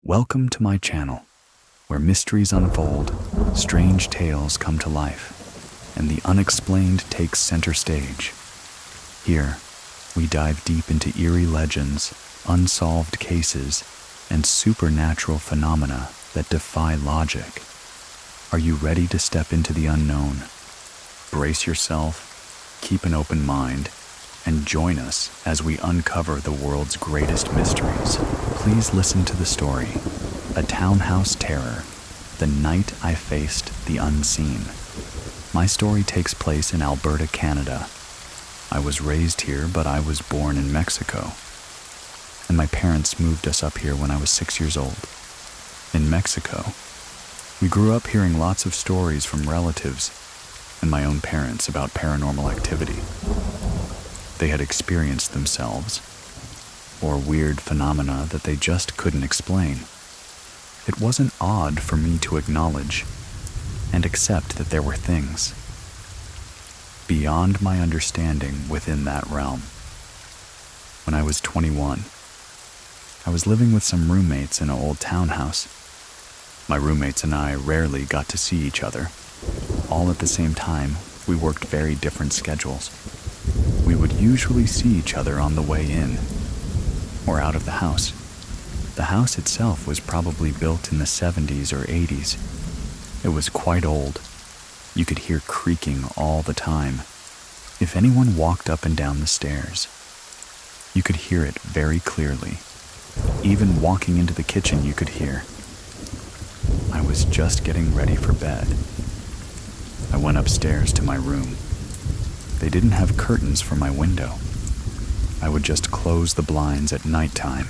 Welcome to my channel, where mysteries unfold, strange tales come to life, and the unexplained takes center stage. Here, we dive deep into eerie legends, unsolved cases, and supernatural phenomena that defy logic. Are you ready to step into the unknown? Brace yourself, keep an open mind, and join us as we uncover the world's greatest mysteries. Please listen to the story, A Townhouse Terror, the night I faced the unseen. My story takes place in Alberta, Canada. I was raised here, but I was born in Mexico. And my parents moved us up here when I was 6 years old. In Mexico, we grew up hearing lots of stories from relatives and my own parents about paranormal activity they had experienced themselves, or weird phenomena that they just couldn't explain. It wasn't odd for me to acknowledge and accept that there were things beyond my understanding within that realm. When I was 21, I was living with some roommates in an old townhouse. My roommates and I rarely got to see each other. All at the same time, we worked very different schedules. We would usually see each other on the way in or out of the house. The house itself was probably built in the 70s or 80s. It was quite old. You could hear creaking all the time. If anyone walked up and down the stairs, you could hear it very clearly. Even walking into the kitchen, you could hear. I was just getting ready for bed. I went upstairs to my room. They didn't have curtains for my window. I would just close the blinds at nighttime,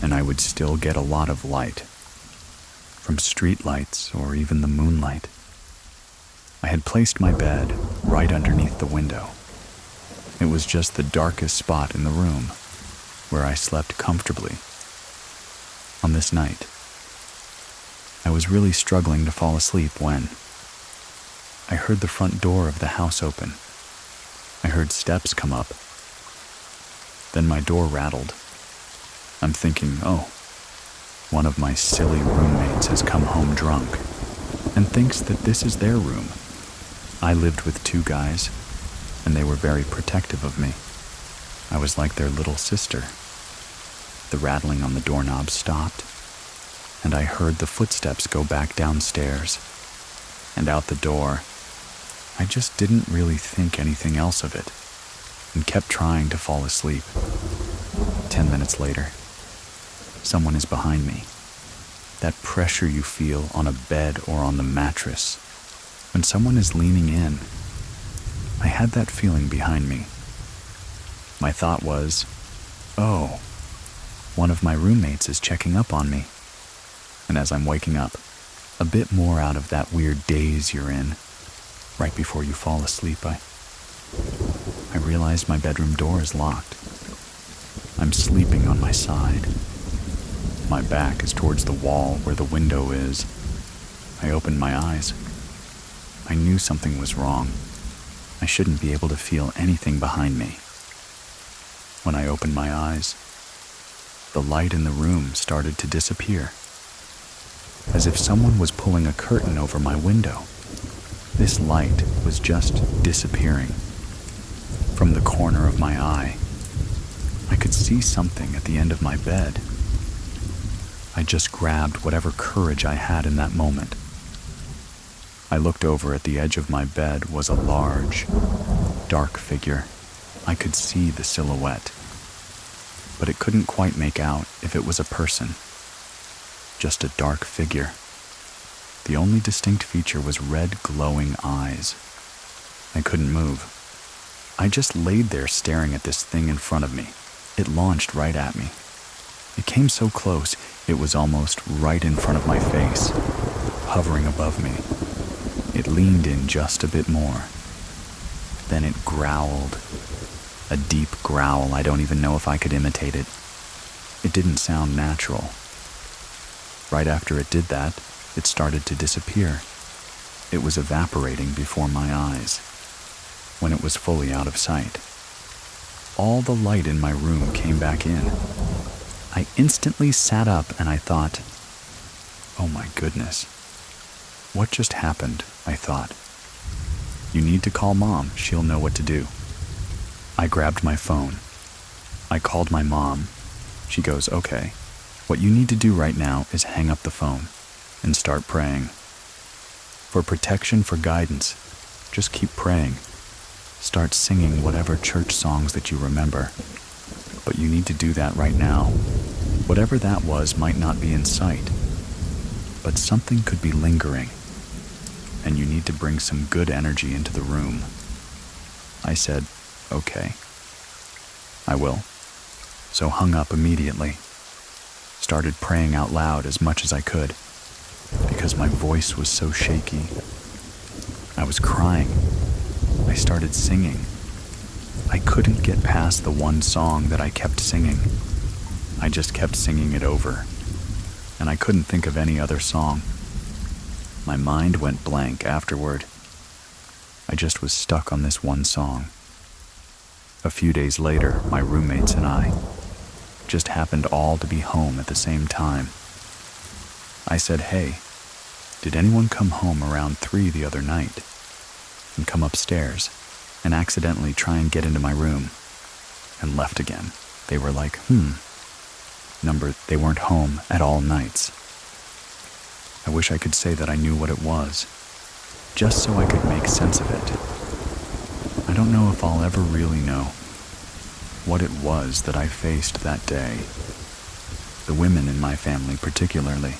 and I would still get a lot of light, from street lights or even the moonlight. I had placed my bed right underneath the window. It was just the darkest spot in the room, where I slept comfortably. On this night, I was really struggling to fall asleep when I heard the front door of the house open. I heard steps come up. Then my door rattled. I'm thinking, oh, one of my silly roommates has come home drunk and thinks that this is their room. I lived with two guys, and they were very protective of me. I was like their little sister. The rattling on the doorknob stopped, and I heard the footsteps go back downstairs and out the door. I just didn't really think anything else of it and kept trying to fall asleep. 10 minutes later, someone is behind me. That pressure you feel on a bed or on the mattress when someone is leaning in. I had that feeling behind me. My thought was, oh, one of my roommates is checking up on me. And as I'm waking up, a bit more out of that weird daze you're in, right before you fall asleep, I realized my bedroom door is locked. I'm sleeping on my side. My back is towards the wall where the window is. I opened my eyes. I knew something was wrong. I shouldn't be able to feel anything behind me. When I opened my eyes, the light in the room started to disappear, as if someone was pulling a curtain over my window. This light was just disappearing. From the corner of my eye, I could see something at the end of my bed. I just grabbed whatever courage I had in that moment. I looked over at the edge of my bed was a large, dark figure. I could see the silhouette, but it couldn't quite make out if it was a person. Just a dark figure. The only distinct feature was red glowing eyes. I couldn't move. I just laid there staring at this thing in front of me. It launched right at me. It came so close, it was almost right in front of my face, hovering above me. It leaned in just a bit more. Then it growled. A deep growl. I don't even know if I could imitate it. It didn't sound natural. Right after it did that, it started to disappear. It was evaporating before my eyes. When it was fully out of sight, all the light in my room came back in. I instantly sat up and I thought, oh my goodness. What just happened? I thought. You need to call Mom. She'll know what to do. I grabbed my phone. I called my mom. She goes, okay, what you need to do right now is hang up the phone and start praying. For protection, for guidance, just keep praying. Start singing whatever church songs that you remember. But you need to do that right now. Whatever that was might not be in sight, but something could be lingering, and you need to bring some good energy into the room. I said, okay, I will. So hung up immediately. Started praying out loud as much as I could, because my voice was so shaky. I was crying. I started singing. I couldn't get past the one song that I kept singing. I just kept singing it over, and I couldn't think of any other song. My mind went blank afterward. I just was stuck on this one song. A few days later, my roommates and I just happened all to be home at the same time. I said, hey, did anyone come home around 3 the other night and come upstairs and accidentally try and get into my room and left again? They were like, they weren't home at all nights. I wish I could say that I knew what it was, just so I could make sense of it. I don't know if I'll ever really know what it was that I faced that day. The women in my family particularly.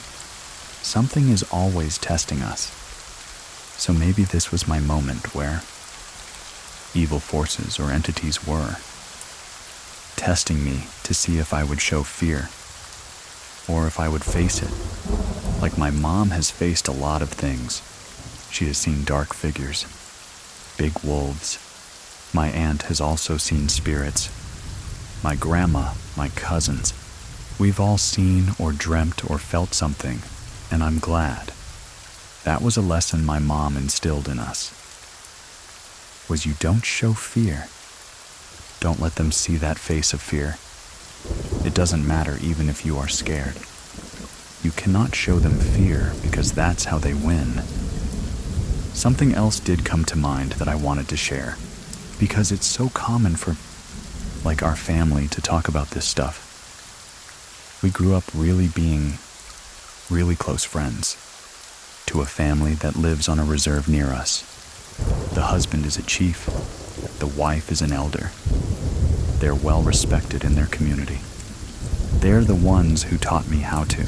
Something is always testing us. So maybe this was my moment where evil forces or entities were testing me to see if I would show fear or if I would face it. Like my mom has faced a lot of things. She has seen dark figures, big wolves. My aunt has also seen spirits. My grandma, my cousins, we've all seen or dreamt or felt something, and I'm glad. That was a lesson my mom instilled in us, was you don't show fear. Don't let them see that face of fear. It doesn't matter even if you are scared. You cannot show them fear because that's how they win. Something else did come to mind that I wanted to share, because it's so common for, like, our family to talk about this stuff. We grew up being really close friends to a family that lives on a reserve near us. The husband is a chief. The wife is an elder. They're well respected in their community. They're the ones who taught me how to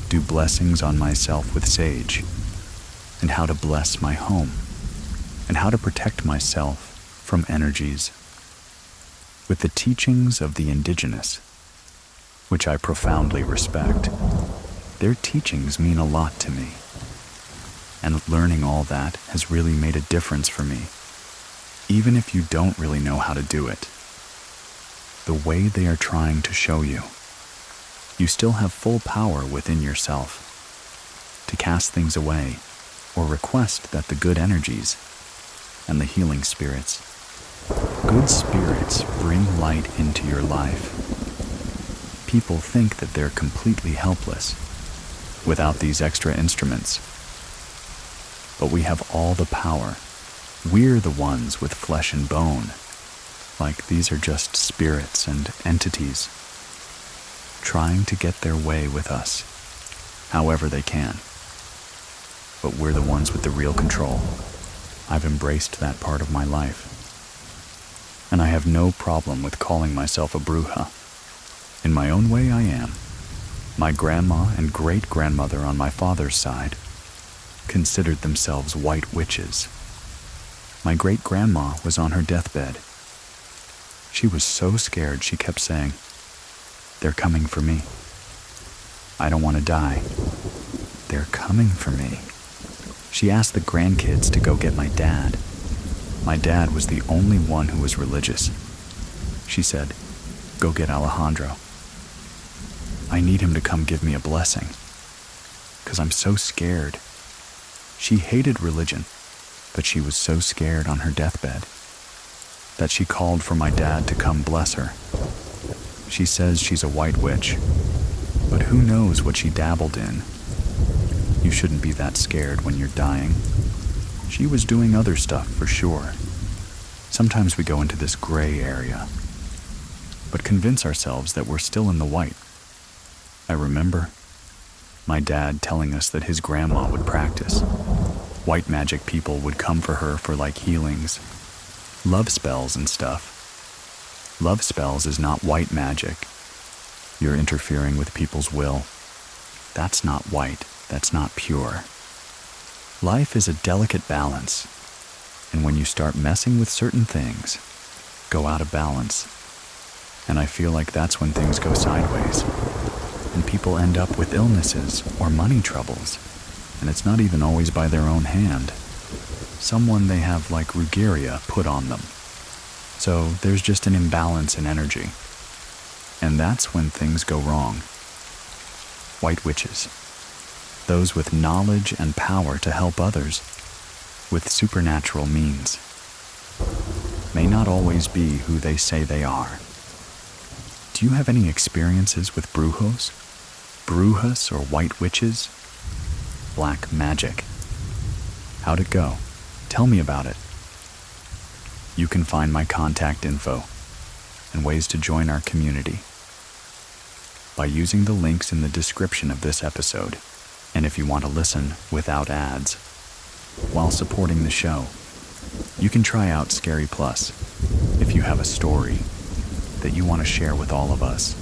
do blessings on myself with sage, and how to bless my home, and how to protect myself from energies with the teachings of the indigenous, which I profoundly respect. Their teachings mean a lot to me, and learning all that has really made a difference for me, even if you don't really know how to do it. The way they are trying to show you, you still have full power within yourself to cast things away or request that the good energies and the healing spirits, good spirits, bring light into your life. People think that they're completely helpless without these extra instruments, but we have all the power. We're the ones with flesh and bone. Like, these are just spirits and entities trying to get their way with us however they can. But we're the ones with the real control. I've embraced that part of my life. And I have no problem with calling myself a bruja. In my own way, I am. My grandma and great-grandmother on my father's side considered themselves white witches. My great-grandma was on her deathbed. She was so scared she kept saying, "They're coming for me. I don't want to die. They're coming for me." She asked the grandkids to go get my dad. My dad was the only one who was religious. She said, "Go get Alejandro. I need him to come give me a blessing, because I'm so scared." She hated religion, but she was so scared on her deathbed that she called for my dad to come bless her. She says she's a white witch, but who knows what she dabbled in. You shouldn't be that scared when you're dying. She was doing other stuff for sure. Sometimes we go into this gray area, but convince ourselves that we're still in the white. I remember my dad telling us that his grandma would practice. White magic people would come for her for like healings, love spells and stuff. Love spells is not white magic. You're interfering with people's will. That's not white. That's not pure. Life is a delicate balance, and when you start messing with certain things, go out of balance. And I feel like that's when things go sideways, and people end up with illnesses or money troubles, and it's not even always by their own hand. Someone they have like Rugeria put on them. So there's just an imbalance in energy, and that's when things go wrong. White witches, those with knowledge and power to help others with supernatural means, may not always be who they say they are. Do you have any experiences with brujos, brujas or white witches? Black magic. How'd it go? Tell me about it. You can find my contact info and ways to join our community by using the links in the description of this episode. And if you want to listen without ads while supporting the show, you can try out Scary Plus if you have a story that you want to share with all of us.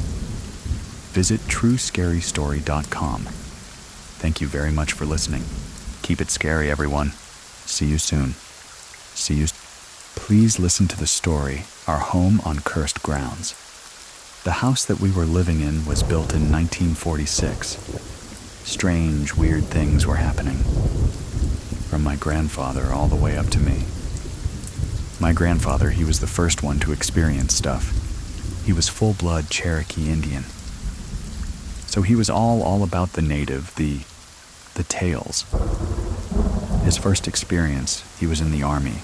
Visit truescarystory.com. Thank you very much for listening. Keep it scary, everyone. See you soon. Please listen to the story, Our Home on Cursed Grounds. The house that we were living in was built in 1946. Strange, weird things were happening, from my grandfather all the way up to me. My grandfather, he was the first one to experience stuff. He was full-blood Cherokee Indian. So he was all about the native, the tales. His first experience, he was in the army.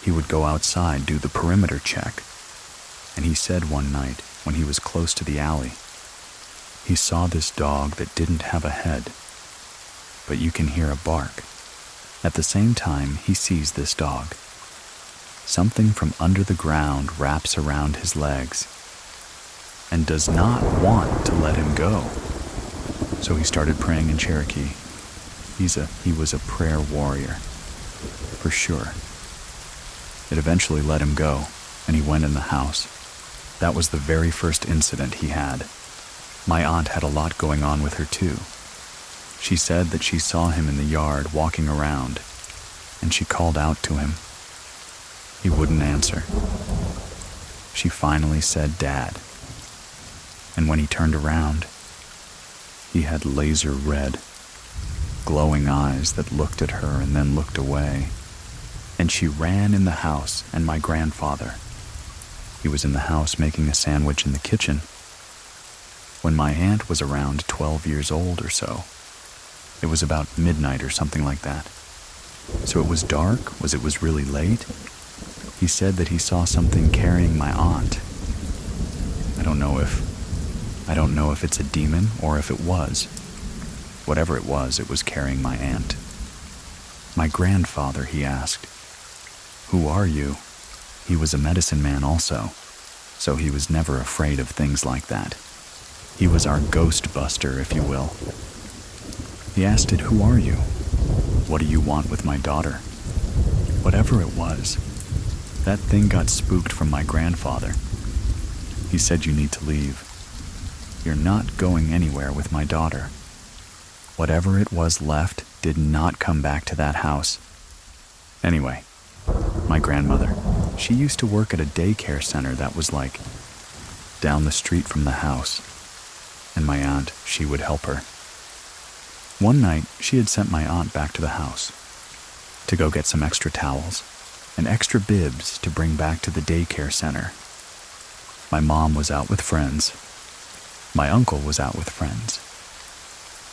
He would go outside, do the perimeter check, and he said one night, when he was close to the alley, he saw this dog that didn't have a head, but you can hear a bark. At the same time, he sees this dog. Something from under the ground wraps around his legs and does not want to let him go. So he started praying in Cherokee. He was a prayer warrior, for sure. It eventually let him go, and he went in the house. That was the very first incident he had. My aunt had a lot going on with her too. She said that she saw him in the yard walking around, and she called out to him. He wouldn't answer. She finally said, "Dad." And when he turned around, he had laser red, glowing eyes that looked at her and then looked away. And she ran in the house, and my grandfather, he was in the house making a sandwich in the kitchen when my aunt was around 12 years old or so. It was about midnight or something like that. So it was dark, it was really late. He said that he saw something carrying my aunt. I don't know if it's a demon or if it was. Whatever it was carrying my aunt. My grandfather, he asked, "Who are you?" He was a medicine man also, so he was never afraid of things like that. He was our ghost buster, if you will. He asked it, "Who are you? What do you want with my daughter?" Whatever it was, that thing got spooked from my grandfather. He said, "You need to leave. You're not going anywhere with my daughter." Whatever it was left did not come back to that house. Anyway, my grandmother, she used to work at a daycare center that was like down the street from the house, and my aunt, she would help her. One night, she had sent my aunt back to the house to go get some extra towels and extra bibs to bring back to the daycare center. My mom was out with friends. My uncle was out with friends.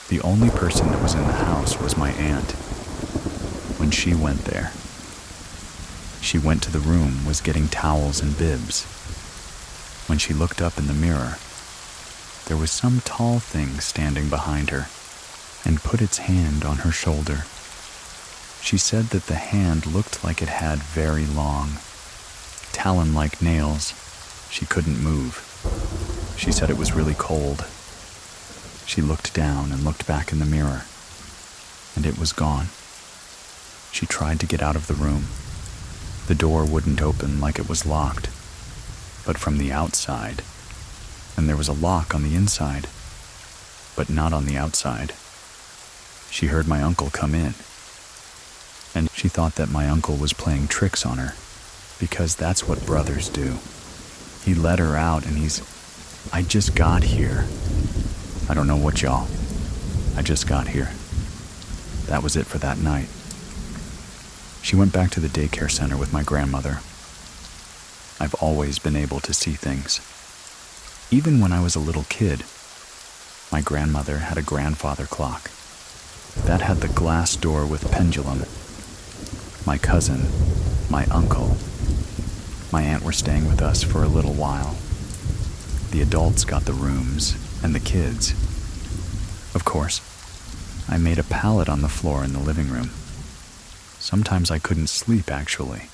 The only person that was in the house was my aunt. When she went there, she went to the room, was getting towels and bibs. When she looked up in the mirror, there was some tall thing standing behind her and put its hand on her shoulder. She said that the hand looked like it had very long, talon-like nails. She couldn't move. She said it was really cold. She looked down and looked back in the mirror, and it was gone. She tried to get out of the room. The door wouldn't open, like it was locked, but from the outside. And there was a lock on the inside, but not on the outside. She heard my uncle come in, and she thought that my uncle was playing tricks on her, because that's what brothers do. He let her out and I just got here. I don't know what, y'all. I just got here. That was it for that night. She went back to the daycare center with my grandmother. I've always been able to see things. Even when I was a little kid, my grandmother had a grandfather clock that had the glass door with pendulum. My cousin, my uncle, my aunt were staying with us for a little while. The adults got the rooms, and the kids. Of course, I made a pallet on the floor in the living room. Sometimes I couldn't sleep, actually.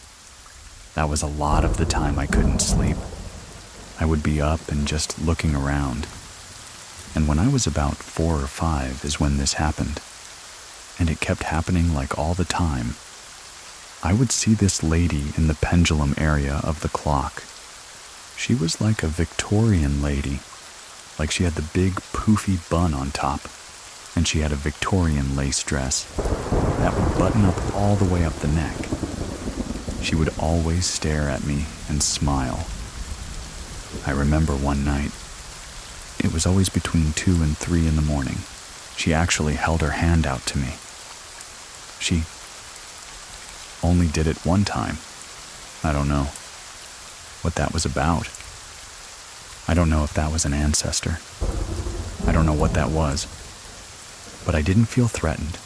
That was a lot of the time I couldn't sleep. I would be up and just looking around. And when I was about 4 or 5 is when this happened. And it kept happening like all the time. I would see this lady in the pendulum area of the clock. She was like a Victorian lady. Like she had the big poofy bun on top. And she had a Victorian lace dress that would button up all the way up the neck. She would always stare at me and smile. I remember one night, it was always between 2 and 3 in the morning, she actually held her hand out to me. She only did it one time. I don't know what that was about. I don't know if that was an ancestor. I don't know what that was. But I didn't feel threatened.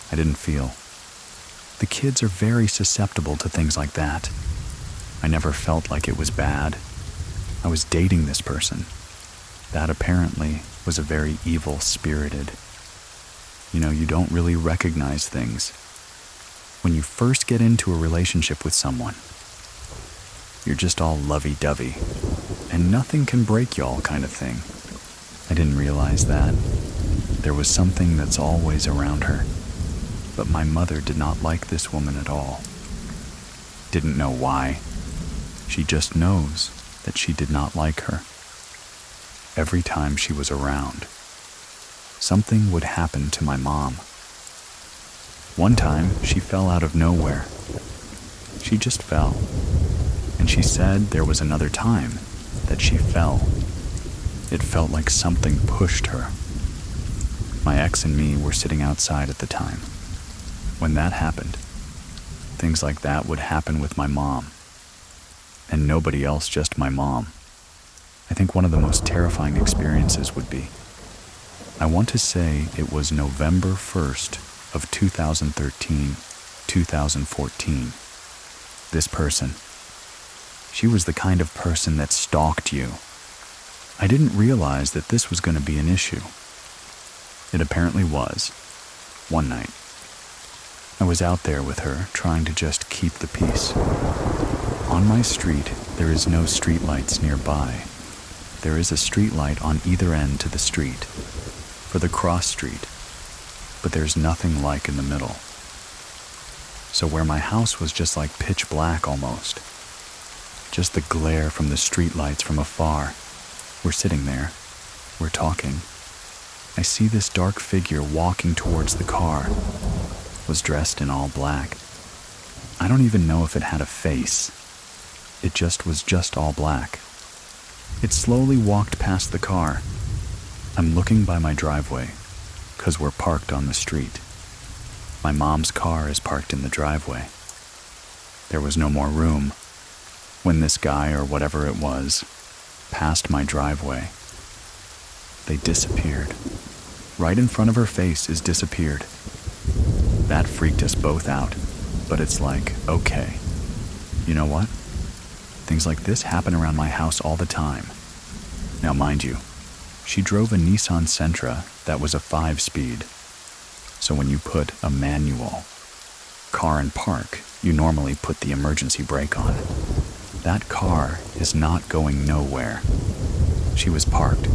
I didn't feel. The kids are very susceptible to things like that. I never felt like it was bad. I was dating this person. That apparently was a very evil-spirited. You know, you don't really recognize things. When you first get into a relationship with someone, you're just all lovey-dovey, and nothing can break y'all kind of thing. I didn't realize that. There was something that's always around her. But my mother did not like this woman at all. Didn't know why. She just knows that she did not like her. Every time she was around, something would happen to my mom. One time, she fell out of nowhere. She just fell. And she said there was another time that she fell. It felt like something pushed her. My ex and me were sitting outside at the time. When that happened, things like that would happen with my mom. And nobody else, just my mom. I think one of the most terrifying experiences would be, I want to say it was November 1st of 2013, 2014. This person, she was the kind of person that stalked you. I didn't realize that this was going to be an issue. It apparently was. One night, I was out there with her, trying to just keep the peace. On my street, there is no streetlights nearby. There is a streetlight on either end to the street, for the cross street, but there's nothing like in the middle. So where my house was just like pitch black almost, just the glare from the streetlights from afar. We're sitting there, we're talking. I see this dark figure walking towards the car, was dressed in all black. I don't even know if it had a face. It just was just all black. It slowly walked past the car. I'm looking by my driveway, 'cause we're parked on the street. My mom's car is parked in the driveway. There was no more room when this guy, or whatever it was, passed my driveway. They disappeared. Right in front of her face is disappeared. That freaked us both out, but it's like, okay, you know what? Things like this happen around my house all the time. Now, mind you, she drove a Nissan Sentra that was a 5-speed. So when you put a manual car in park, you normally put the emergency brake on. That car is not going nowhere. She was parked,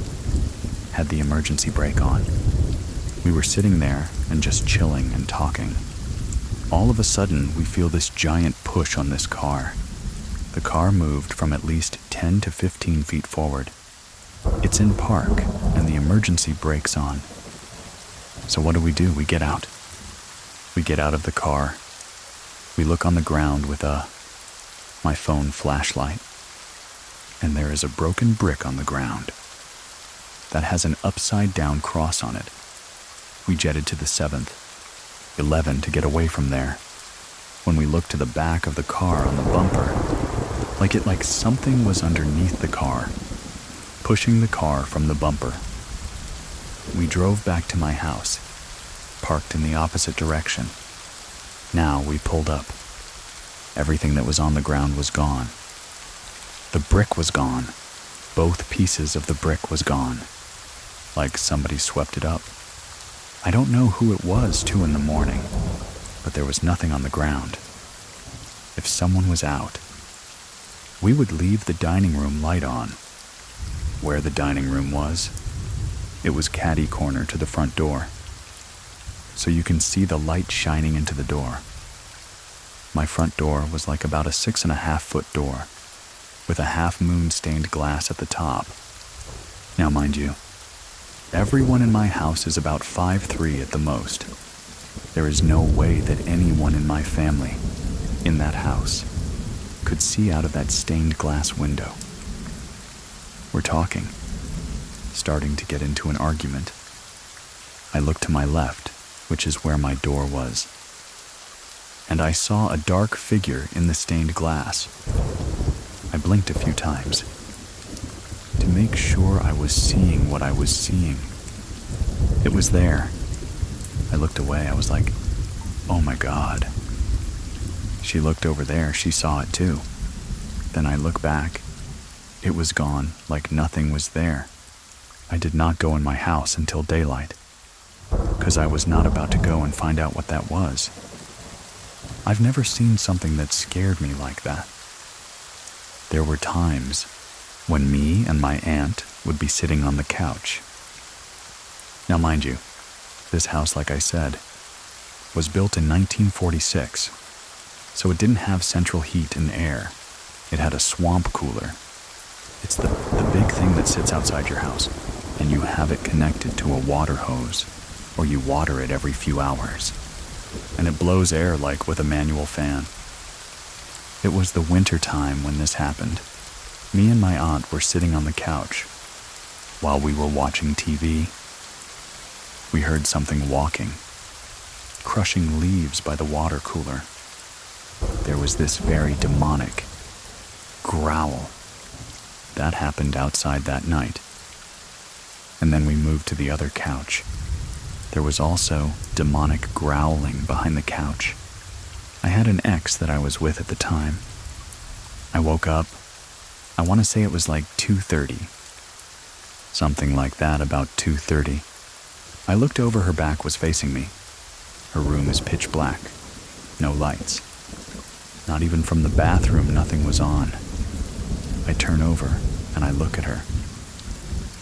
had the emergency brake on. We were sitting there and just chilling and talking. All of a sudden, we feel this giant push on this car. The car moved from at least 10 to 15 feet forward. It's in park, and the emergency brake's on. So what do? We get out. We get out of the car. We look on the ground with my phone flashlight, and there is a broken brick on the ground that has an upside-down cross on it. We jetted to the 7th, 11 to get away from there. When we looked to the back of the car on the bumper, like something was underneath the car, pushing the car from the bumper. We drove back to my house, parked in the opposite direction. Now we pulled up. Everything that was on the ground was gone. The brick was gone. Both pieces of the brick was gone. Like somebody swept it up. I don't know who it was 2 a.m, but there was nothing on the ground. If someone was out, we would leave the dining room light on. Where the dining room was, it was catty corner to the front door, so you can see the light shining into the door. My front door was like about a 6.5-foot door, with a half-moon stained glass at the top. Now, mind you, everyone in my house is about 5'3" at the most. There is no way that anyone in my family, in that house, could see out of that stained glass window. We're talking, starting to get into an argument. I looked to my left, which is where my door was, and I saw a dark figure in the stained glass. I blinked a few times to make sure I was seeing what I was seeing. It was there. I looked away. I was like, oh my God. She looked over there. She saw it too. Then I look back. It was gone, like nothing was there. I did not go in my house until daylight, because I was not about to go and find out what that was. I've never seen something that scared me like that. There were times when me and my aunt would be sitting on the couch. Now, mind you, this house, like I said, was built in 1946, so it didn't have central heat and air. It had a swamp cooler. It's the big thing that sits outside your house, and you have it connected to a water hose, or you water it every few hours, and it blows air like with a manual fan. It was the winter time when this happened. Me and my aunt were sitting on the couch. While we were watching TV, we heard something walking, crushing leaves by the water cooler. There was this very demonic growl. That happened outside that night. And then we moved to the other couch. There was also demonic growling behind the couch. I had an ex that I was with at the time. I woke up. I want to say it was like 2:30. Something like that, about 2:30. I looked over, her back was facing me. Her room is pitch black. No lights. Not even from the bathroom, nothing was on. I turn over and I look at her.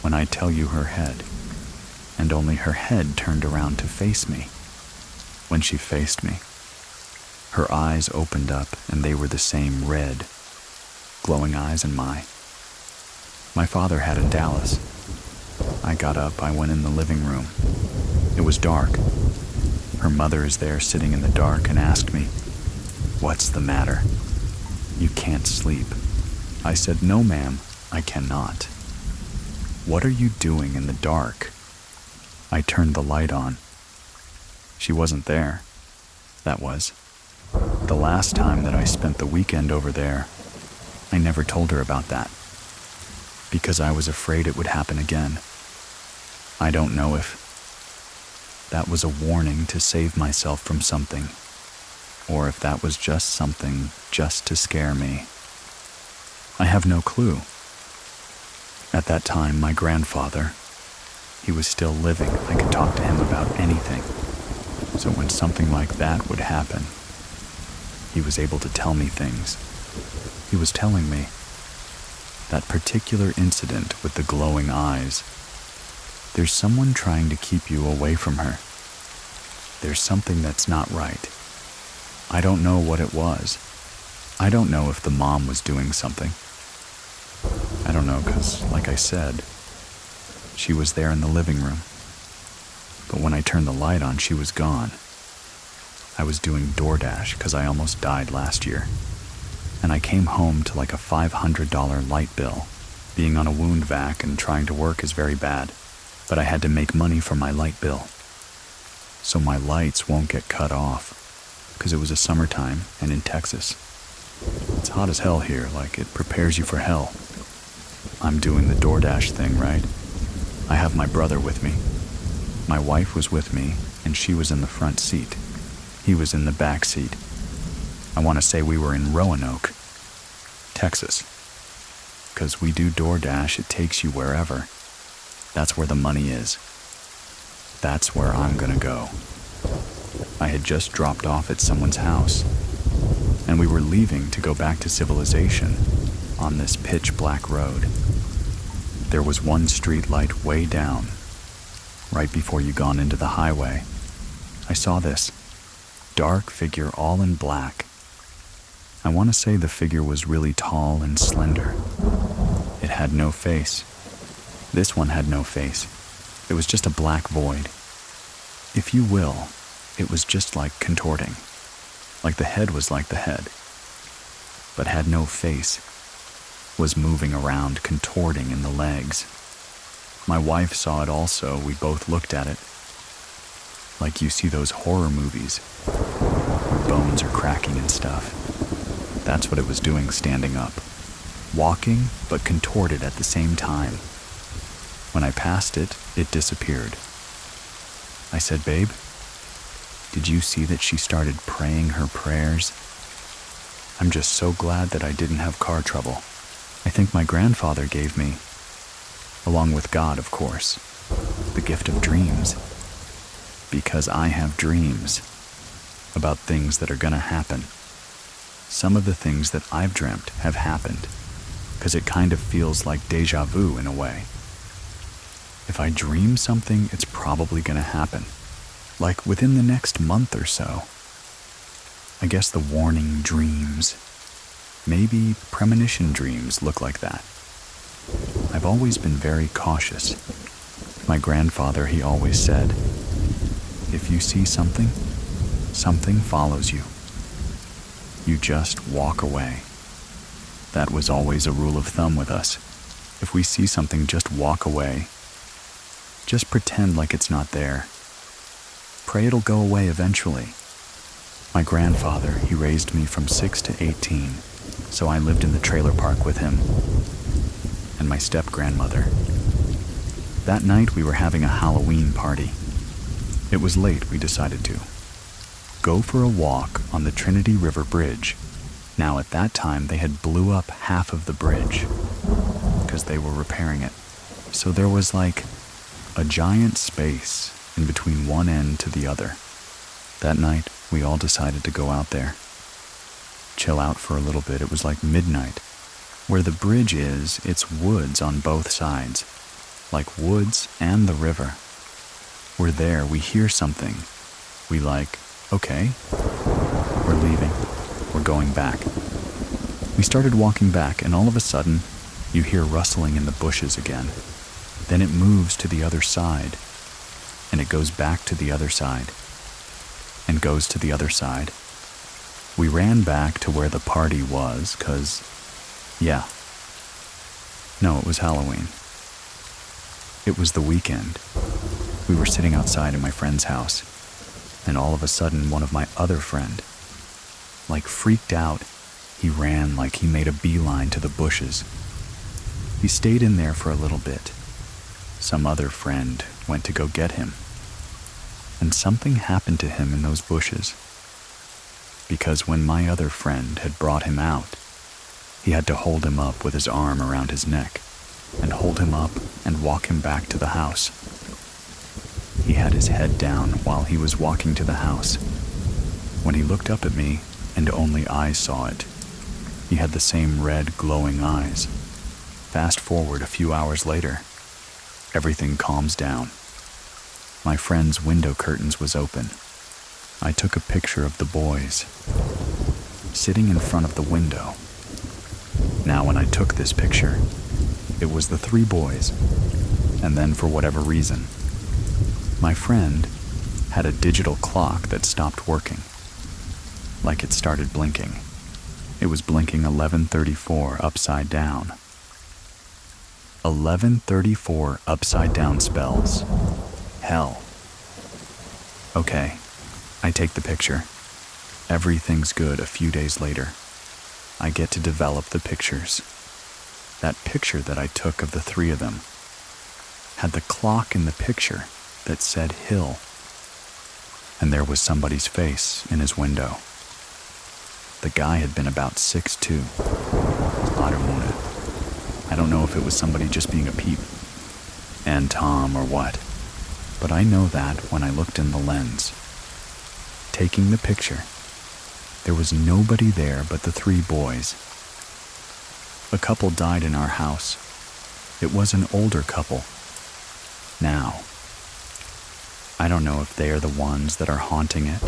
When I tell you her head, and only her head turned around to face me. When she faced me, her eyes opened up and they were the same red, glowing eyes in my father had in Dallas. I got up, I went in the living room. It was dark. Her mother is there sitting in the dark and asked me, "What's the matter? You can't sleep." I said, "No, ma'am, I cannot." "What are you doing in the dark?" I turned the light on. She wasn't there. That was the last time that I spent the weekend over there. I never told her about that, because I was afraid it would happen again. I don't know if that was a warning to save myself from something, or if that was just something just to scare me. I have no clue. At that time, my grandfather, he was still living. I could talk to him about anything. So when something like that would happen, he was able to tell me things. He was telling me that particular incident with the glowing eyes, there's someone trying to keep you away from her. There's something that's not right. I don't know what it was. I don't know if the mom was doing something. I don't know because, like I said, she was there in the living room. But when I turned the light on, she was gone. I was doing DoorDash because I almost died last year. And I came home to like a $500 light bill. Being on a wound vac and trying to work is very bad, but I had to make money for my light bill. So my lights won't get cut off because it was a summertime and in Texas. It's hot as hell here, like it prepares you for hell. I'm doing the DoorDash thing, right? I have my brother with me. My wife was with me, and she was in the front seat. He was in the back seat. I want to say we were in Roanoke, Texas. Because we do DoorDash, it takes you wherever. That's where the money is. That's where I'm gonna go. I had just dropped off at someone's house, and we were leaving to go back to civilization on this pitch black road. There was one street light way down, right before you gone into the highway. I saw this dark figure all in black. I want to say the figure was really tall and slender. It had no face. This one had no face. It was just a black void. If you will, it was just like contorting. Like the head was like the head, but had no face. Was moving around, contorting in the legs. My wife saw it also. We both looked at it. Like you see those horror movies, where bones are cracking and stuff. That's what it was doing standing up. Walking, but contorted at the same time. When I passed it, it disappeared. I said, "Babe, did you see that she started praying her prayers?" I'm just so glad that I didn't have car trouble. I think my grandfather gave me, along with God, of course, the gift of dreams. Because I have dreams about things that are gonna happen. Some of the things that I've dreamt have happened, because it kind of feels like deja vu in a way. If I dream something, it's probably gonna happen, like within the next month or so. I guess the warning dreams, maybe premonition dreams look like that. I've always been very cautious. My grandfather, he always said, if you see something, something follows you. You just walk away. That was always a rule of thumb with us. If we see something, just walk away. Just pretend like it's not there. Pray it'll go away eventually. My grandfather, he raised me from 6 to 18, so I lived in the trailer park with him and my step-grandmother. That night we were having a Halloween party. It was late, we decided to go for a walk on the Trinity River Bridge. Now at that time they had blew up half of the bridge because they were repairing it. So there was like a giant space in between one end to the other. That night we all decided to go out there, chill out for a little bit. It was like midnight. Where the bridge is, it's woods on both sides, like woods and the river. We're there, we hear something. We like, okay, we're leaving, we're going back. We started walking back, and all of a sudden, you hear rustling in the bushes again. Then it moves to the other side, and it goes back to the other side, and goes to the other side. We ran back to where the party was, 'cause, yeah. No, it was Halloween. It was the weekend. We were sitting outside in my friend's house, and all of a sudden one of my other friend, like freaked out, he ran like he made a beeline to the bushes. He stayed in there for a little bit. Some other friend went to go get him, and something happened to him in those bushes. Because when my other friend had brought him out, He had to hold him up with his arm around his neck and hold him up and walk him back to the house. He had his head down while he was walking to the house. When he looked up at me, and only I saw it, he had the same red, glowing eyes. Fast forward a few hours later, everything calms down. My friend's window curtains was open. I took a picture of the boys, sitting in front of the window. Now, when I took this picture, it was the 3 boys, and then for whatever reason, my friend had a digital clock that stopped working. Like it started blinking. It was blinking 11:34 upside down. 11:34 upside down spells. Hell. Okay, I take the picture. Everything's good a few days later. I get to develop the pictures. That picture that I took of the 3 of them had the clock in the picture that said hill. And there was somebody's face in his window. The guy had been about 6'2". I don't know if it was somebody just being a peep, and Tom or what, but I know that when I looked in the lens. Taking the picture, there was nobody there but the 3 boys. A couple died in our house. It was an older couple. Now, I don't know if they are the ones that are haunting it.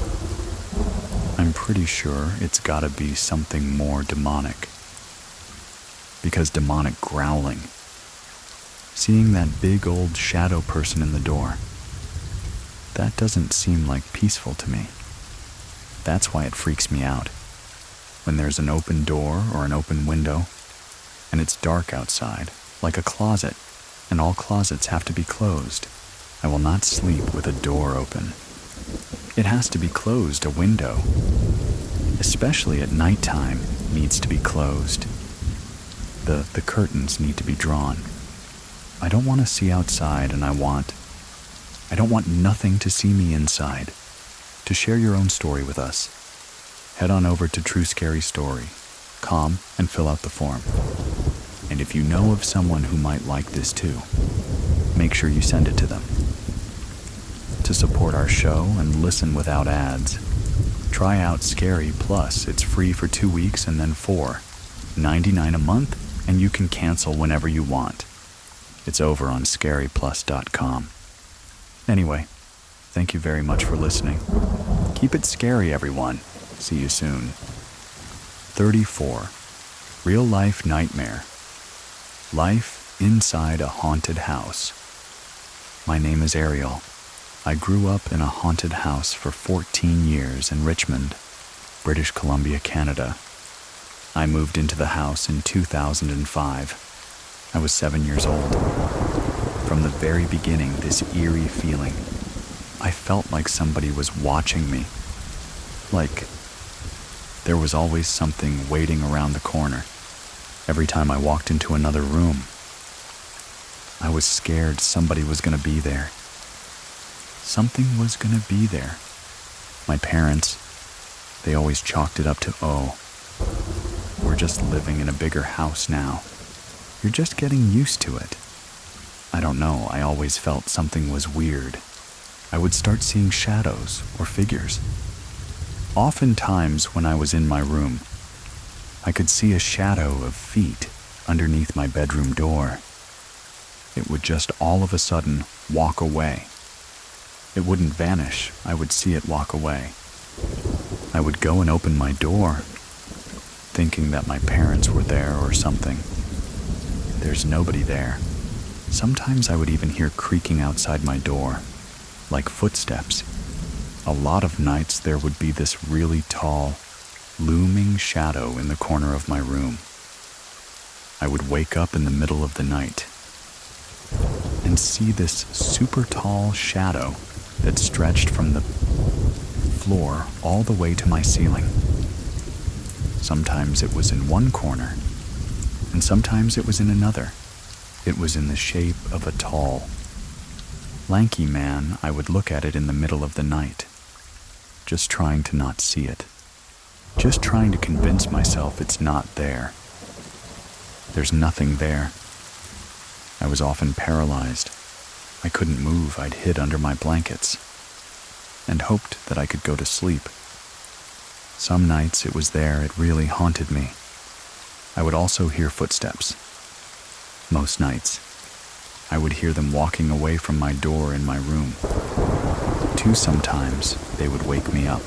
I'm pretty sure it's gotta be something more demonic. Because demonic growling. Seeing that big old shadow person in the door, that doesn't seem like peaceful to me. That's why it freaks me out. When there's an open door or an open window, and it's dark outside, like a closet, and all closets have to be closed, I will not sleep with a door open. It has to be closed, a window, especially at nighttime, needs to be closed. The curtains need to be drawn. I don't want to see outside, and I don't want nothing to see me inside. To share your own story with us, head on over to TrueScaryStory.com and fill out the form. And if you know of someone who might like this too, make sure you send it to them. To support our show and listen without ads, try out Scary Plus. It's free for 2 weeks and then $4.99 a month, and you can cancel whenever you want. It's over on scaryplus.com. Anyway, thank you very much for listening. Keep it scary, everyone. See you soon. 34. Real life nightmare. Life inside a haunted house. My name is Ariel. I grew up in a haunted house for 14 years in Richmond, British Columbia, Canada. I moved into the house in 2005. I was 7 years old. From the very beginning, this eerie feeling, I felt like somebody was watching me. Like there was always something waiting around the corner. Every time I walked into another room, I was scared somebody was going to be there. Something was going to be there. My parents, they always chalked it up to, oh, we're just living in a bigger house now. You're just getting used to it. I don't know, I always felt something was weird. I would start seeing shadows or figures. Oftentimes when I was in my room, I could see a shadow of feet underneath my bedroom door. It would just all of a sudden walk away. It wouldn't vanish, I would see it walk away. I would go and open my door, thinking that my parents were there or something. There's nobody there. Sometimes I would even hear creaking outside my door, like footsteps. A lot of nights there would be this really tall, looming shadow in the corner of my room. I would wake up in the middle of the night and see this super tall shadow that stretched from the floor all the way to my ceiling. Sometimes it was in one corner, and sometimes it was in another. It was in the shape of a tall, lanky man. I would look at it in the middle of the night, just trying to not see it, just trying to convince myself it's not there. There's nothing there. I was often paralyzed. I couldn't move. I'd hid under my blankets and hoped that I could go to sleep. Some nights it was there. It really haunted me. I would also hear footsteps. Most nights, I would hear them walking away from my door in my room. Too, sometimes they would wake me up.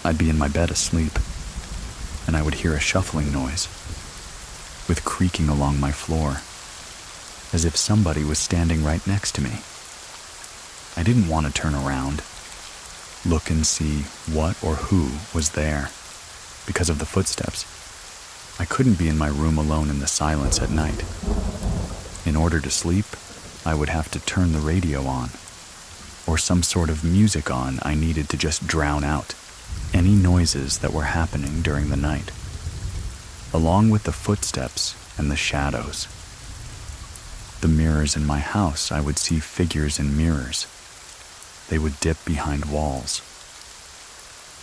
I'd be in my bed asleep, and I would hear a shuffling noise, with creaking along my floor, as if somebody was standing right next to me. I didn't want to turn around, look and see what or who was there, because of the footsteps. I couldn't be in my room alone in the silence at night. In order to sleep, I would have to turn the radio on, or some sort of music on. I needed to just drown out any noises that were happening during the night, along with the footsteps and the shadows. The mirrors in my house, I would see figures in mirrors. They would dip behind walls.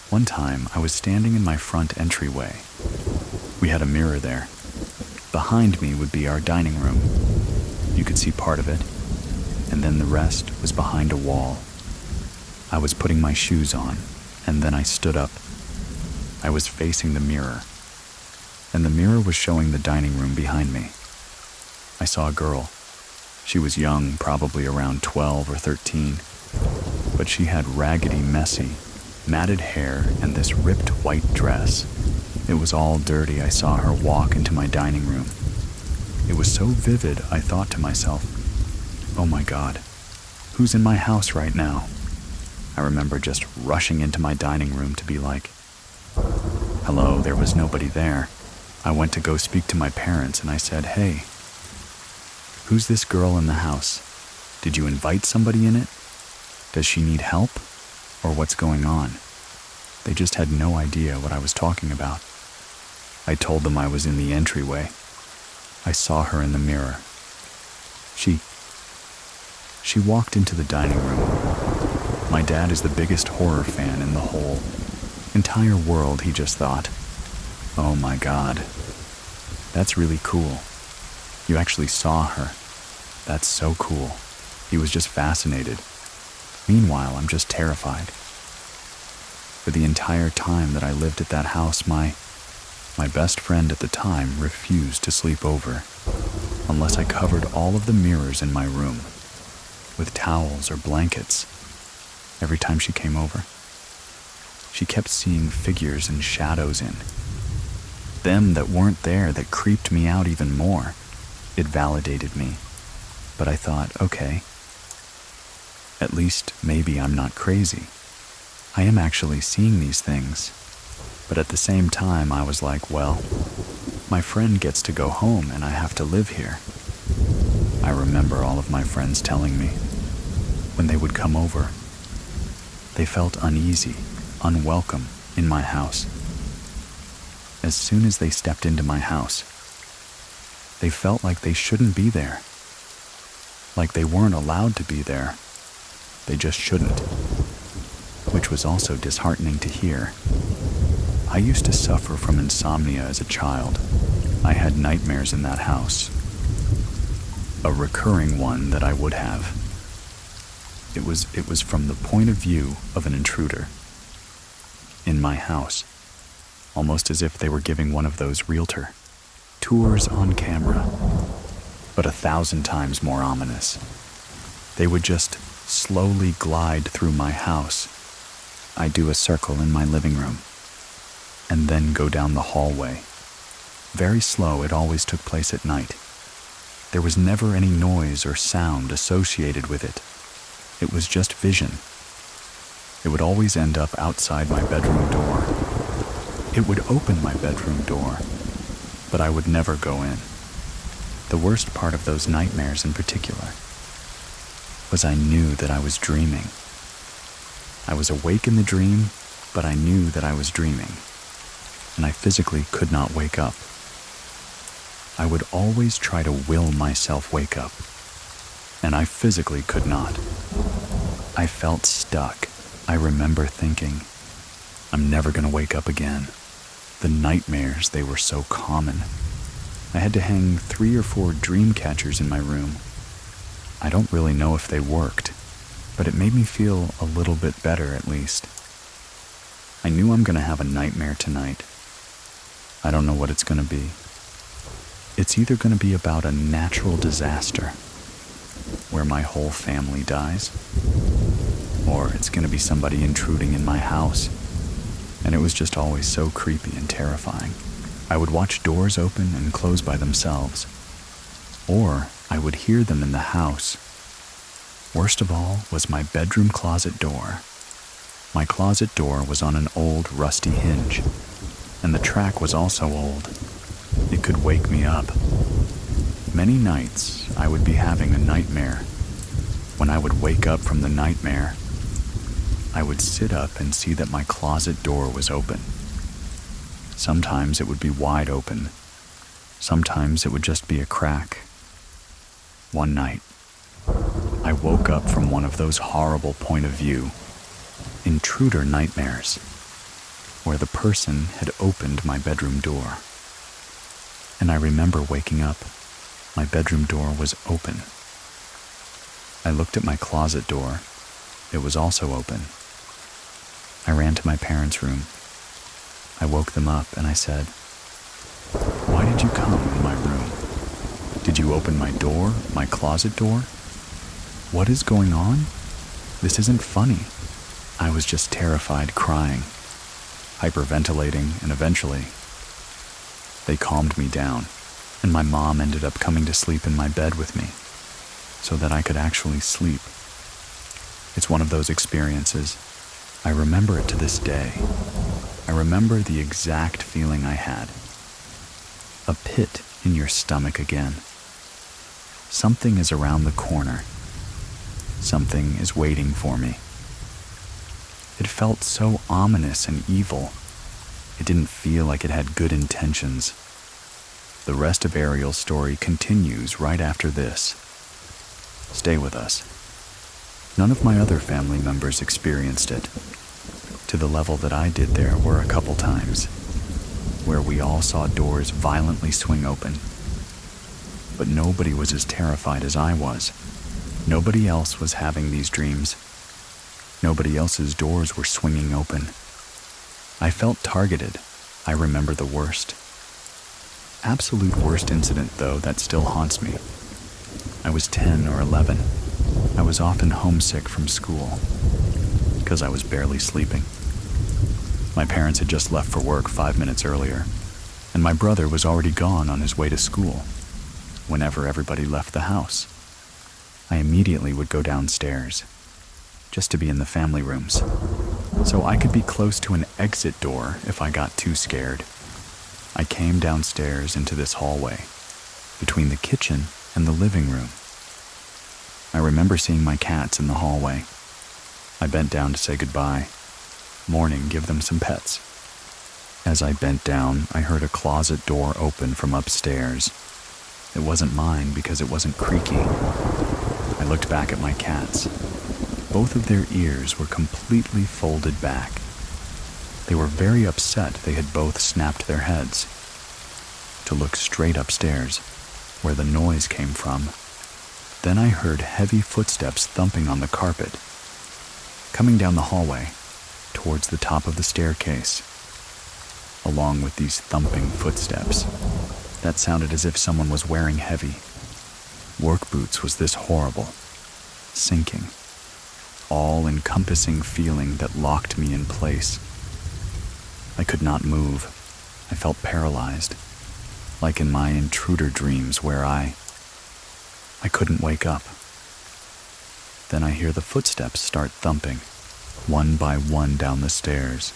One time, I was standing in my front entryway. We had a mirror there. Behind me would be our dining room. You could see part of it, and then the rest was behind a wall. I was putting my shoes on, and then I stood up. I was facing the mirror, and the mirror was showing the dining room behind me. I saw a girl. She was young, probably around 12 or 13, but she had raggedy, messy, matted hair and this ripped white dress. It was all dirty. I saw her walk into my dining room. It was so vivid, I thought to myself, oh my God, who's in my house right now? I remember just rushing into my dining room to be like, hello. There was nobody there. I went to go speak to my parents and I said, hey, who's this girl in the house? Did you invite somebody in it? Does she need help? Or what's going on? They just had no idea what I was talking about. I told them I was in the entryway. I saw her in the mirror. She walked into the dining room. My dad is the biggest horror fan in the whole entire world, he just thought. Oh my God, that's really cool. You actually saw her. That's so cool. He was just fascinated. Meanwhile, I'm just terrified. For the entire time that I lived at that house, my best friend at the time refused to sleep over unless I covered all of the mirrors in my room with towels or blankets. Every time she came over, she kept seeing figures and shadows in them that weren't there, that creeped me out even more. It validated me. But I thought, okay, at least maybe I'm not crazy. I am actually seeing these things. But at the same time, I was like, well, my friend gets to go home and I have to live here. I remember all of my friends telling me, when they would come over, they felt uneasy, unwelcome in my house. As soon as they stepped into my house, they felt like they shouldn't be there. Like they weren't allowed to be there. They just shouldn't. Which was also disheartening to hear. I used to suffer from insomnia as a child. I had nightmares in that house. A recurring one that I would have. It was from the point of view of an intruder. In my house. Almost as if they were giving one of those realtor tours on camera. But 1,000 times more ominous. They would just slowly glide through my house. I do a circle in my living room, and then go down the hallway. Very slow. It always took place at night. There was never any noise or sound associated with it. It was just vision. It would always end up outside my bedroom door. It would open my bedroom door, but I would never go in. The worst part of those nightmares in particular was I knew that I was dreaming. I was awake in the dream, but I knew that I was dreaming, and I physically could not wake up. I would always try to will myself wake up, and I physically could not. I felt stuck. I remember thinking, I'm never going to wake up again. The nightmares, they were so common. I had to hang 3 or 4 dream catchers in my room. I don't really know if they worked, but it made me feel a little bit better at least. I knew I'm gonna have a nightmare tonight. I don't know what it's gonna be. It's either gonna be about a natural disaster, where my whole family dies, or it's gonna be somebody intruding in my house, and it was just always so creepy and terrifying. I would watch doors open and close by themselves, or I would hear them in the house. Worst of all was my bedroom closet door. My closet door was on an old rusty hinge, and the track was also old. It could wake me up. Many nights I would be having a nightmare. When I would wake up from the nightmare, I would sit up and see that my closet door was open. Sometimes it would be wide open. Sometimes it would just be a crack. One night, I woke up from one of those horrible point of view, intruder nightmares, where the person had opened my bedroom door. And I remember waking up, my bedroom door was open. I looked at my closet door. It was also open. I ran to my parents' room. I woke them up and I said, "Why did you come in my room? Did you open my door, my closet door? What is going on? This isn't funny." I was just terrified, crying, hyperventilating, and eventually they calmed me down, and my mom ended up coming to sleep in my bed with me so that I could actually sleep. It's one of those experiences. I remember it to this day. I remember the exact feeling I had. A pit in your stomach again. Something is around the corner. Something is waiting for me. It felt so ominous and evil. It didn't feel like it had good intentions. The rest of Ariel's story continues right after this. Stay with us. None of my other family members experienced it. To the level that I did, there were a couple times where we all saw doors violently swing open. But nobody was as terrified as I was. Nobody else was having these dreams. Nobody else's doors were swinging open. I felt targeted. I remember the worst. Absolute worst incident, though, that still haunts me. I was 10 or 11. I was often homesick from school because I was barely sleeping. My parents had just left for work 5 minutes earlier, and my brother was already gone on his way to school whenever everybody left the house. I immediately would go downstairs, just to be in the family rooms, so I could be close to an exit door if I got too scared. I came downstairs into this hallway, between the kitchen and the living room. I remember seeing my cats in the hallway. I bent down to say goodbye. Morning, give them some pets. As I bent down, I heard a closet door open from upstairs. It wasn't mine because it wasn't creaky. I looked back at my cats. Both of their ears were completely folded back. They were very upset they had both snapped their heads to look straight upstairs, where the noise came from. Then I heard heavy footsteps thumping on the carpet, coming down the hallway towards the top of the staircase. Along with these thumping footsteps, that sounded as if someone was wearing heavy. Work boots was this horrible, sinking, all-encompassing feeling that locked me in place. I could not move. I felt paralyzed, like in my intruder dreams where I couldn't wake up. Then I hear the footsteps start thumping, one by one down the stairs.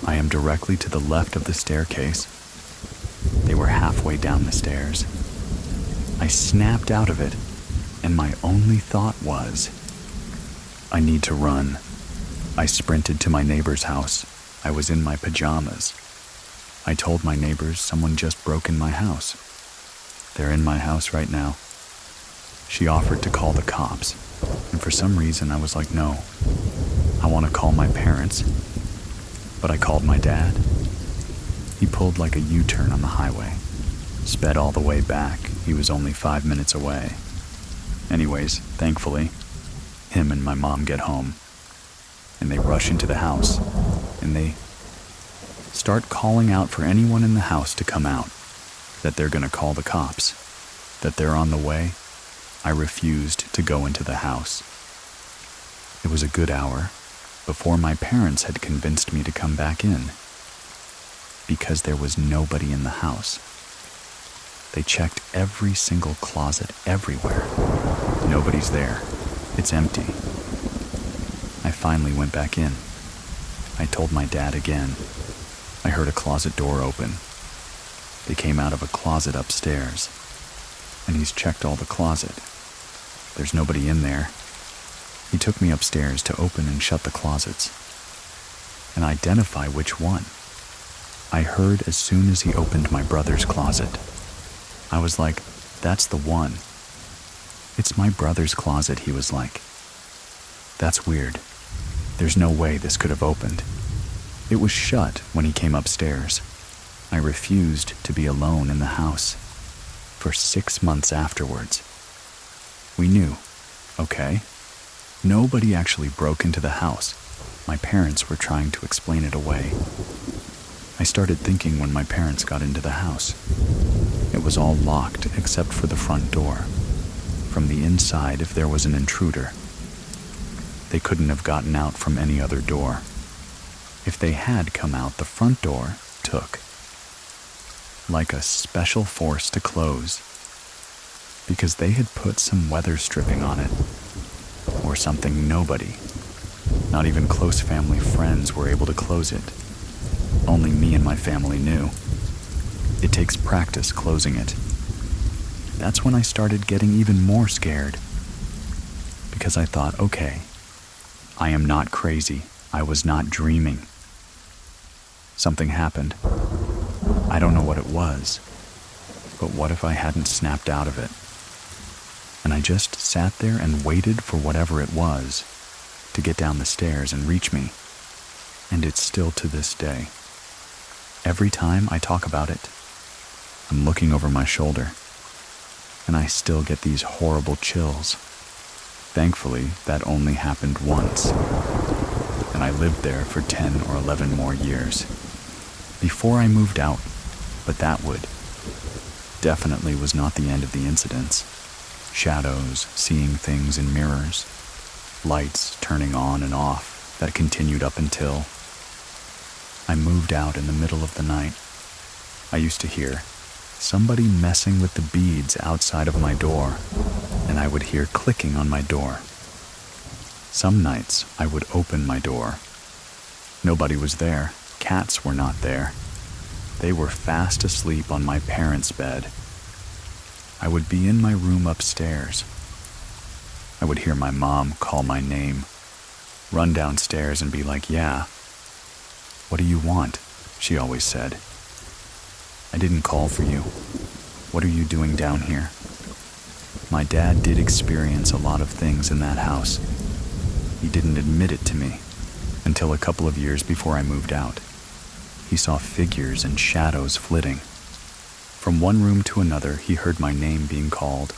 I am directly to the left of the staircase. They were halfway down the stairs. I snapped out of it, and my only thought was, I need to run. I sprinted to my neighbor's house. I was in my pajamas. I told my neighbors someone just broke in my house. They're in my house right now. She offered to call the cops, and for some reason I was like, no. I want to call my parents. But I called my dad. He pulled like a U-turn on the highway. Sped all the way back. He was only 5 minutes away. Anyways, thankfully, him and my mom get home, and they rush into the house, and they start calling out for anyone in the house to come out, that they're gonna call the cops, that they're on the way. I refused to go into the house. It was a good hour before my parents had convinced me to come back in, because there was nobody in the house. They checked every single closet everywhere. Nobody's there. It's empty. I finally went back in. I told my dad again. I heard a closet door open. They came out of a closet upstairs, and he's checked all the closet. There's nobody in there. He took me upstairs to open and shut the closets and identify which one. I heard as soon as he opened my brother's closet. I was like, that's the one. It's my brother's closet, he was like. That's weird. There's no way this could have opened. It was shut when he came upstairs. I refused to be alone in the house. For 6 months afterwards. We knew, okay, nobody actually broke into the house. My parents were trying to explain it away. I started thinking when my parents got into the house. It was all locked except for the front door. From the inside, if there was an intruder, they couldn't have gotten out from any other door. If they had come out, the front door took like a special force to close, because they had put some weather stripping on it, or something. Nobody, not even close family friends, were able to close it. Only me and my family knew. It takes practice closing it. That's when I started getting even more scared, because I thought, okay, I am not crazy. I was not dreaming. Something happened. I don't know what it was, but what if I hadn't snapped out of it? And I just sat there and waited for whatever it was to get down the stairs and reach me. And it's still to this day. Every time I talk about it, I'm looking over my shoulder, and I still get these horrible chills. Thankfully, that only happened once, and I lived there for 10 or 11 more years before I moved out. But that definitely was not the end of the incidents. Shadows, seeing things in mirrors, lights turning on and off that continued up until I moved out in the middle of the night. I used to hear somebody messing with the beads outside of my door, and I would hear clicking on my door. Some nights I would open my door. Nobody was there. Cats were not there. They were fast asleep on my parents' bed. I would be in my room upstairs. I would hear my mom call my name, run downstairs and be like, "Yeah, what do you want?" she always said. "I didn't call for you. What are you doing down here?" My dad did experience a lot of things in that house. He didn't admit it to me until a couple of years before I moved out. He saw figures and shadows flitting. From one room to another, he heard my name being called,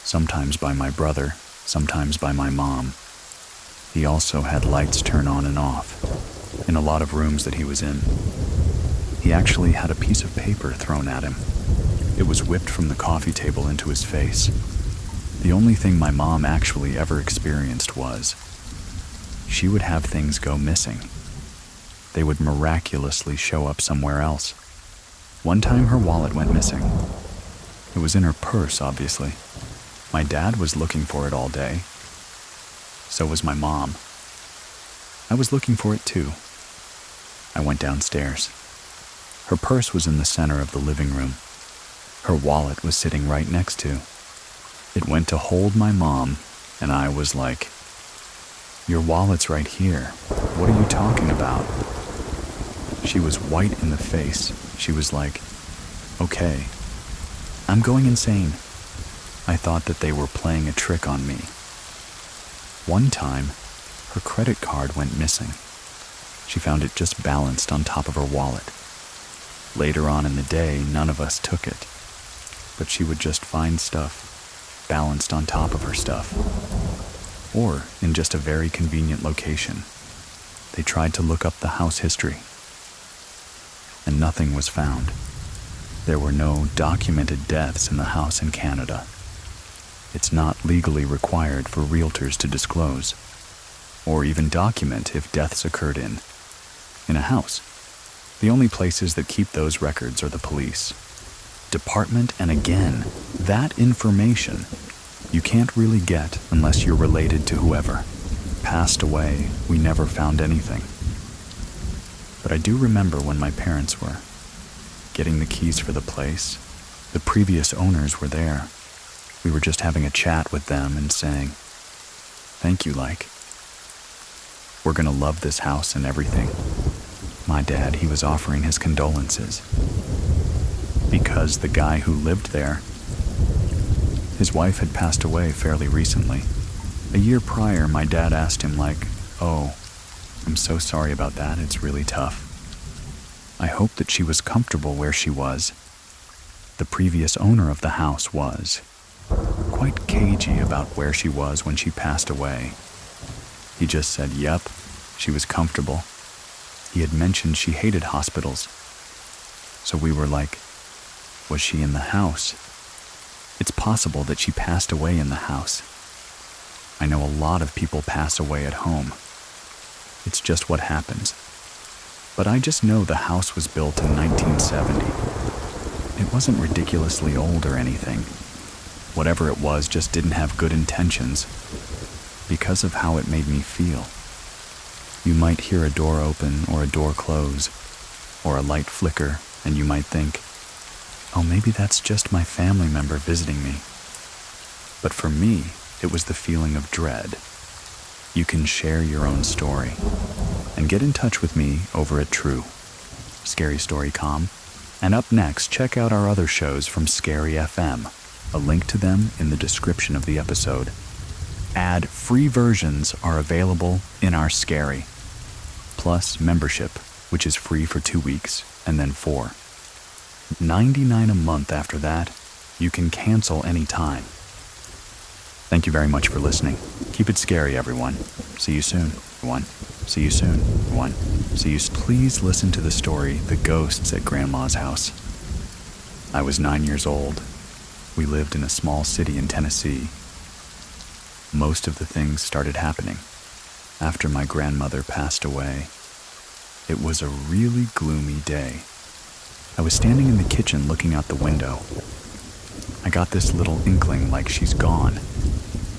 sometimes by my brother, sometimes by my mom. He also had lights turn on and off in a lot of rooms that he was in. He actually had a piece of paper thrown at him. It was whipped from the coffee table into his face. The only thing my mom actually ever experienced was she would have things go missing. They would miraculously show up somewhere else. One time her wallet went missing. It was in her purse, obviously. My dad was looking for it all day. So was my mom. I was looking for it too. I went downstairs. Her purse was in the center of the living room. Her wallet was sitting right next to. It went to hold my mom, and I was like, "Your wallet's right here. What are you talking about?" She was white in the face. She was like, "Okay, I'm going insane." I thought that they were playing a trick on me. One time, her credit card went missing. She found it just balanced on top of her wallet. Later on in the day, none of us took it, but she would just find stuff balanced on top of her stuff, or in just a very convenient location. They tried to look up the house history, and nothing was found. There were no documented deaths in the house in Canada. It's not legally required for realtors to disclose, or even document if deaths occurred in a house. The only places that keep those records are the police department, and again, that information you can't really get unless you're related to whoever passed away. We never found anything. But I do remember when my parents were getting the keys for the place, the previous owners were there. We were just having a chat with them and saying, "Thank you, we're gonna love this house and everything." My dad, he was offering his condolences because the guy who lived there, his wife had passed away fairly recently. A year prior, my dad asked him "Oh, I'm so sorry about that, it's really tough. I hope that she was comfortable where she was." The previous owner of the house was quite cagey about where she was when she passed away. He just said, "Yep, she was comfortable." He had mentioned she hated hospitals. So we were like, was she in the house? It's possible that she passed away in the house. I know a lot of people pass away at home. It's just what happens. But I just know the house was built in 1970. It wasn't ridiculously old or anything. Whatever it was just didn't have good intentions because of how it made me feel. You might hear a door open or a door close or a light flicker, and you might think, "Oh, maybe that's just my family member visiting me." But for me, it was the feeling of dread. You can share your own story and get in touch with me over at True Scary Story Com. And up next, check out our other shows from Scary FM. A link to them in the description of the episode. Ad-free versions are available in our Scary Plus membership, which is free for 2 weeks and then 4. $99 a month after that. You can cancel anytime. Thank you very much for listening. Keep it scary, everyone. See you soon. See you soon. See you. Please listen to the story, The Ghosts at Grandma's House. I was 9 years old. We lived in a small city in Tennessee. Most of the things started happening after my grandmother passed away. It was a really gloomy day. I was standing in the kitchen looking out the window. I got this little inkling like she's gone.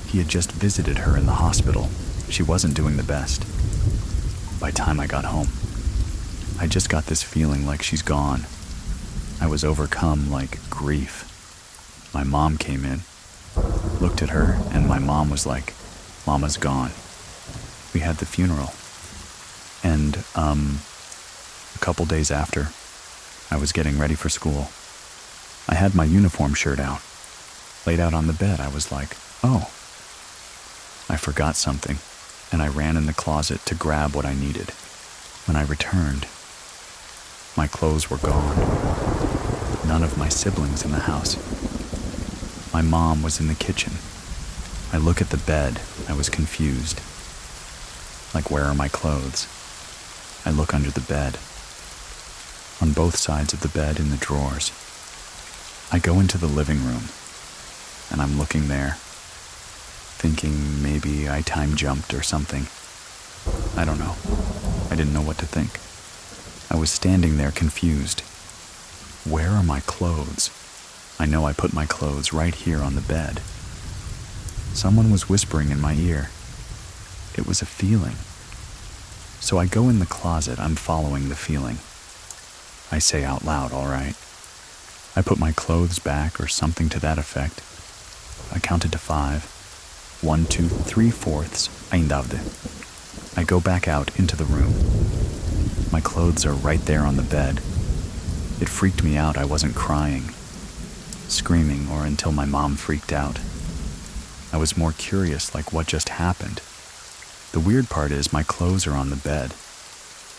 He had just visited her in the hospital. She wasn't doing the best. By the time I got home, I just got this feeling like she's gone. I was overcome like grief. My mom came in, looked at her, and my mom was like, "Mama's gone." We had the funeral. And, a couple days after, I was getting ready for school. I had my uniform shirt out, laid out on the bed. I was like, "Oh, I forgot something," and I ran in the closet to grab what I needed. When I returned, my clothes were gone. None of my siblings in the house. My mom was in the kitchen. I look at the bed. I was confused. Like, where are my clothes? I look under the bed. On both sides of the bed in the drawers. I go into the living room, and I'm looking there, thinking maybe I time jumped or something. I don't know. I didn't know what to think. I was standing there confused. Where are my clothes? I know I put my clothes right here on the bed. Someone was whispering in my ear. It was a feeling. So I go in the closet. I'm following the feeling. I say out loud, "All right." I put my clothes back or something to that effect. I counted to 5. 1, 2, 3/4, eindavde. I go back out into the room. My clothes are right there on the bed. It freaked me out. I wasn't crying, screaming, or until my mom freaked out. I was more curious, like what just happened. The weird part is my clothes are on the bed.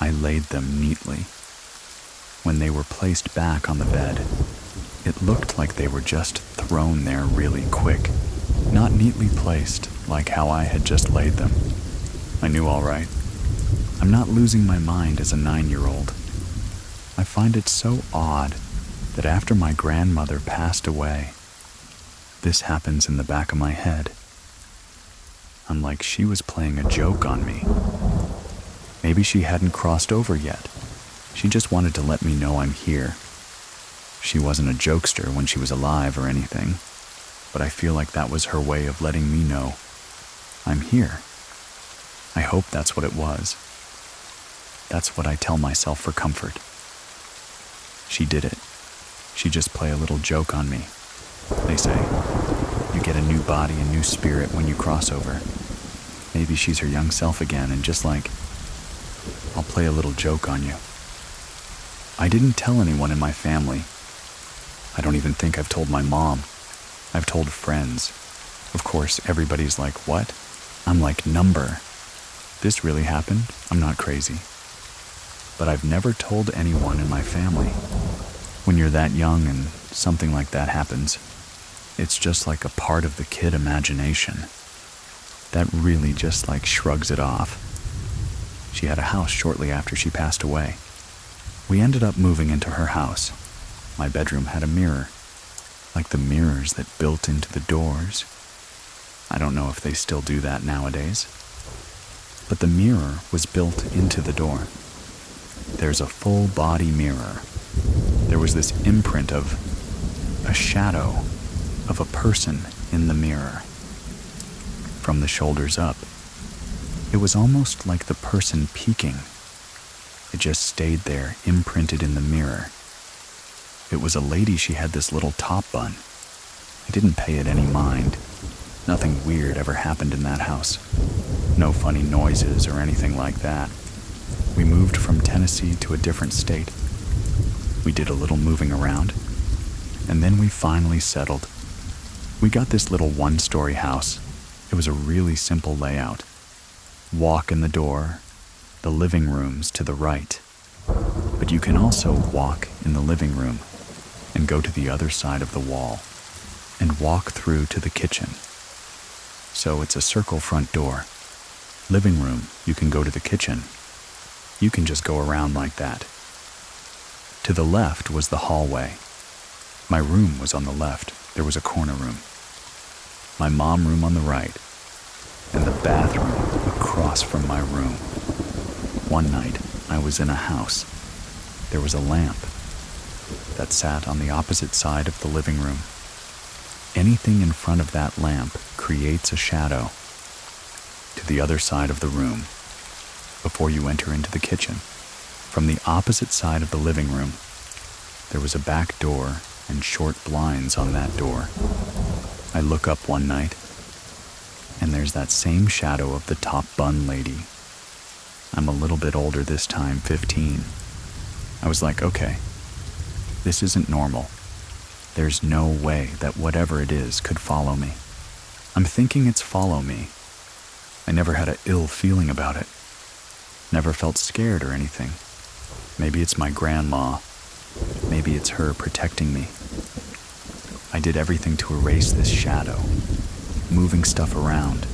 I laid them neatly. When they were placed back on the bed, it looked like they were just thrown there really quick, not neatly placed like how I had just laid them. I knew all right. I'm not losing my mind as a 9-year-old. I find it so odd that after my grandmother passed away, this happens in the back of my head. I'm like she was playing a joke on me. Maybe she hadn't crossed over yet. She just wanted to let me know I'm here. She wasn't a jokester when she was alive or anything, but I feel like that was her way of letting me know I'm here. I hope that's what it was. That's what I tell myself for comfort. She did it. She just play a little joke on me. They say, you get a new body and new spirit when you cross over. Maybe she's her young self again, and just like, I'll play a little joke on you. I didn't tell anyone in my family. I don't even think I've told my mom. I've told friends. Of course, everybody's like, what? I'm like, number. This really happened? I'm not crazy. But I've never told anyone in my family. When you're that young and something like that happens, it's just like a part of the kid imagination. That really just like shrugs it off. She had a house shortly after she passed away. We ended up moving into her house. My bedroom had a mirror, like the mirrors that built into the doors. I don't know if they still do that nowadays. But the mirror was built into the door. There's a full body mirror. There was this imprint of a shadow of a person in the mirror. From the shoulders up, it was almost like the person peeking. It just stayed there, imprinted in the mirror. It was a lady. She had this little top bun. I didn't pay it any mind. Nothing weird ever happened in that house. No funny noises or anything like that. We moved from Tennessee to a different state. We did a little moving around, and then we finally settled. We got this little one-story house. It was a really simple layout. Walk in the door, the living room's to the right. But you can also walk in the living room and go to the other side of the wall and walk through to the kitchen. So it's a circle front door. Living room, you can go to the kitchen. You can just go around like that. To the left was the hallway. My room was on the left. There was a corner room. My mom room on the right, and the bathroom across from my room. One night, I was in a house. There was a lamp that sat on the opposite side of the living room. Anything in front of that lamp creates a shadow to the other side of the room before you enter into the kitchen. From the opposite side of the living room, there was a back door and short blinds on that door. I look up one night, and there's that same shadow of the top bun lady. I'm a little bit older this time, 15. I was like, okay, this isn't normal. There's no way that whatever it is could follow me. I'm thinking it's follow me. I never had an ill feeling about it. Never felt scared or anything. Maybe it's my grandma. Maybe it's her protecting me. I did everything to erase this shadow, moving stuff around,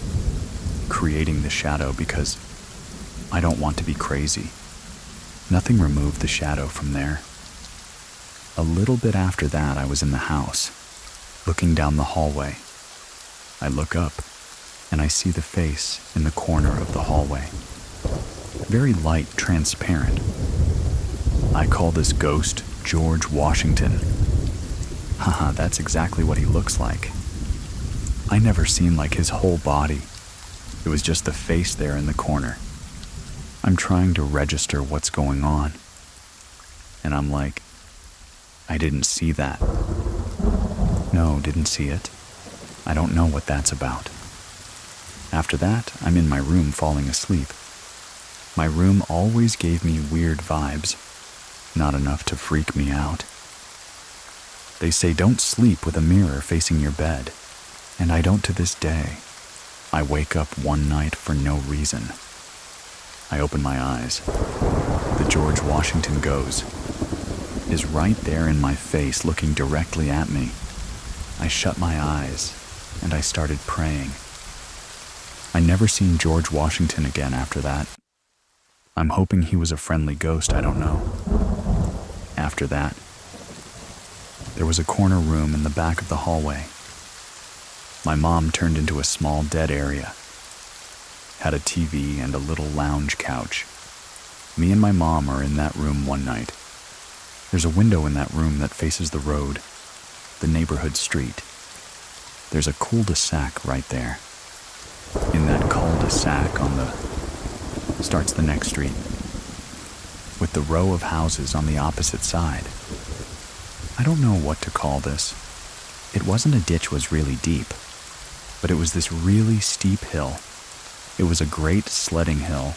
creating the shadow because I don't want to be crazy. Nothing removed the shadow from there. A little bit after that, I was in the house, looking down the hallway. I look up, and I see the face in the corner of the hallway. Very light, transparent. I call this ghost George Washington. Haha, that's exactly what he looks like. I never seen like his whole body. It was just the face there in the corner. I'm trying to register what's going on. And I'm like, I didn't see that. No, didn't see it. I don't know what that's about. After that, I'm in my room falling asleep. My room always gave me weird vibes, not enough to freak me out. They say don't sleep with a mirror facing your bed, and I don't to this day. I wake up one night for no reason. I open my eyes. The George Washington goes, is right there in my face, looking directly at me. I shut my eyes and I started praying. I never seen George Washington again after that. I'm hoping he was a friendly ghost, I don't know. After that, there was a corner room in the back of the hallway. My mom turned into a small dead area. Had a TV and a little lounge couch. Me and my mom are in that room one night. There's a window in that room that faces the road, the neighborhood street. There's a cul-de-sac right there. In that cul-de-sac starts the next street, with the row of houses on the opposite side. I don't know what to call this. It wasn't a ditch was really deep, but it was this really steep hill. It was a great sledding hill,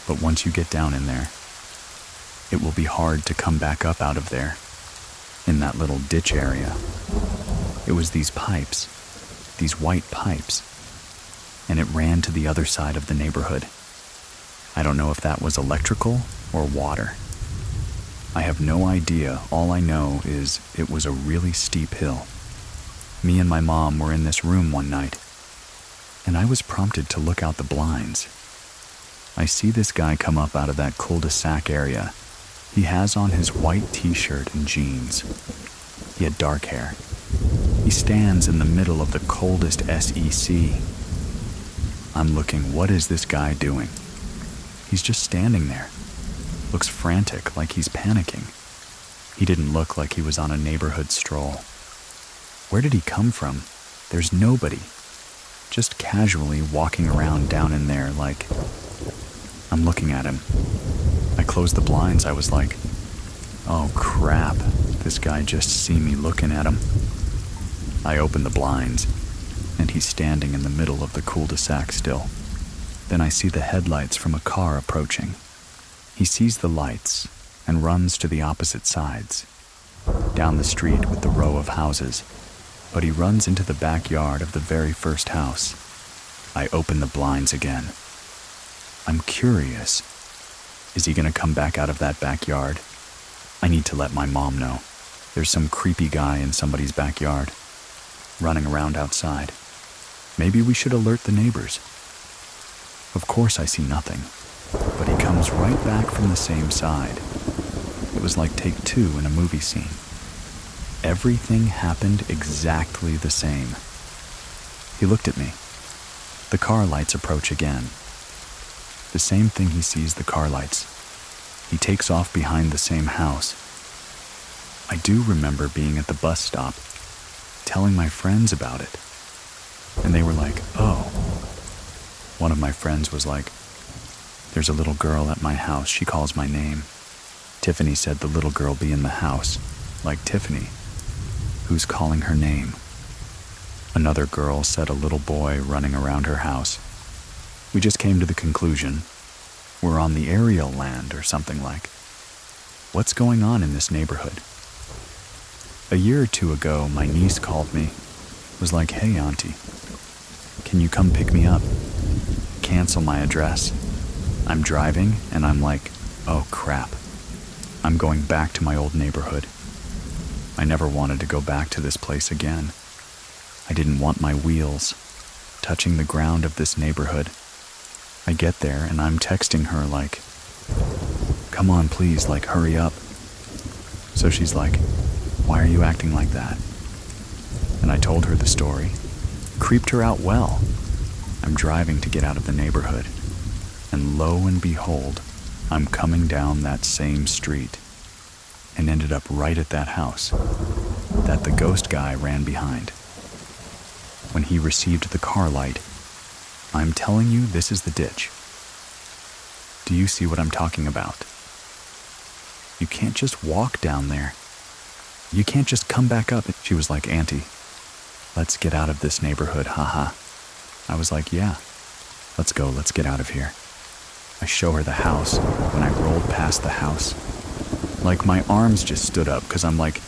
but once you get down in there, it will be hard to come back up out of there, in that little ditch area. It was these pipes, these white pipes, and it ran to the other side of the neighborhood. I don't know if that was electrical or water. I have no idea. All I know is it was a really steep hill. Me and my mom were in this room one night, and I was prompted to look out the blinds. I see this guy come up out of that cul-de-sac area. He has on his white t-shirt and jeans. He had dark hair. He stands in the middle of the coldest SEC. I'm looking, what is this guy doing? He's just standing there. Looks frantic, like he's panicking. He didn't look like he was on a neighborhood stroll. Where did he come from? There's nobody. Just casually walking around down in there like... I'm looking at him. I closed the blinds. I was like, oh crap, this guy just see me looking at him. I opened the blinds, and he's standing in the middle of the cul-de-sac still. Then I see the headlights from a car approaching. He sees the lights and runs to the opposite sides, down the street with the row of houses, but he runs into the backyard of the very first house. I open the blinds again. I'm curious. Is he gonna come back out of that backyard? I need to let my mom know. There's some creepy guy in somebody's backyard, running around outside. Maybe we should alert the neighbors. Of course I see nothing, but he comes right back from the same side. It was like take two in a movie scene. Everything happened exactly the same. He looked at me. The car lights approach again. The same thing, he sees the car lights. He takes off behind the same house. I do remember being at the bus stop, telling my friends about it. And they were like, oh. One of my friends was like, there's a little girl at my house. She calls my name. Tiffany said the little girl be in the house, like Tiffany. Who's calling her name? Another girl said a little boy running around her house. We just came to the conclusion, we're on the aerial land or something like. What's going on in this neighborhood? A year or two ago, my niece called me, was like, hey auntie, can you come pick me up? Cancel my address. I'm driving and I'm like, oh crap. I'm going back to my old neighborhood. I never wanted to go back to this place again. I didn't want my wheels touching the ground of this neighborhood. I get there and I'm texting her like, come on please, like hurry up. So she's like, why are you acting like that? And I told her the story. Creeped her out well. I'm driving to get out of the neighborhood. And lo and behold, I'm coming down that same street and ended up right at that house that the ghost guy ran behind. When he received the car light, I'm telling you, this is the ditch. Do you see what I'm talking about? You can't just walk down there. You can't just come back up. She was like, auntie, let's get out of this neighborhood, haha. I was like, yeah, let's go, let's get out of here. I show her the house. When I rolled past the house, like my arms just stood up because I'm like,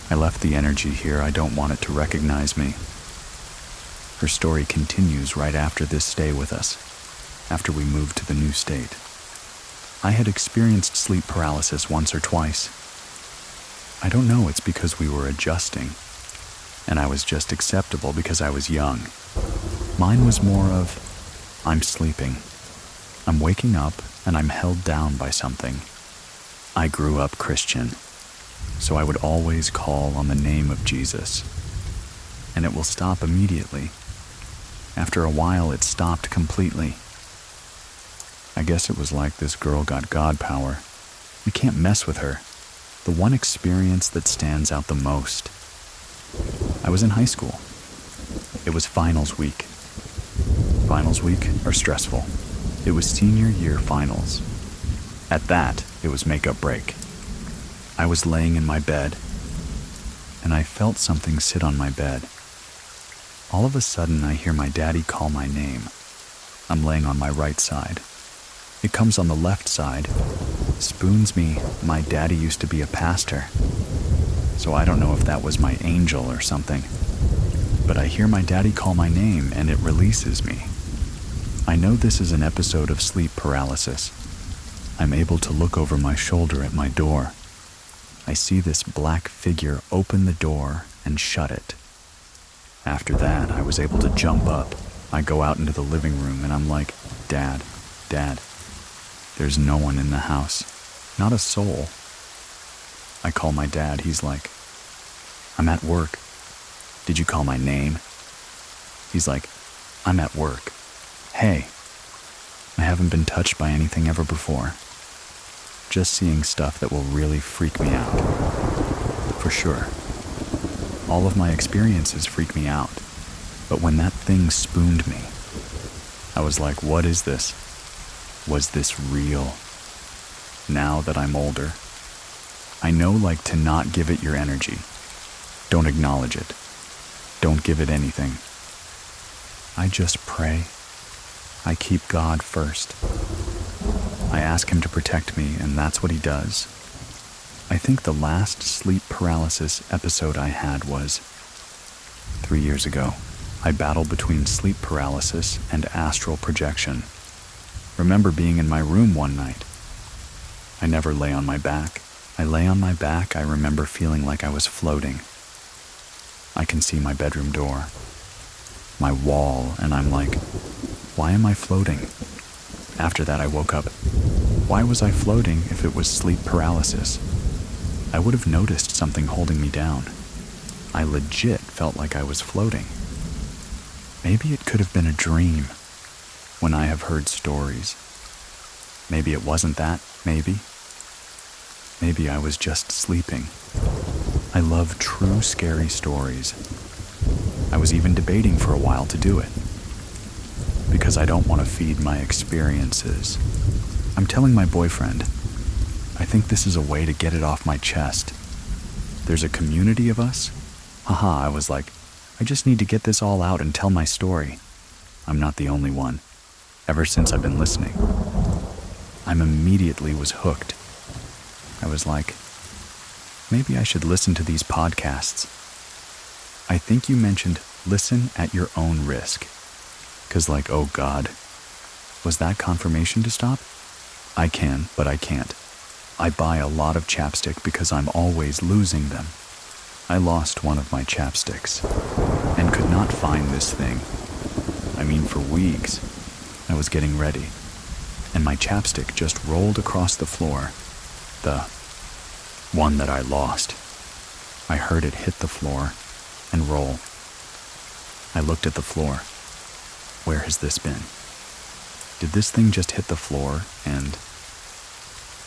I left the energy here. I don't want it to recognize me. Her story continues right after this stay with us, after we moved to the new state. I had experienced sleep paralysis once or twice. I don't know, it's because we were adjusting, and I was just acceptable because I was young. Mine was more of, I'm sleeping. I'm waking up and I'm held down by something. I grew up Christian, so I would always call on the name of Jesus, and it will stop immediately. After a while, it stopped completely. I guess it was like this girl got God power. We can't mess with her. The one experience that stands out the most. I was in high school. It was finals week. Finals week are stressful. It was senior year finals. At that, it was makeup break. I was laying in my bed, and I felt something sit on my bed. All of a sudden, I hear my daddy call my name. I'm laying on my right side. It comes on the left side, spoons me. My daddy used to be a pastor, so I don't know if that was my angel or something. But I hear my daddy call my name, and it releases me. I know this is an episode of sleep paralysis. I'm able to look over my shoulder at my door. I see this black figure open the door and shut it. After that, I was able to jump up. I go out into the living room and I'm like, Dad, there's no one in the house. Not a soul. I call my dad. He's like, I'm at work. Did you call my name? He's like, I'm at work. Hey, I haven't been touched by anything ever before. Just seeing stuff that will really freak me out. For sure. All of my experiences freak me out. But when that thing spooned me, I was like, what is this? Was this real? Now that I'm older, I know like to not give it your energy. Don't acknowledge it. Don't give it anything. I just pray. I keep God first. I ask him to protect me, and that's what he does. I think the last sleep paralysis episode I had was 3 years ago. I battled between sleep paralysis and astral projection. Remember being in my room one night. I never lay on my back. I lay on my back. I remember feeling like I was floating. I can see my bedroom door, my wall, and I'm like, why am I floating? After that, I woke up. Why was I floating if it was sleep paralysis? I would have noticed something holding me down. I legit felt like I was floating. Maybe it could have been a dream when I have heard stories. Maybe it wasn't that, maybe. Maybe I was just sleeping. I love true scary stories. I was even debating for a while to do it, because I don't want to feed my experiences. I'm telling my boyfriend, I think this is a way to get it off my chest. There's a community of us. Haha, I was like, I just need to get this all out and tell my story. I'm not the only one. Ever since I've been listening, I'm immediately was hooked. I was like, maybe I should listen to these podcasts. I think you mentioned listen at your own risk. 'Cause like, oh God, was that confirmation to stop? I can, but I can't. I buy a lot of chapstick because I'm always losing them. I lost one of my chapsticks and could not find this thing. I mean, for weeks. I was getting ready, and my chapstick just rolled across the floor. The one that I lost. I heard it hit the floor and roll. I looked at the floor. Where has this been? Did this thing just hit the floor? And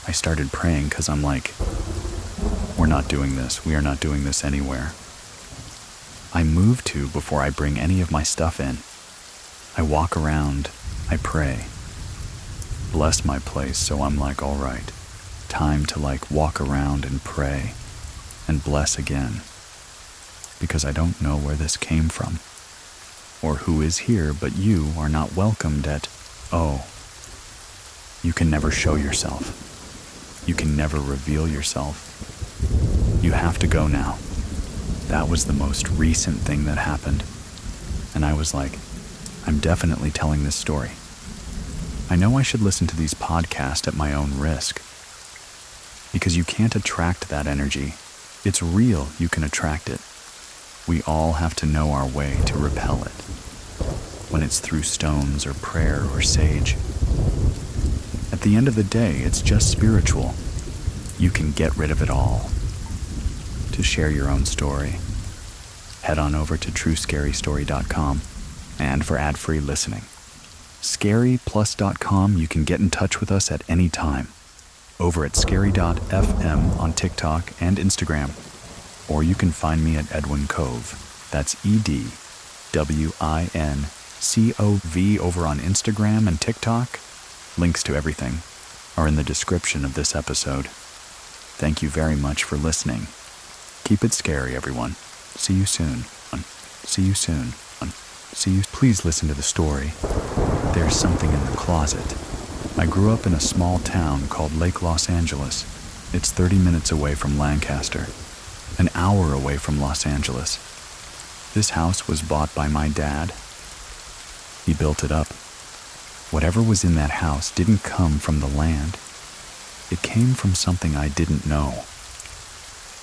I started praying because I'm like, we're not doing this. We are not doing this anywhere. I move to before I bring any of my stuff in. I walk around. I pray. Bless my place. So I'm like, all right, time to like walk around and pray and bless again. Because I don't know where this came from or who is here, but you are not welcomed at, oh, you can never show yourself. You can never reveal yourself. You have to go now. That was the most recent thing that happened. And I was like, I'm definitely telling this story. I know I should listen to these podcasts at my own risk. Because you can't attract that energy. It's real, you can attract it. We all have to know our way to repel it. When it's through stones or prayer or sage. At the end of the day, it's just spiritual. You can get rid of it all. To share your own story, head on over to truescarystory.com. And for ad-free listening, scaryplus.com, you can get in touch with us at any time. Over at scary.fm on TikTok and Instagram. Or you can find me at Edwin Cove. That's EDWINCOV over on Instagram and TikTok. Links to everything are in the description of this episode. Thank you very much for listening. Keep it scary, everyone. See you soon. See you soon. See you. Please listen to the story. There's something in the closet. I grew up in a small town called Lake Los Angeles. It's 30 minutes away from Lancaster, an hour away from Los Angeles. This house was bought by my dad. He built it up. Whatever was in that house didn't come from the land. It came from something I didn't know.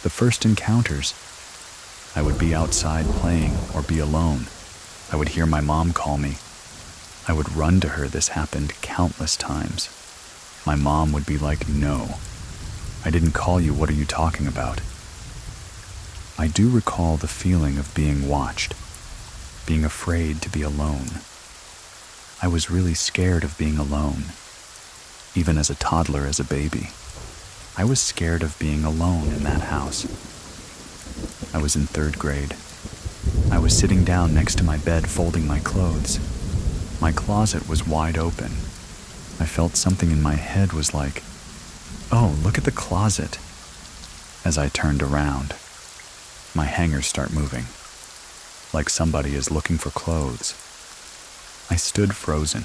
The first encounters, I would be outside playing or be alone. I would hear my mom call me. I would run to her. This happened countless times. My mom would be like, "No, I didn't call you. What are you talking about?" I do recall the feeling of being watched, being afraid to be alone. I was really scared of being alone. Even as a toddler, as a baby, I was scared of being alone in that house. I was in 3rd grade. I was sitting down next to my bed folding my clothes. My closet was wide open. I felt something in my head was like, "Oh, look at the closet." As I turned around, my hangers start moving, like somebody is looking for clothes. I stood frozen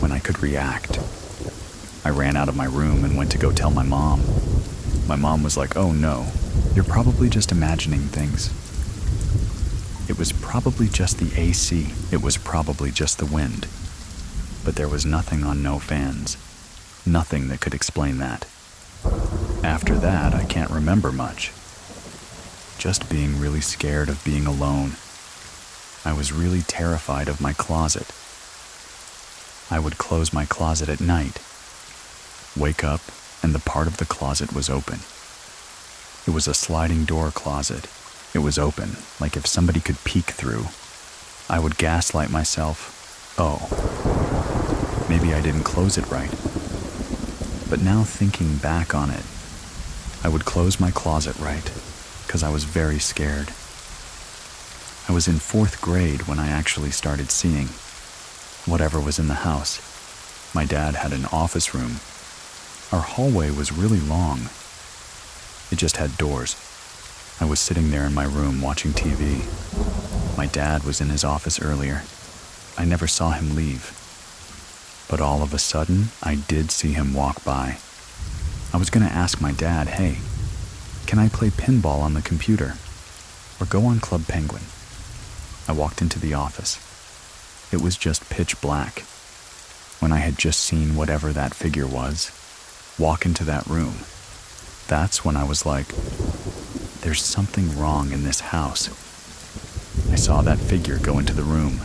when I could react. I ran out of my room and went to go tell my mom. My mom was like, "Oh no, you're probably just imagining things." It was probably just the AC. It was probably just the wind. But there was nothing on no fans. Nothing that could explain that. After that, I can't remember much. Just being really scared of being alone. I was really terrified of my closet. I would close my closet at night, wake up, and the part of the closet was open. It was a sliding door closet. It was open, like if somebody could peek through. I would gaslight myself. Oh, maybe I didn't close it right. But now thinking back on it, I would close my closet right, because I was very scared. I was in 4th grade when I actually started seeing whatever was in the house. My dad had an office room. Our hallway was really long. It just had doors. I was sitting there in my room watching TV. My dad was in his office earlier. I never saw him leave. But all of a sudden, I did see him walk by. I was going to ask my dad, "Hey, can I play pinball on the computer? Or go on Club Penguin?" I walked into the office. It was just pitch black. When I had just seen whatever that figure was walk into that room, that's when I was like, there's something wrong in this house. I saw that figure go into the room.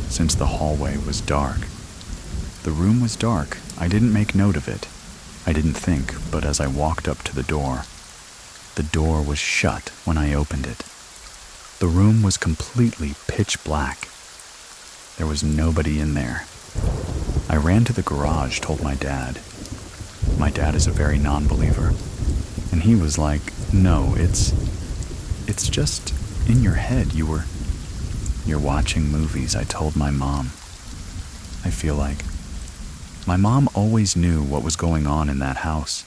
Since the hallway was dark, the room was dark. I didn't make note of it. I didn't think, but as I walked up to the door was shut when I opened it. The room was completely pitch black. There was nobody in there. I ran to the garage, told my dad. My dad is a very non-believer. And he was like, "No, it's just in your head. You're watching movies," I told my mom. I feel like my mom always knew what was going on in that house.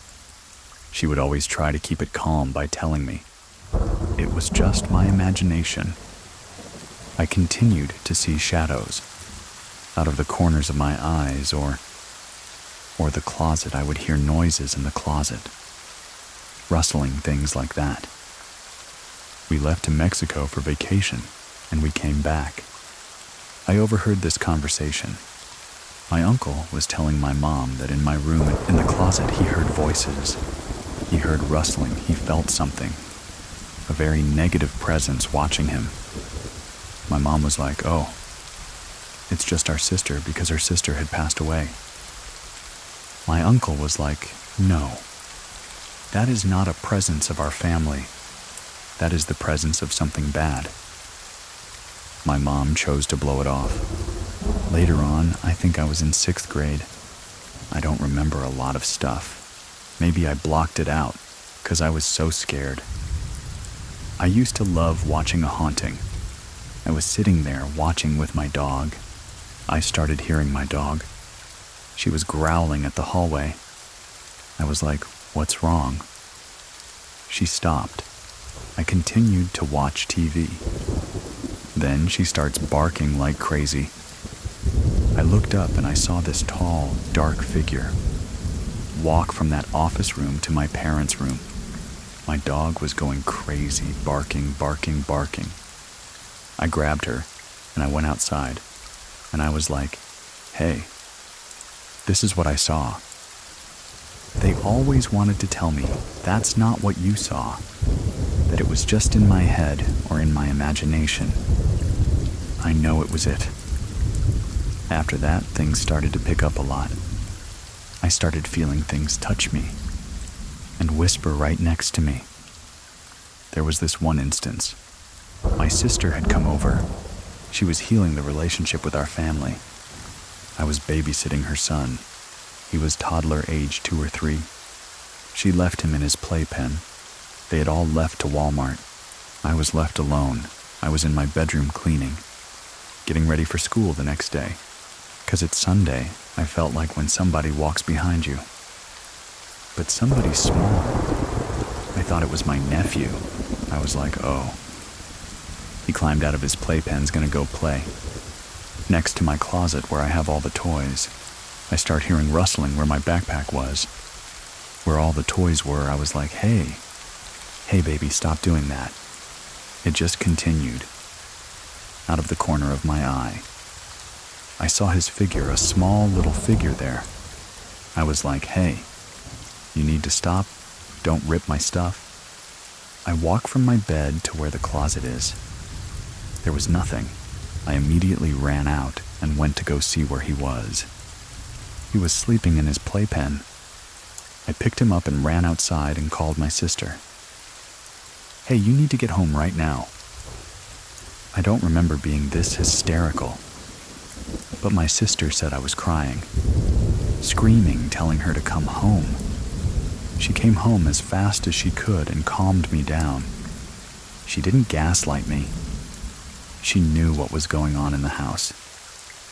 She would always try to keep it calm by telling me it was just my imagination. I continued to see shadows out of the corners of my eyes or the closet. I would hear noises in the closet, rustling, things like that. We left to Mexico for vacation, and we came back. I overheard this conversation. My uncle was telling my mom that in my room in the closet he heard voices. He heard rustling, he felt something. A very negative presence watching him. My mom was like, "Oh, it's just our sister," because her sister had passed away. My uncle was like, "No, that is not a presence of our family. That is the presence of something bad." My mom chose to blow it off. Later on, I think I was in 6th grade. I don't remember a lot of stuff. Maybe I blocked it out because I was so scared. I used to love watching a haunting. I was sitting there watching with my dog. I started hearing my dog. She was growling at the hallway. I was like, "What's wrong?" She stopped. I continued to watch TV. Then she starts barking like crazy. I looked up and I saw this tall, dark figure walk from that office room to my parents' room. My dog was going crazy, barking, barking, barking. I grabbed her and I went outside and I was like, "Hey, this is what I saw." They always wanted to tell me that's not what you saw, that it was just in my head or in my imagination. I know it was it. After that, things started to pick up a lot. I started feeling things touch me and whisper right next to me. There was this one instance. My sister had come over. She was healing the relationship with our family. I was babysitting her son. He was toddler age 2 or 3. She left him in his playpen. They had all left to Walmart. I was left alone. I was in my bedroom cleaning, getting ready for school the next day. 'Cause it's Sunday, I felt like when somebody walks behind you. But somebody small. I thought it was my nephew. I was like, oh. He climbed out of his playpen's gonna go play. Next to my closet where I have all the toys, I start hearing rustling where my backpack was. Where all the toys were, I was like, hey baby, stop doing that. It just continued. Out of the corner of my eye, I saw his figure, a small little figure there. I was like, hey, you need to stop. Don't rip my stuff. I walk from my bed to where the closet is. There was nothing. I immediately ran out and went to go see where he was. He was sleeping in his playpen. I picked him up and ran outside and called my sister. Hey, you need to get home right now. I don't remember being this hysterical, but my sister said I was crying, screaming, telling her to come home. She came home as fast as she could and calmed me down. She didn't gaslight me. She knew what was going on in the house.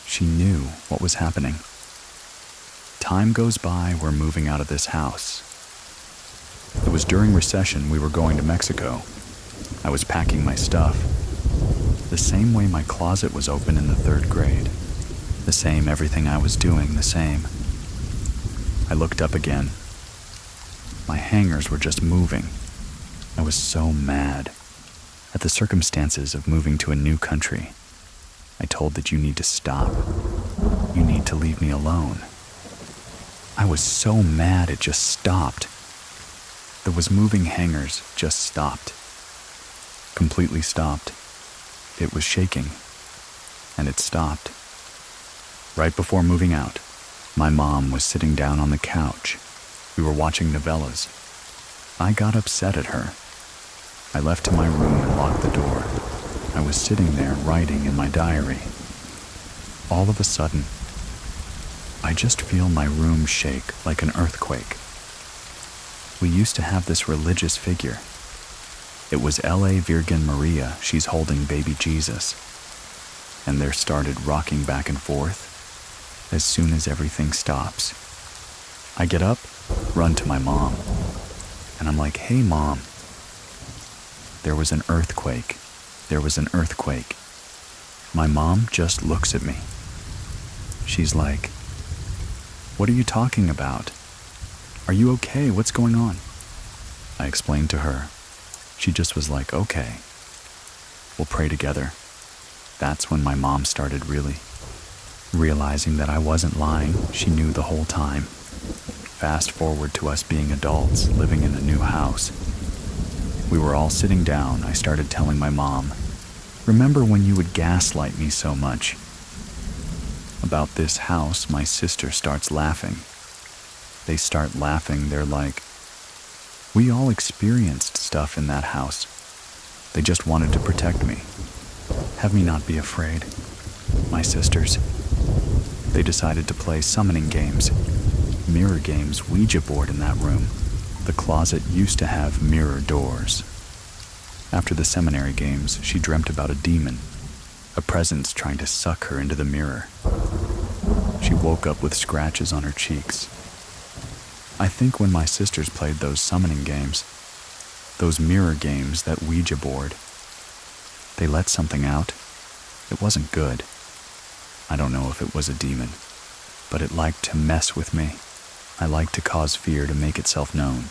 She knew what was happening. Time goes by, we're moving out of this house. It was during recession, we were going to Mexico. I was packing my stuff. The same way my closet was open in the 3rd grade. The same everything I was doing, the same. I looked up again. My hangers were just moving. I was so mad at the circumstances of moving to a new country. I told that you need to stop. You need to leave me alone. I was so mad it just stopped. Those moving hangers just stopped. Completely stopped. It was shaking, and it stopped. Right before moving out, my mom was sitting down on the couch. We were watching novellas. I got upset at her. I left to my room and locked the door. I was sitting there writing in my diary. All of a sudden, I just feel my room shake like an earthquake. We used to have this religious figure. It was L.A. Virgin Maria. She's holding baby Jesus. And there started rocking back and forth as soon as everything stops. I get up, run to my mom, and I'm like, hey mom, there was an earthquake. There was an earthquake. My mom just looks at me. She's like, what are you talking about? Are you okay? What's going on? I explained to her. She just was like, okay, we'll pray together. That's when my mom started really Realizing that I wasn't lying, she knew the whole time. Fast forward to us being adults, living in a new house. We were all sitting down. I started telling my mom, "Remember when you would gaslight me so much?" About this house, my sister starts laughing. They start laughing, they're like, "We all experienced stuff in that house. They just wanted to protect me. Have me not be afraid." My sisters. They decided to play summoning games, mirror games, Ouija board in that room. The closet used to have mirror doors. After the seminary games, she dreamt about a demon, a presence trying to suck her into the mirror. She woke up with scratches on her cheeks. I think when my sisters played those summoning games, those mirror games, that Ouija board, they let something out. It wasn't good. I don't know if it was a demon, but it liked to mess with me. I liked to cause fear to make itself known.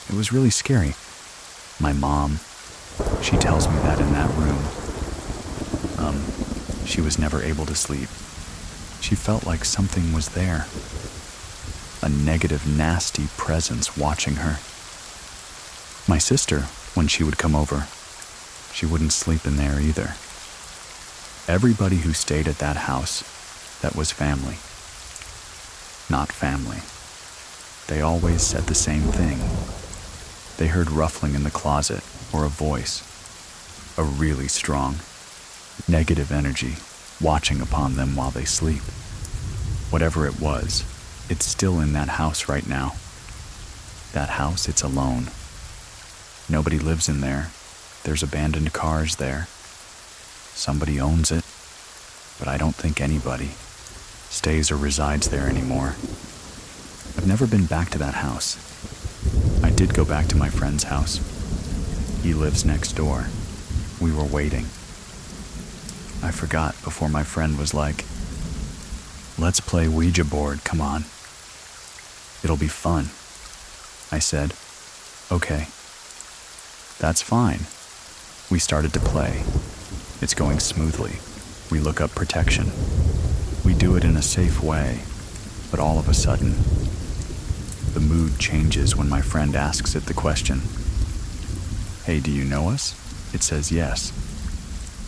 It was really scary. My mom, she tells me that in that room, she was never able to sleep. She felt like something was there. A negative, nasty presence watching her. My sister, when she would come over, she wouldn't sleep in there either. Everybody who stayed at that house, that was family. Not family. They always said the same thing. They heard ruffling in the closet or a voice, a really strong, negative energy watching upon them while they sleep. Whatever it was, it's still in that house right now. That house, it's alone. Nobody lives in there. There's abandoned cars there. Somebody owns it, but I don't think anybody stays or resides there anymore. I've never been back to that house. I did go back to my friend's house. He lives next door. We were waiting. I forgot before my friend was like, "Let's play Ouija board, come on. It'll be fun." I said, "Okay." That's fine. We started to play. It's going smoothly. We look up protection. We do it in a safe way, but all of a sudden, the mood changes when my friend asks it the question. "Hey, do you know us?" It says yes.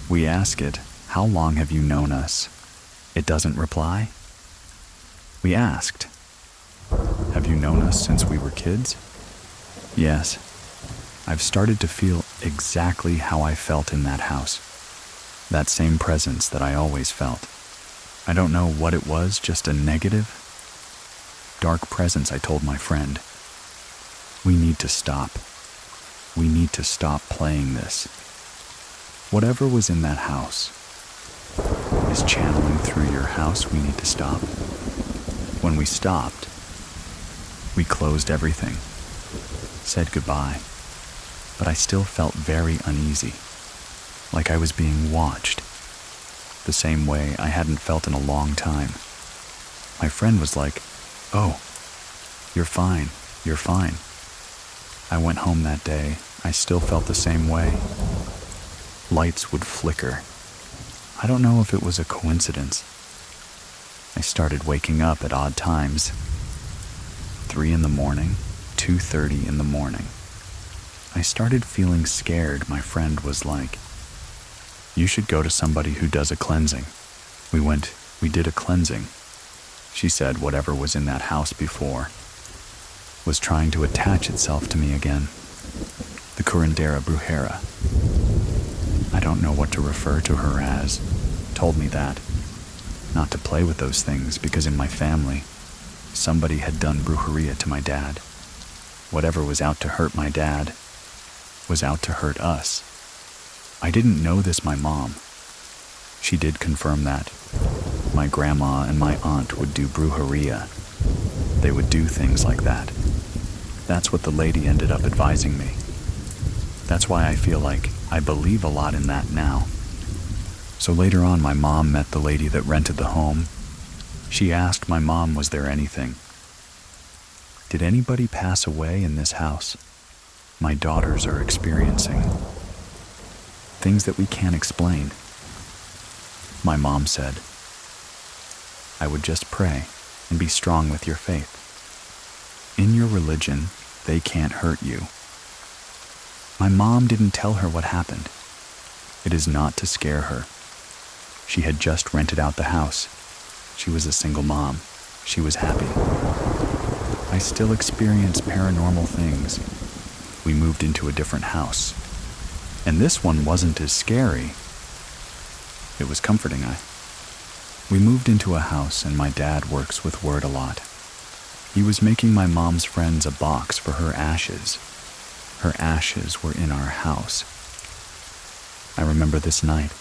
We ask it, "How long have you known us?" It doesn't reply. We asked, "Have you known us since we were kids?" Yes. I've started to feel exactly how I felt in that house. That same presence that I always felt. I don't know what it was, just a negative, dark presence. I told my friend, "We need to stop. We need to stop playing this. Whatever was in that house is channeling through your house. We need to stop." When we stopped, we closed everything, said goodbye, but I still felt very uneasy, like I was being watched, the same way I hadn't felt in a long time. My friend was like, "Oh, you're fine, you're fine." I went home that day. I still felt the same way. Lights would flicker. I don't know if it was a coincidence. I started waking up at odd times. 3 in the morning, 2:30 in the morning. I started feeling scared. My friend was like, "You should go to somebody who does a cleansing." We did a cleansing. She said whatever was in that house before was trying to attach itself to me again. The curandera brujera. I don't know what to refer to her as. Told me that. Not to play with those things because in my family, somebody had done brujeria to my dad. Whatever was out to hurt my dad was out to hurt us. I didn't know this, my mom. She did confirm that. My grandma and my aunt would do brujeria. They would do things like that. That's what the lady ended up advising me. That's why I feel like I believe a lot in that now. So later on, my mom met the lady that rented the home. She asked my mom, was there anything? Did anybody pass away in this house? My daughters are experiencing things that we can't explain. My mom said, I would just pray and be strong with your faith. In your religion, they can't hurt you. My mom didn't tell her what happened. It is not to scare her. She had just rented out the house. She was a single mom. She was happy. I still experience paranormal things. We moved into a different house. And this one wasn't as scary. It was comforting. We moved into a house and my dad works with word a lot. He was making my mom's friends a box for her ashes. Her ashes were in our house. I remember this night.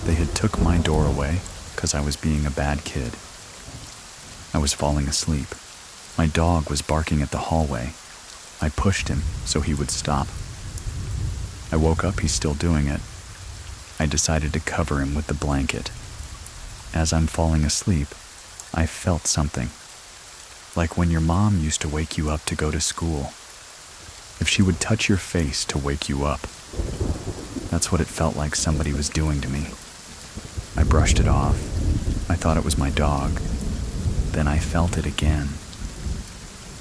They had took my door away because I was being a bad kid. I was falling asleep. My dog was barking at the hallway. I pushed him so he would stop. I woke up, he's still doing it. I decided to cover him with the blanket. As I'm falling asleep, I felt something. Like when your mom used to wake you up to go to school. If she would touch your face to wake you up. That's what it felt like somebody was doing to me. I brushed it off. I thought it was my dog. Then I felt it again.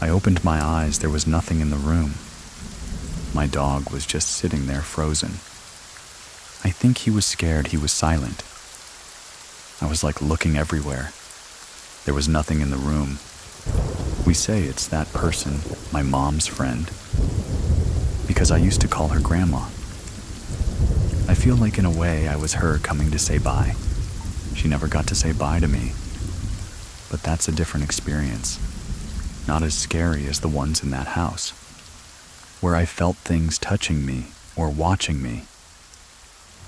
I opened my eyes. There was nothing in the room. My dog was just sitting there frozen. I think he was scared. He was silent. I was like looking everywhere. There was nothing in the room. We say it's that person, my mom's friend, because I used to call her Grandma. I feel like in a way I was her coming to say bye. She never got to say bye to me. But that's a different experience. Not as scary as the ones in that house, where I felt things touching me or watching me.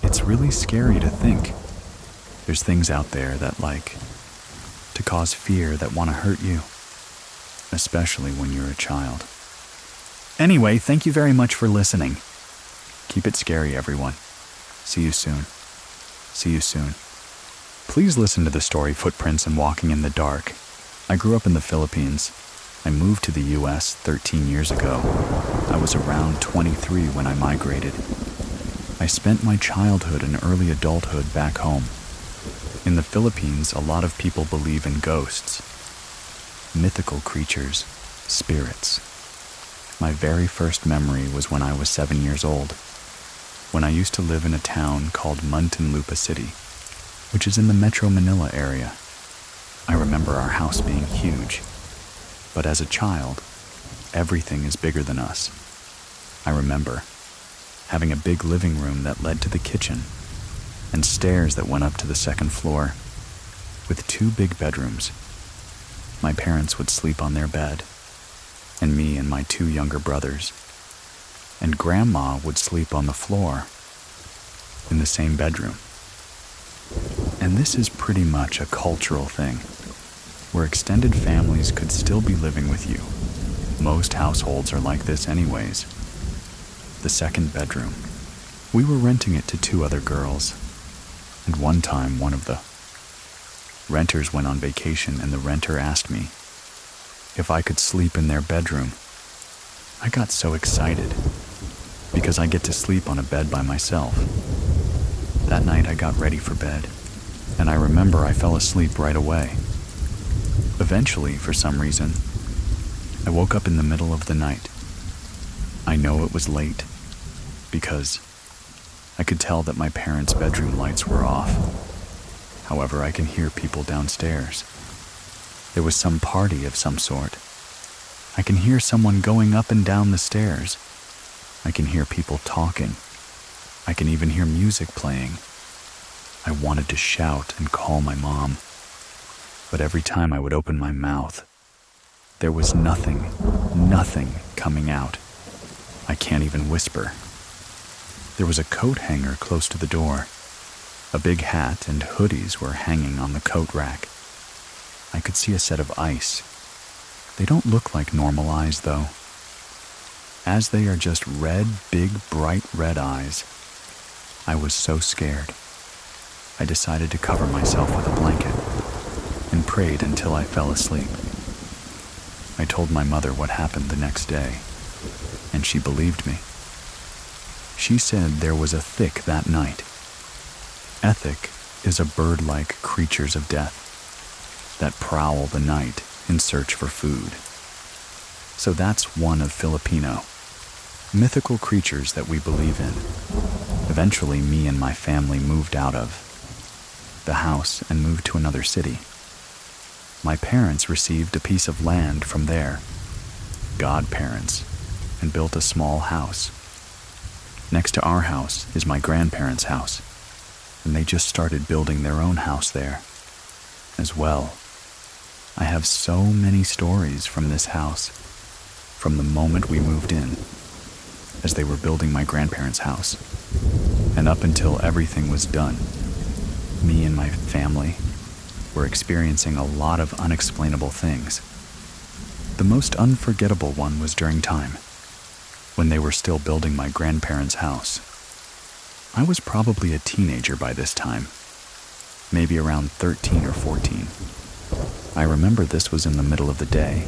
It's really scary to think. There's things out there that like to cause fear, that want to hurt you, especially when you're a child. Anyway, thank you very much for listening. Keep it scary, everyone. See you soon. See you soon. Please listen to the story Footprints and Walking in the Dark. I grew up in the Philippines. I moved to the U.S. 13 years ago. I was around 23 when I migrated. I spent my childhood and early adulthood back home. In the Philippines, a lot of people believe in ghosts, mythical creatures, spirits. My very first memory was when I was 7 years old, when I used to live in a town called Muntinlupa City, which is in the Metro Manila area. I remember our house being huge, but as a child, everything is bigger than us. I remember having a big living room that led to the kitchen and stairs that went up to the second floor with 2 big bedrooms. My parents would sleep on their bed, and me and my 2 younger brothers, and Grandma would sleep on the floor in the same bedroom. And this is pretty much a cultural thing, where extended families could still be living with you. Most households are like this anyways. The second bedroom. We were renting it to 2 other girls, and one time one of the renters went on vacation and the renter asked me if I could sleep in their bedroom. I got so excited because I get to sleep on a bed by myself. That night I got ready for bed, and I remember I fell asleep right away. Eventually, for some reason, I woke up in the middle of the night. I know it was late because I could tell that my parents' bedroom lights were off. However, I can hear people downstairs. There was some party of some sort. I can hear someone going up and down the stairs. I can hear people talking. I can even hear music playing. I wanted to shout and call my mom, but every time I would open my mouth, there was nothing coming out. I can't even whisper. There was a coat hanger close to the door. A big hat and hoodies were hanging on the coat rack. I could see a set of ice. They don't look like normal eyes, though, as they are just red, big, bright red eyes. I was so scared. I decided to cover myself with a blanket and prayed until I fell asleep. I told my mother what happened the next day, and she believed me. She said there was a thick that night. Ethic is a bird-like creatures of death. that prowl the night in search for food. So that's one of Filipino mythical creatures that we believe in. Eventually, me and my family moved out of the house and moved to another city. My parents received a piece of land from their godparents and built a small house. Next to our house is my grandparents' house, and they just started building their own house there as well. I have so many stories from this house, from the moment we moved in, as they were building my grandparents' house, and up until everything was done. Me and my family were experiencing a lot of unexplainable things. The most unforgettable one was during time, when they were still building my grandparents' house. I was probably a teenager by this time, maybe around 13 or 14. I remember this was in the middle of the day.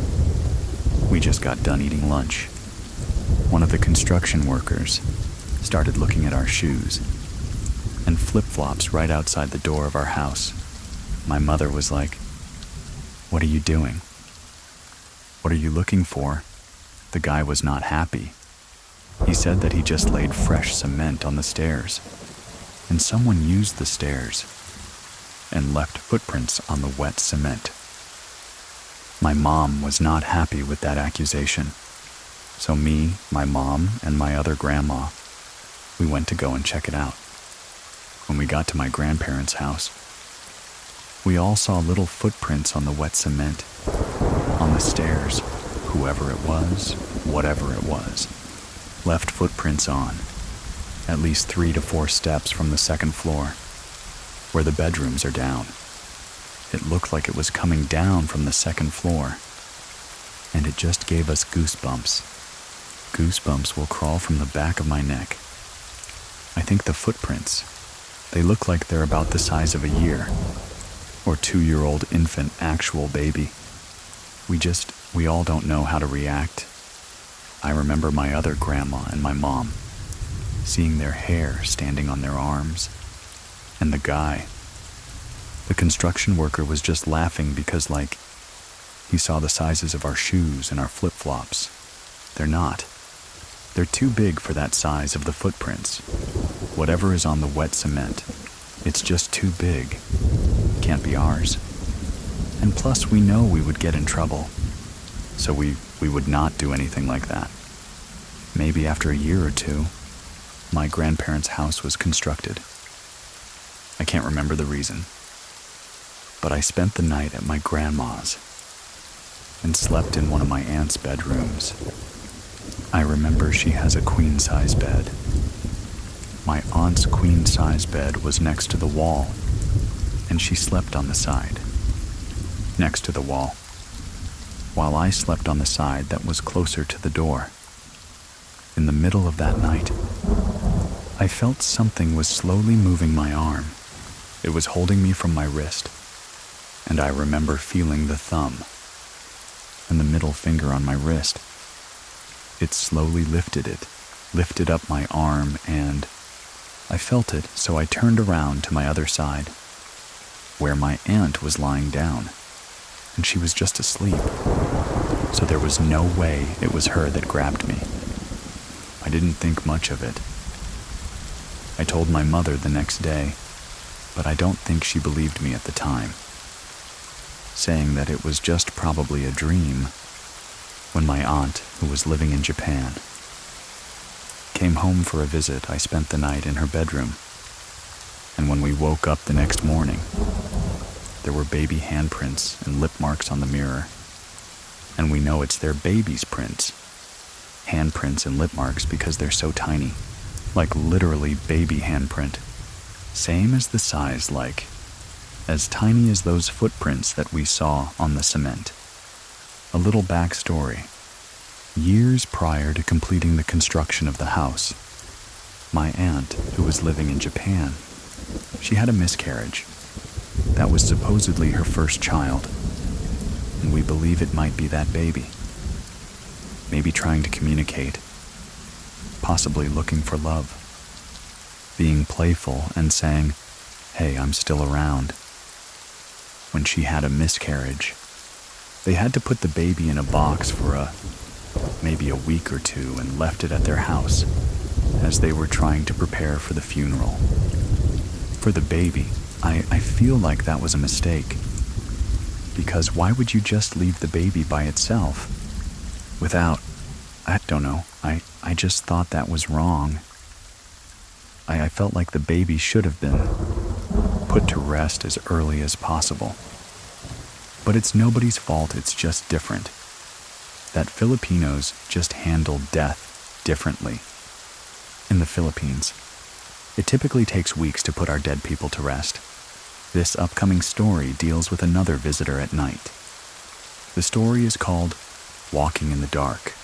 We just got done eating lunch. One of the construction workers started looking at our shoes and flip-flops right outside the door of our house. My mother was like, "What are you doing? What are you looking for?" The guy was not happy. He said that he just laid fresh cement on the stairs, and someone used the stairs and left footprints on the wet cement. My mom was not happy with that accusation. So me, my mom, and my other grandma, we went to go and check it out. When we got to my grandparents' house, we all saw little footprints on the wet cement, on the stairs. Whoever it was, whatever it was, left footprints on, at least 3 to 4 steps from the second floor, where the bedrooms are down. It looked like it was coming down from the second floor, and it just gave us goosebumps. Goosebumps will crawl from the back of my neck. I think the footprints, they look like they're about the size of a year, or 2-year-old infant actual baby. We all don't know how to react. I remember my other grandma and my mom seeing their hair standing on their arms, and the construction worker was just laughing because, he saw the sizes of our shoes and our flip-flops. They're not. They're too big for that size of the footprints. Whatever is on the wet cement, it's just too big. Can't be ours. And plus, we know we would get in trouble. So we would not do anything like that. Maybe after a year or two, my grandparents' house was constructed. I can't remember the reason, but I spent the night at my grandma's and slept in one of my aunt's bedrooms. I remember she has a queen-size bed. My aunt's queen-size bed was next to the wall, and she slept on the side, next to the wall, while I slept on the side that was closer to the door. In the middle of that night, I felt something was slowly moving my arm. It was holding me from my wrist, and I remember feeling the thumb and the middle finger on my wrist. It slowly lifted up my arm, and I felt it, so I turned around to my other side, where my aunt was lying down, and she was just asleep, so there was no way it was her that grabbed me. I didn't think much of it. I told my mother the next day, but I don't think she believed me at the time, saying that it was just probably a dream. When my aunt, who was living in Japan, came home for a visit, I spent the night in her bedroom. And when we woke up the next morning, there were baby handprints and lip marks on the mirror. And we know it's their baby's prints. Handprints and lip marks because they're so tiny. Like literally baby handprint. Same as the size, as tiny as those footprints that we saw on the cement. A little backstory. Years prior to completing the construction of the house, my aunt, who was living in Japan, she had a miscarriage. That was supposedly her first child, and we believe it might be that baby. Maybe trying to communicate, possibly looking for love, being playful and saying, "Hey, I'm still around." when she had a miscarriage. They had to put the baby in a box for maybe a week or two and left it at their house as they were trying to prepare for the funeral. For the baby, I feel like that was a mistake. Because why would you just leave the baby by itself without, I don't know, I just thought that was wrong. I felt like the baby should have been put to rest as early as possible. But it's nobody's fault, it's just different. That Filipinos just handle death differently. In the Philippines, it typically takes weeks to put our dead people to rest. This upcoming story deals with another visitor at night. The story is called Walking in the Dark,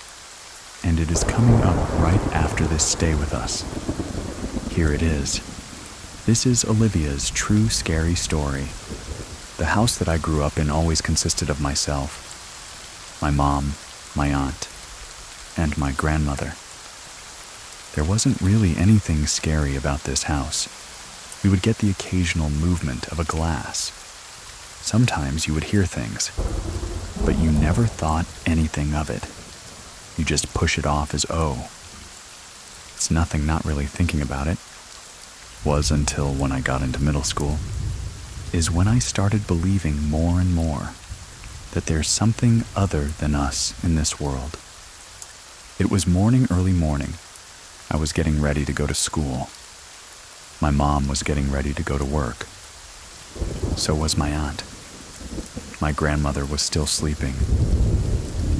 and it is coming up right after this stay with us. Here it is. This is Olivia's true scary story. The house that I grew up in always consisted of myself, my mom, my aunt, and my grandmother. There wasn't really anything scary about this house. We would get the occasional movement of a glass. Sometimes you would hear things, but you never thought anything of it. You just push it off as, oh, it's nothing, not really thinking about it. Was until when I got into middle school, is when I started believing more and more that there's something other than us in this world. It was morning, early morning. I was getting ready to go to school. My mom was getting ready to go to work. So was my aunt. My grandmother was still sleeping.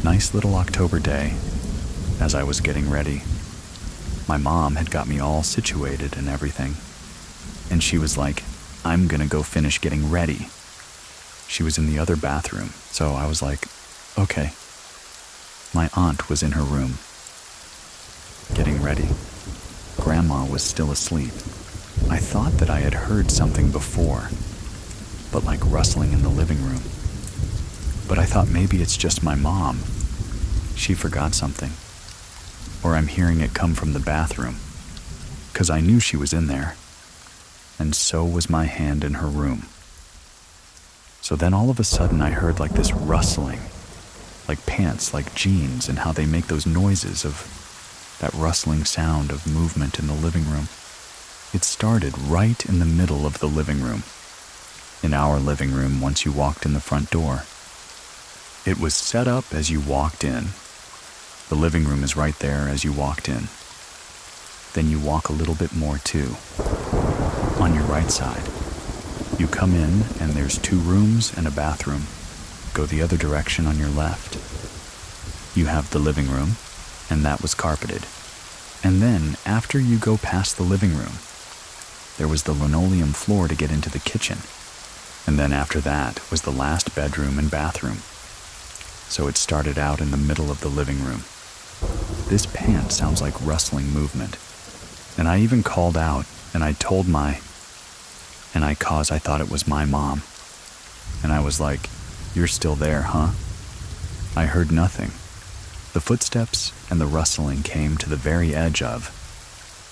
Nice little October day. As I was getting ready, my mom had got me all situated and everything. And she was like, I'm gonna go finish getting ready. She was in the other bathroom, so I was like, okay. My aunt was in her room, getting ready. Grandma was still asleep. I thought that I had heard something before, but like rustling in the living room. But I thought maybe it's just my mom. She forgot something. Or I'm hearing it come from the bathroom, 'cause I knew she was in there. And so was my hand in her room. So then all of a sudden I heard like this rustling, like pants, like jeans, and how they make those noises of that rustling sound of movement in the living room. It started right in the middle of the living room. In our living room, once you walked in the front door, it was set up as you walked in. The living room is right there as you walked in. Then you walk a little bit more too. On your right side, you come in and there's 2 rooms and a bathroom. Go the other direction on your left. You have the living room, and that was carpeted. And then, after you go past the living room, there was the linoleum floor to get into the kitchen. And then after that was the last bedroom and bathroom. So it started out in the middle of the living room. This pant sounds like rustling movement. And I even called out, and I told cause I thought it was my mom. And I was like, you're still there, huh? I heard nothing. The footsteps and the rustling came to the very edge of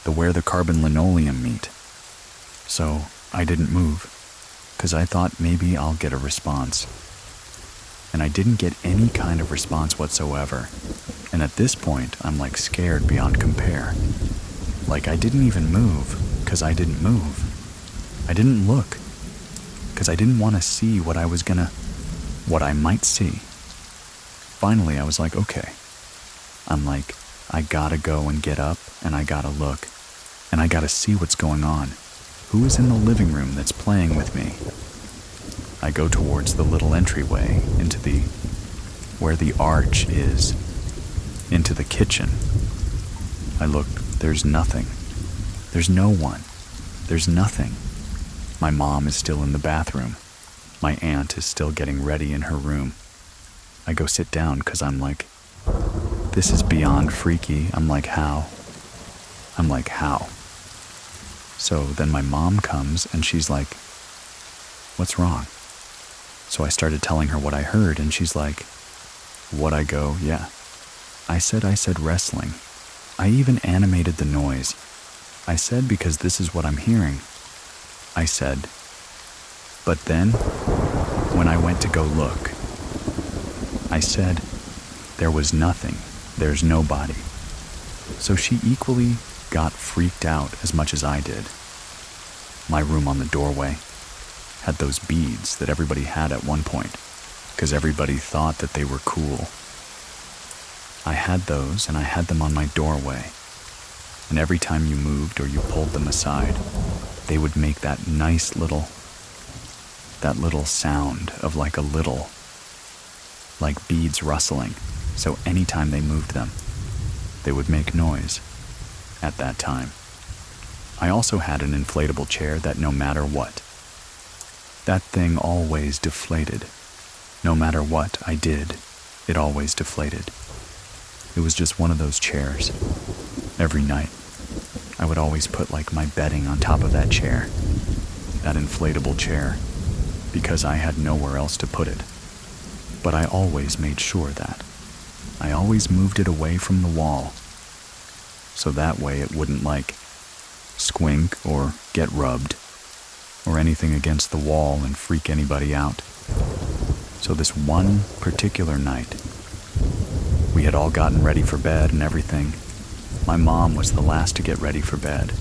where the carbon linoleum meet. So I didn't move, 'cause I thought maybe I'll get a response. And I didn't get any kind of response whatsoever. And at this point, I'm like scared beyond compare. Like I didn't even move, 'cause I didn't move. I didn't look, 'cause I didn't want to see what I might see. Finally, I was like, okay. I'm like, I gotta go and get up, and I gotta look, and I gotta see what's going on. Who is in the living room that's playing with me? I go towards the little entryway into where the arch is, into the kitchen. I look, there's nothing. There's no one. There's nothing. My mom is still in the bathroom. My aunt is still getting ready in her room. I go sit down because I'm like, this is beyond freaky. I'm like, how? So then my mom comes and she's like, what's wrong? So I started telling her what I heard and she's like, what? I go, yeah. I said wrestling. I even animated the noise. I said because this is what I'm hearing. I said, but then When I went to go look, I said, "There was nothing, there's nobody." So she equally got freaked out as much as I did. My room on the doorway had those beads that everybody had at one point, because everybody thought that they were cool. I had those, and I had them on my doorway. And every time you moved or you pulled them aside, they would make that nice little sound of like beads rustling. So anytime they moved them, they would make noise at that time. I also had an inflatable chair that no matter what, that thing always deflated. No matter what I did, it always deflated. It was just one of those chairs. Every night, I would always put like my bedding on top of that chair, that inflatable chair, because I had nowhere else to put it. But I always made sure that I always moved it away from the wall, so that way it wouldn't like squink or get rubbed or anything against the wall and freak anybody out. So this one particular night, we had all gotten ready for bed and everything. My mom was the last to get ready for bed.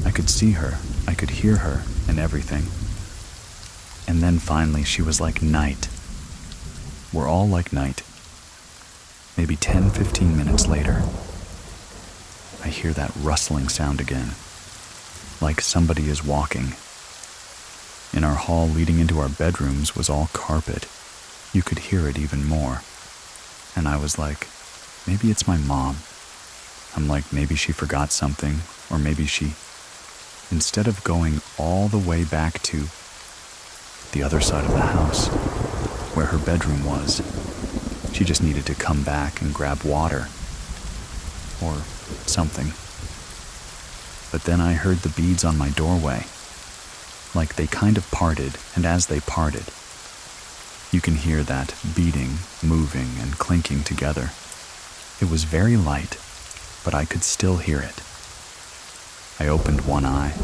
I could see her, I could hear her and everything. And then finally she was like, "Night." We're all like night. Maybe 10-15 minutes later, I hear that rustling sound again, like somebody is walking. In our hall leading into our bedrooms was all carpet. You could hear it even more. And I was like, maybe it's my mom. I'm like, maybe she forgot something, or maybe she, instead of going all the way back to the other side of the house, where her bedroom was, she just needed to come back and grab water, or something. But then I heard the beads on my doorway, like they kind of parted, and as they parted, you can hear that beating, moving, and clinking together. It was very light, but I could still hear it. I opened one eye,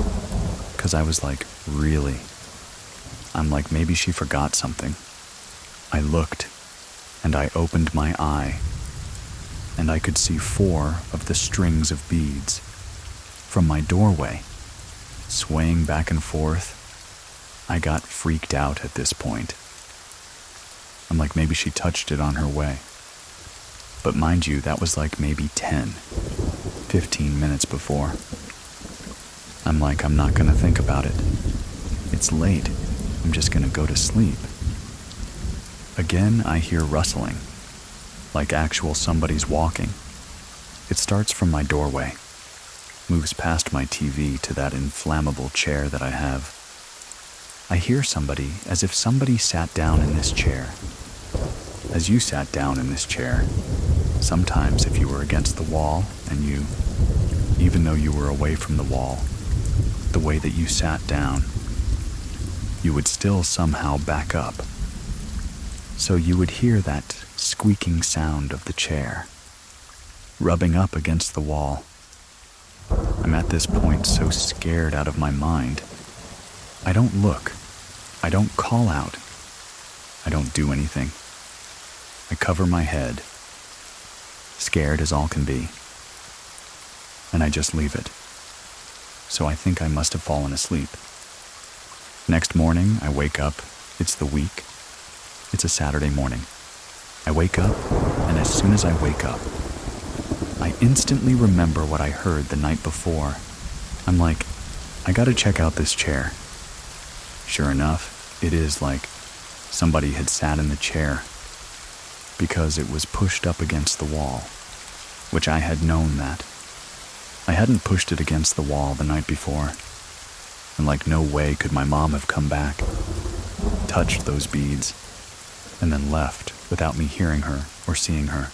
because I was like, really? I'm like, maybe she forgot something. I looked, and I opened my eye, and I could see 4 of the strings of beads from my doorway, swaying back and forth. I got freaked out at this point. I'm like, maybe she touched it on her way. But mind you, that was like maybe 10-15 minutes before. I'm like, I'm not gonna think about it. It's late. I'm just gonna go to sleep. Again, I hear rustling, like actual somebody's walking. It starts from my doorway, moves past my TV to that inflammable chair that I have. I hear somebody, as if somebody sat down in this chair. As you sat down in this chair, sometimes if you were against the wall and you, even though you were away from the wall, the way that you sat down, you would still somehow back up. So you would hear that squeaking sound of the chair, rubbing up against the wall. I'm at this point so scared out of my mind. I don't look. I don't call out. I don't do anything. I cover my head, scared as all can be, and I just leave it. So I think I must have fallen asleep. Next morning, I wake up. It's the week. It's a Saturday morning. I wake up, and as soon as I wake up, I instantly remember what I heard the night before. I'm like, I gotta check out this chair. Sure enough, it is like somebody had sat in the chair because it was pushed up against the wall, which I had known that. I hadn't pushed it against the wall the night before, and like no way could my mom have come back, touched those beads, and then left without me hearing her or seeing her.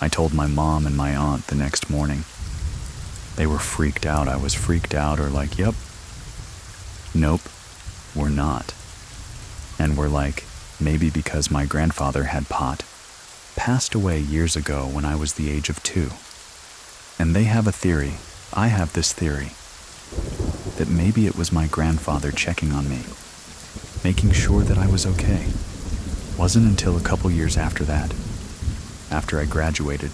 I told my mom and my aunt the next morning. They were freaked out. I was freaked out, or like, yep. Nope, we're not. And we're like, maybe because my grandfather had passed away years ago when I was the age of 2. And they have a theory, I have this theory, that maybe it was my grandfather checking on me. making sure that I was okay. Wasn't until a couple years after that, after I graduated,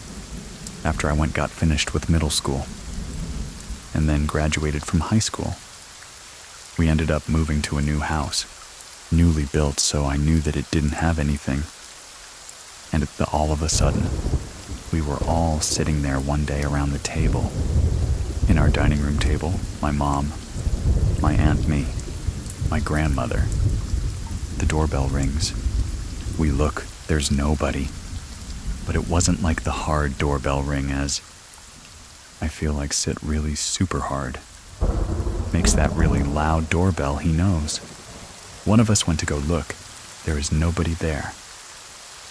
after I got finished with middle school, and then graduated from high school. We ended up moving to a new house, newly built, so I knew that it didn't have anything. And all of a sudden, we were all sitting there one day around the table. In our dining room table, my mom, my aunt, me, my grandmother. The doorbell rings. We look, there's nobody. But it wasn't like the hard doorbell ring, as I feel like sit really super hard. Makes that really loud doorbell he knows. One of us went to go look. There is nobody there.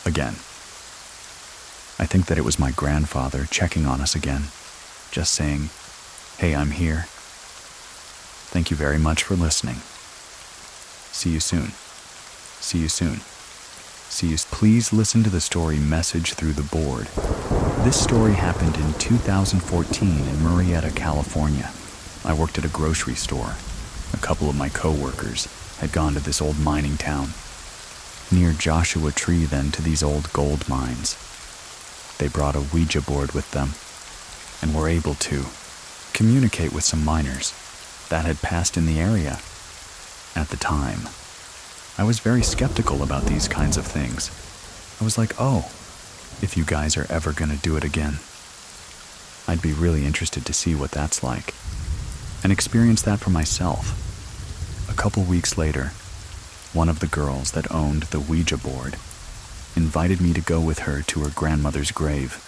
Again. I think that it was my grandfather checking on us again, just saying, "Hey, I'm here. Thank you very much for listening. See you soon. See you soon. See you." Please listen to the story Message Through the Board. This story happened in 2014 in Murrieta, California. I worked at a grocery store. A couple of my co-workers had gone to this old mining town, near Joshua Tree, then to these old gold mines. They brought a Ouija board with them and were able to communicate with some miners that had passed in the area. At the time, I was very skeptical about these kinds of things. I was like, oh, if you guys are ever going to do it again, I'd be really interested to see what that's like and experience that for myself. A couple weeks later, one of the girls that owned the Ouija board invited me to go with her to her grandmother's grave.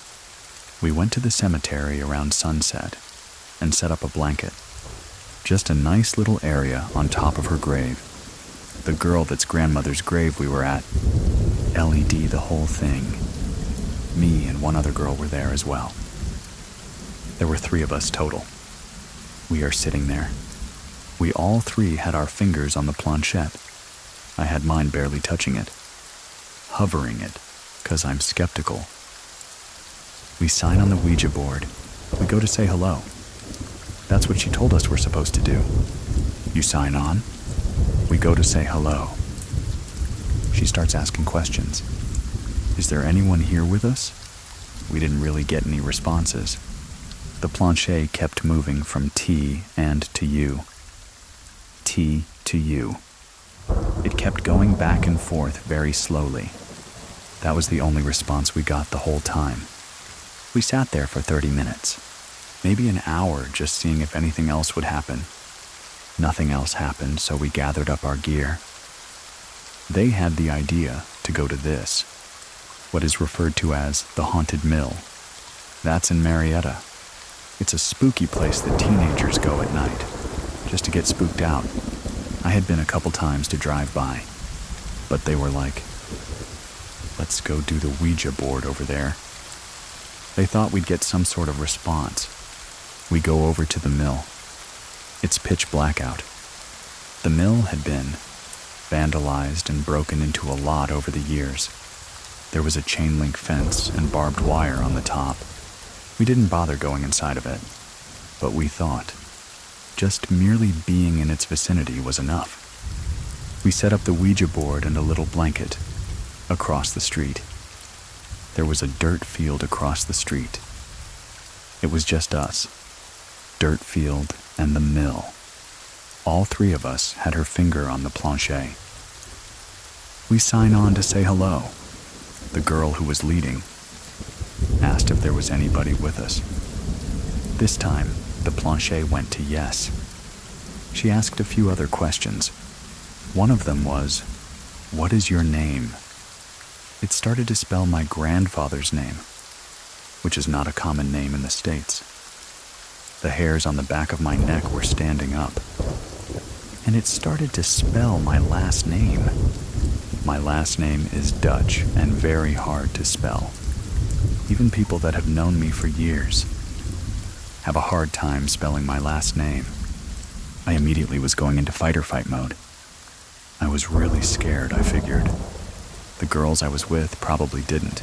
We went to the cemetery around sunset and set up a blanket. Just a nice little area on top of her grave. The girl that's grandmother's grave we were at, LED the whole thing. Me and one other girl were there as well. There were 3 of us total. We are sitting there. We all 3 had our fingers on the planchette. I had mine barely touching it, hovering it, 'cause I'm skeptical. We sign on the Ouija board. We go to say hello. That's what she told us we're supposed to do. You sign on. We go to say hello. She starts asking questions. Is there anyone here with us? We didn't really get any responses. The planche kept moving from T and to U. T to U. It kept going back and forth very slowly. That was the only response we got the whole time. We sat there for 30 minutes, maybe an hour, just seeing if anything else would happen. Nothing else happened, so we gathered up our gear. They had the idea to go to this, what is referred to as the Haunted Mill. That's in Murrieta. It's a spooky place that teenagers go at night, just to get spooked out. I had been a couple times to drive by, but they were like, let's go do the Ouija board over there. They thought we'd get some sort of response. We go over to the mill. It's pitch black out. The mill had been vandalized and broken into a lot over the years. There was a chain link fence and barbed wire on the top. We didn't bother going inside of it, but we thought just merely being in its vicinity was enough. We set up the Ouija board and a little blanket across the street. There was a dirt field across the street. It was just us, dirt field and the mill. All 3 of us had her finger on the planche. We sign on to say hello. The girl who was leading asked if there was anybody with us. This time, the planche went to yes. She asked a few other questions. One of them was, "What is your name?" It started to spell my grandfather's name, which is not a common name in the States. The hairs on the back of my neck were standing up. And it started to spell my last name. My last name is Dutch and very hard to spell. Even people that have known me for years have a hard time spelling my last name. I immediately was going into fight or fight mode. I was really scared, I figured. The girls I was with probably didn't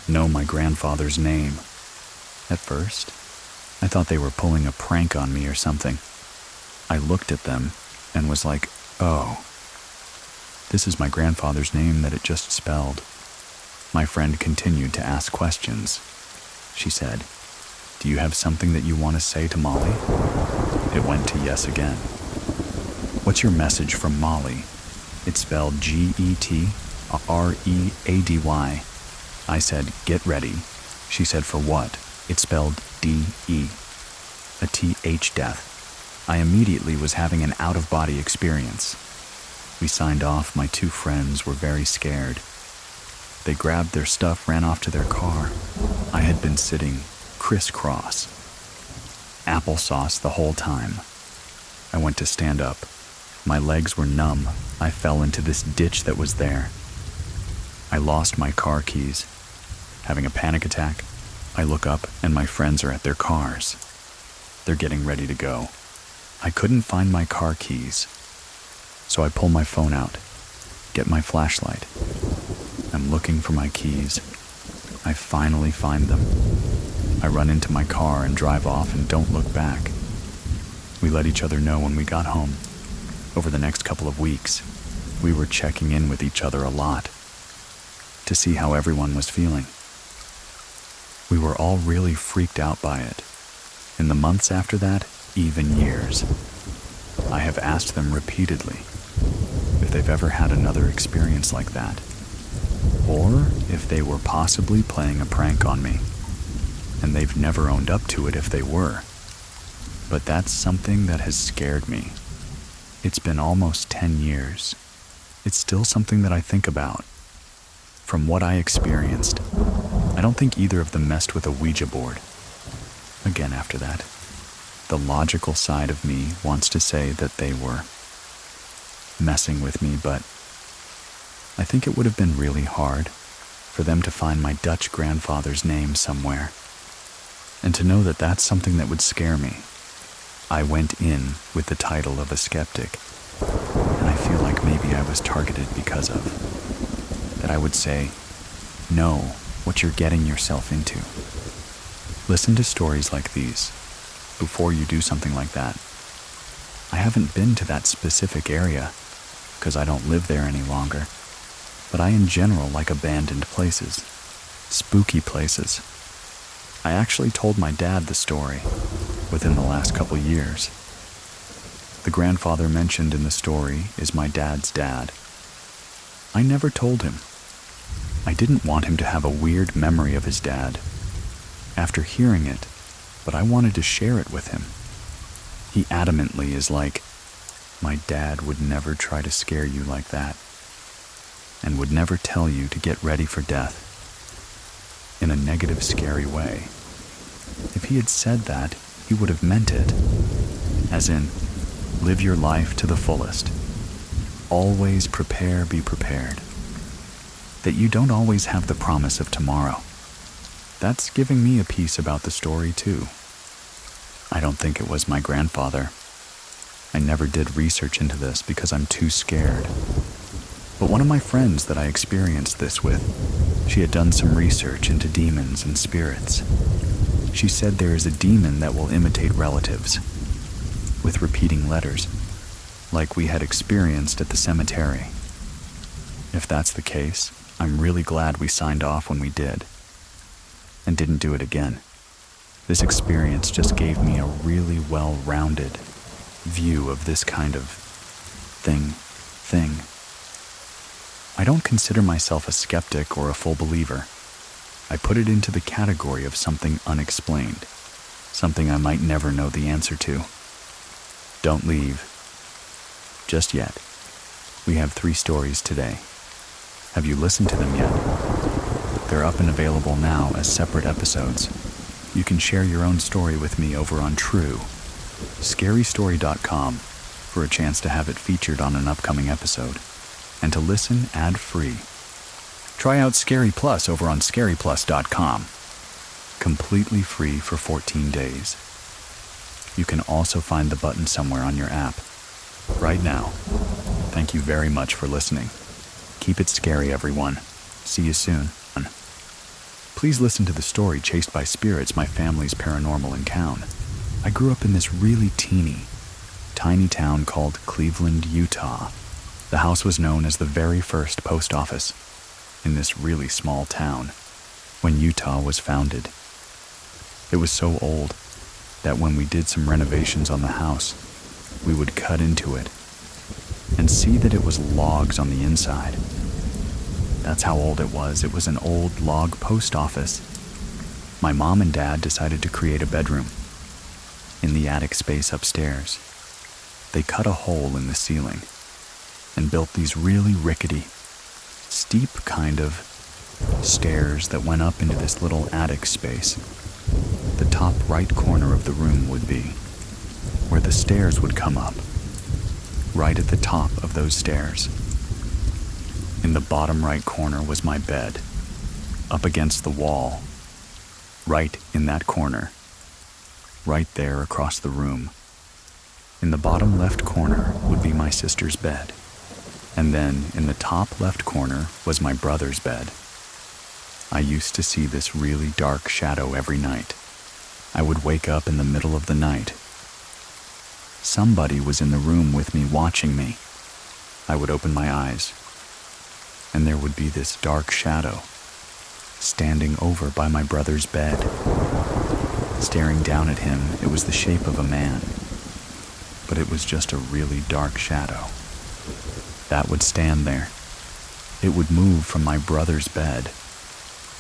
know my grandfather's name. At first, I thought they were pulling a prank on me or something. I looked at them and was like, oh, This is my grandfather's name that it just spelled." My friend continued to ask questions. She said, "Do you have something that you want to say to Molly?" It went to yes again. "What's your message from Molly?" It spelled Getready. I said, "Get ready." She said, "For what?" It spelled DE, a TH death. I immediately was having an out-of-body experience. We signed off. My two friends were very scared. They grabbed their stuff, ran off to their car. I had been sitting crisscross, applesauce the whole time. I went to stand up. My legs were numb. I fell into this ditch that was there. I lost my car keys. Having a panic attack, I look up and my friends are at their cars. They're getting ready to go. I couldn't find my car keys, so I pull my phone out, get my flashlight. I'm looking for my keys. I finally find them. I run into my car and drive off and don't look back. We let each other know when we got home. Over the next couple of weeks, we were checking in with each other a lot to see how everyone was feeling. We were all really freaked out by it. In the months after that, even years, I have asked them repeatedly if they've ever had another experience like that, or if they were possibly playing a prank on me, and they've never owned up to it if they were. But that's something that has scared me. It's been almost 10 years. It's still something that I think about. From what I experienced, I don't think either of them messed with a Ouija board. Again, after that, the logical side of me wants to say that they were messing with me, but I think it would have been really hard for them to find my Dutch grandfather's name somewhere, and to know that that's something that would scare me. I went in with the title of a skeptic, and I feel like maybe I was targeted because of that. I would say, know what you're getting yourself into. Listen to stories like these before you do something like that. I haven't been to that specific area because I don't live there any longer, but I in general like abandoned places, spooky places. I actually told my dad the story within the last couple years. The grandfather mentioned in the story is my dad's dad. I never told him. I didn't want him to have a weird memory of his dad after hearing it, but I wanted to share it with him. He adamantly is like, my dad would never try to scare you like that, and would never tell you to get ready for death in a negative, scary way. If he had said that, he would have meant it, as in, live your life to the fullest. Always prepare, be prepared. That you don't always have the promise of tomorrow. That's giving me a piece about the story too. I don't think it was my grandfather. I never did research into this because I'm too scared. But one of my friends that I experienced this with, she had done some research into demons and spirits. She said there is a demon that will imitate relatives, with repeating letters, like we had experienced at the cemetery. If that's the case, I'm really glad we signed off when we did, and didn't do it again. This experience just gave me a really well-rounded view of this kind of thing. I don't consider myself a skeptic or a full believer. I put it into the category of something unexplained, something I might never know the answer to. Don't leave just yet. We have 3 stories today. Have you listened to them yet? They're up and available now as separate episodes. You can share your own story with me over on scarystory.com for a chance to have it featured on an upcoming episode, and to listen ad-free. Try out Scary Plus over on scaryplus.com. Completely free for 14 days. You can also find the button somewhere on your app. Right now. Thank you very much for listening. Keep it scary, everyone. See you soon. Please listen to the story Chased by Spirits, My Family's Paranormal Encounter. I grew up in this really tiny, tiny town called Cleveland, Utah. The house was known as the very first post office in this really small town when Utah was founded. It was so old that when we did some renovations on the house, we would cut into it and see that it was logs on the inside. That's how old it was. It was an old log post office. My mom and dad decided to create a bedroom in the attic space upstairs. They cut a hole in the ceiling and built these really rickety, steep kind of stairs that went up into this little attic space. The top right corner of the room would be where the stairs would come up, right at the top of those stairs. In the bottom right corner was my bed, up against the wall, right in that corner, right there across the room. In the bottom left corner would be my sister's bed, and then in the top left corner was my brother's bed. I used to see this really dark shadow every night. I would wake up in the middle of the night. Somebody was in the room with me watching me. I would open my eyes, and there would be this dark shadow standing over by my brother's bed. Staring down at him, it was the shape of a man, but it was just a really dark shadow. That would stand there. It would move from my brother's bed,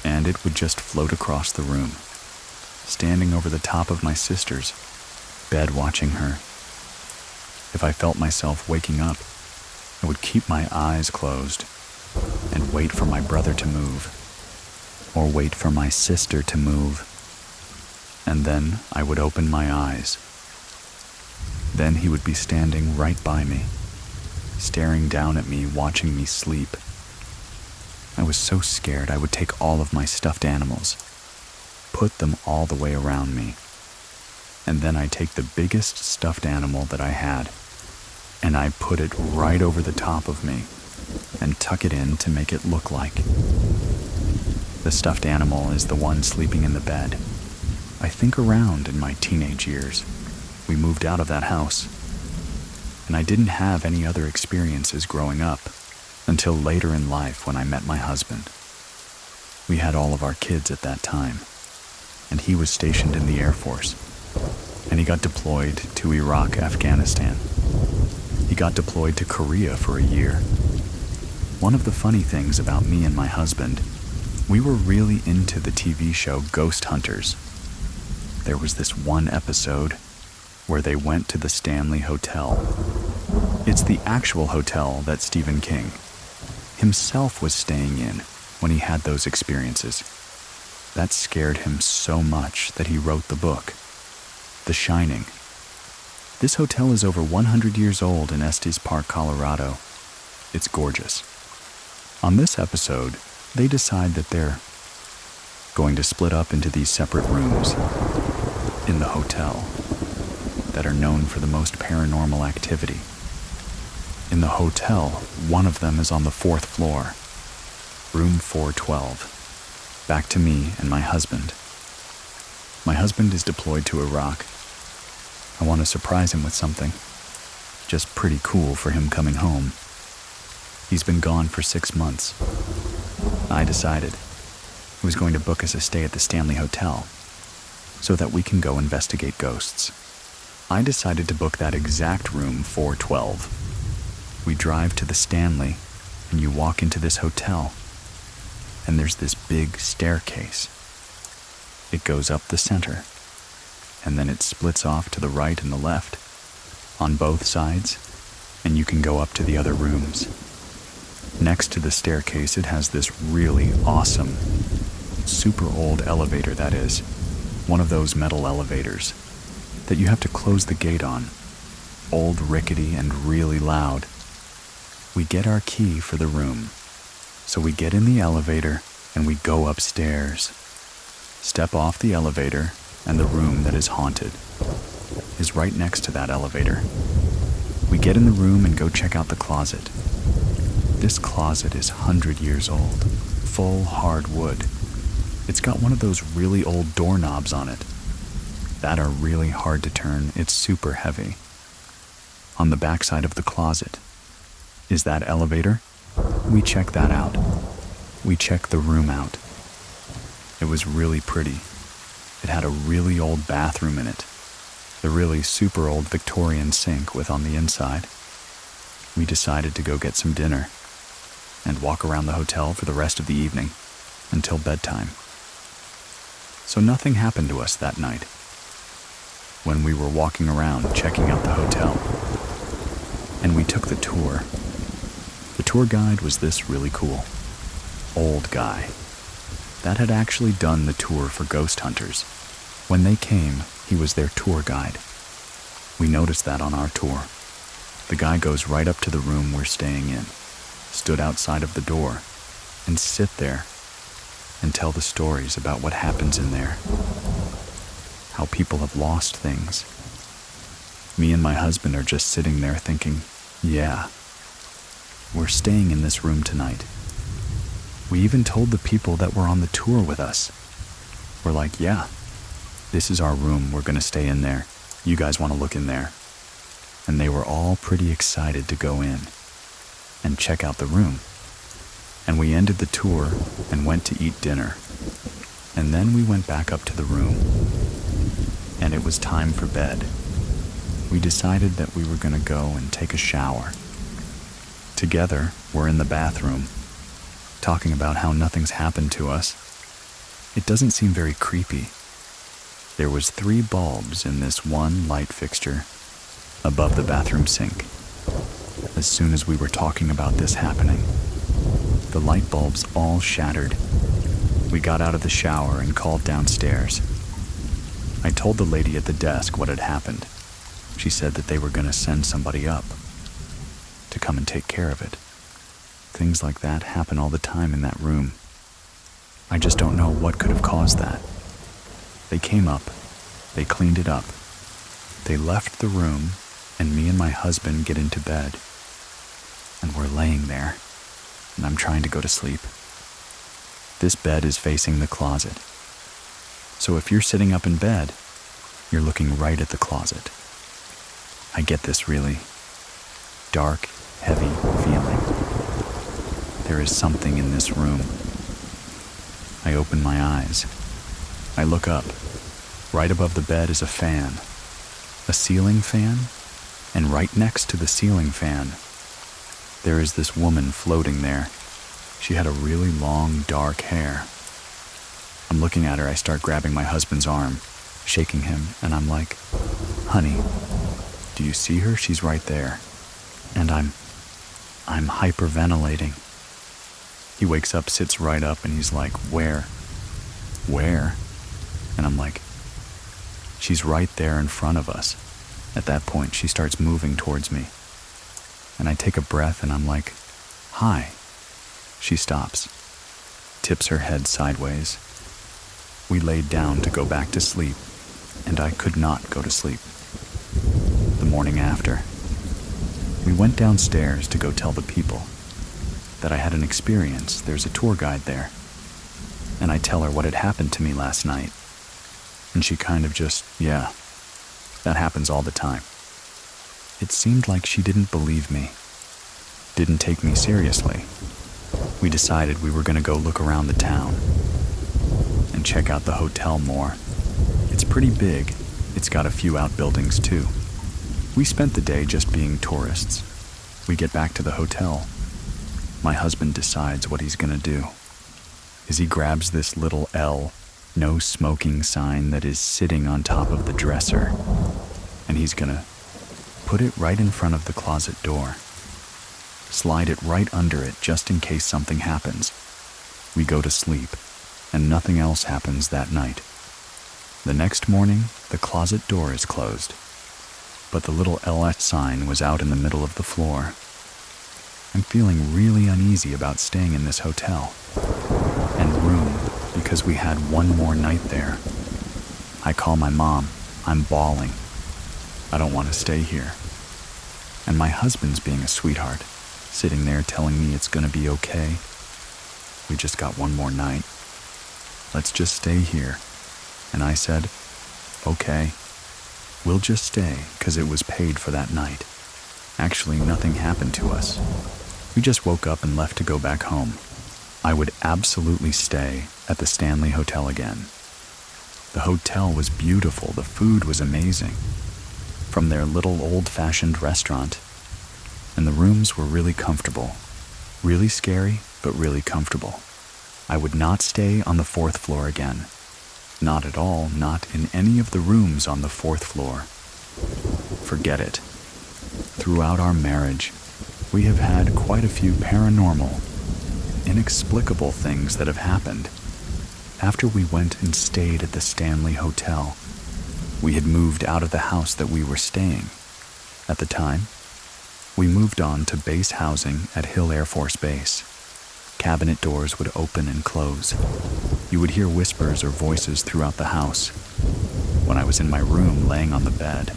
and it would just float across the room, standing over the top of my sister's bed watching her. If I felt myself waking up, I would keep my eyes closed and wait for my brother to move, or wait for my sister to move, and then I would open my eyes. Then he would be standing right by me, staring down at me, watching me sleep. I was so scared I would take all of my stuffed animals, put them all the way around me, and then I'd take the biggest stuffed animal that I had, and I'd put it right over the top of me and tuck it in to make it look like. The stuffed animal is the one sleeping in the bed. I think around in my teenage years, we moved out of that house, and I didn't have any other experiences growing up until later in life when I met my husband. We had all of our kids at that time, and he was stationed in the Air Force, and he got deployed to Iraq, Afghanistan. He got deployed to Korea for a year. One of the funny things about me and my husband, we were really into the TV show Ghost Hunters. There was this one episode where they went to the Stanley Hotel. It's the actual hotel that Stephen King himself was staying in when he had those experiences. That scared him so much that he wrote the book, The Shining. This hotel is over 100 years old in Estes Park, Colorado. It's gorgeous. On this episode, they decide that they're going to split up into these separate rooms in the hotel that are known for the most paranormal activity. In the hotel, one of them is on the 4th floor, room 412. Back to me and my husband. My husband is deployed to Iraq. I want to surprise him with something. Just pretty cool for him coming home. He's been gone for 6 months. I decided I was going to book us a stay at the Stanley Hotel so that we can go investigate ghosts. I decided to book that exact room 412. We drive to the Stanley, and you walk into this hotel, and there's this big staircase. It goes up the center, and then it splits off to the right and the left, on both sides, and you can go up to the other rooms. Next to the staircase, it has this really awesome, super old elevator, that is, one of those metal elevators that you have to close the gate on, old, rickety, and really loud. We get our key for the room, so we get in the elevator and we go upstairs. Step off the elevator, and the room that is haunted is right next to that elevator. We get in the room and go check out the closet. This closet is 100 years old, full hard wood. It's got one of those really old doorknobs on it that are really hard to turn. It's super heavy. On the back side of the closet Is that elevator? We check that out. We check the room out. It was really pretty. It had a really old bathroom in it. The really super old Victorian sink with on the inside. We decided to go get some dinner and walk around the hotel for the rest of the evening until bedtime. So nothing happened to us that night. When we were walking around checking out the hotel, and we took the tour, the tour guide was this really cool, old guy that had actually done the tour for ghost hunters. When they came, he was their tour guide. We noticed that on our tour. The guy goes right up to the room we're staying in, stood outside of the door, and sit there and tell the stories about what happens in there, how people have lost things. Me and my husband are just sitting there thinking, yeah, we're staying in this room tonight. We even told the people that were on the tour with us. We're like, yeah, this is our room, we're gonna stay in there. You guys wanna look in there? And they were all pretty excited to go in and check out the room. And we ended the tour and went to eat dinner. And then we went back up to the room. And it was time for bed. We decided that we were gonna go and take a shower. Together, we're in the bathroom, talking about how nothing's happened to us. It doesn't seem very creepy. There was 3 bulbs in this one light fixture above the bathroom sink. As soon as we were talking about this happening, the light bulbs all shattered. We got out of the shower and called downstairs. I told the lady at the desk what had happened. She said that they were going to send somebody up to come and take care of it. Things like that happen all the time in that room. I just don't know what could have caused that. They came up, they cleaned it up, they left the room, and me and my husband get into bed. And we're laying there, and I'm trying to go to sleep. This bed is facing the closet. So if you're sitting up in bed, you're looking right at the closet. I get this really dark, heavy feeling. There is something in this room. I open my eyes. I look up. Right above the bed is a fan. A ceiling fan, and right next to the ceiling fan, there is this woman floating there. She had a really long, dark hair. I'm looking at her, I start grabbing my husband's arm, shaking him, and I'm like, honey, do you see her? She's right there. And I'm hyperventilating. He wakes up, sits right up, and he's like, where? Where? And I'm like, she's right there in front of us. At that point, she starts moving towards me. And I take a breath and I'm like, hi. She stops, tips her head sideways. We laid down to go back to sleep, and I could not go to sleep. The morning after, we went downstairs to go tell the people that I had an experience. There's a tour guide there. And I tell her what had happened to me last night. And she kind of just, yeah, that happens all the time. It seemed like she didn't believe me, didn't take me seriously. We decided we were going to go look around the town and check out the hotel more. It's pretty big. It's got a few outbuildings too. We spent the day just being tourists. We get back to the hotel. My husband decides what he's going to do. He grabs this little L, no smoking sign that is sitting on top of the dresser, and he's going to put it right in front of the closet door. Slide it right under it just in case something happens. We go to sleep, and nothing else happens that night. The next morning, the closet door is closed, but the little LS sign was out in the middle of the floor. I'm feeling really uneasy about staying in this hotel and room because we had one more night there. I call my mom. I'm bawling. I don't want to stay here. And my husband's being a sweetheart, sitting there telling me it's going to be okay. We just got one more night. Let's just stay here. And I said, okay, we'll just stay because it was paid for that night. Actually, nothing happened to us. We just woke up and left to go back home. I would absolutely stay at the Stanley Hotel again. The hotel was beautiful, the food was amazing. From their little old-fashioned restaurant, and the rooms were really comfortable. Really scary, but really comfortable. I would not stay on the 4th floor again. Not at all, not in any of the rooms on the 4th floor. Forget it. Throughout our marriage, we have had quite a few paranormal, inexplicable things that have happened. After we went and stayed at the Stanley Hotel, we had moved out of the house that we were staying. At the time, we moved on to base housing at Hill Air Force Base. Cabinet doors would open and close. You would hear whispers or voices throughout the house. When I was in my room laying on the bed,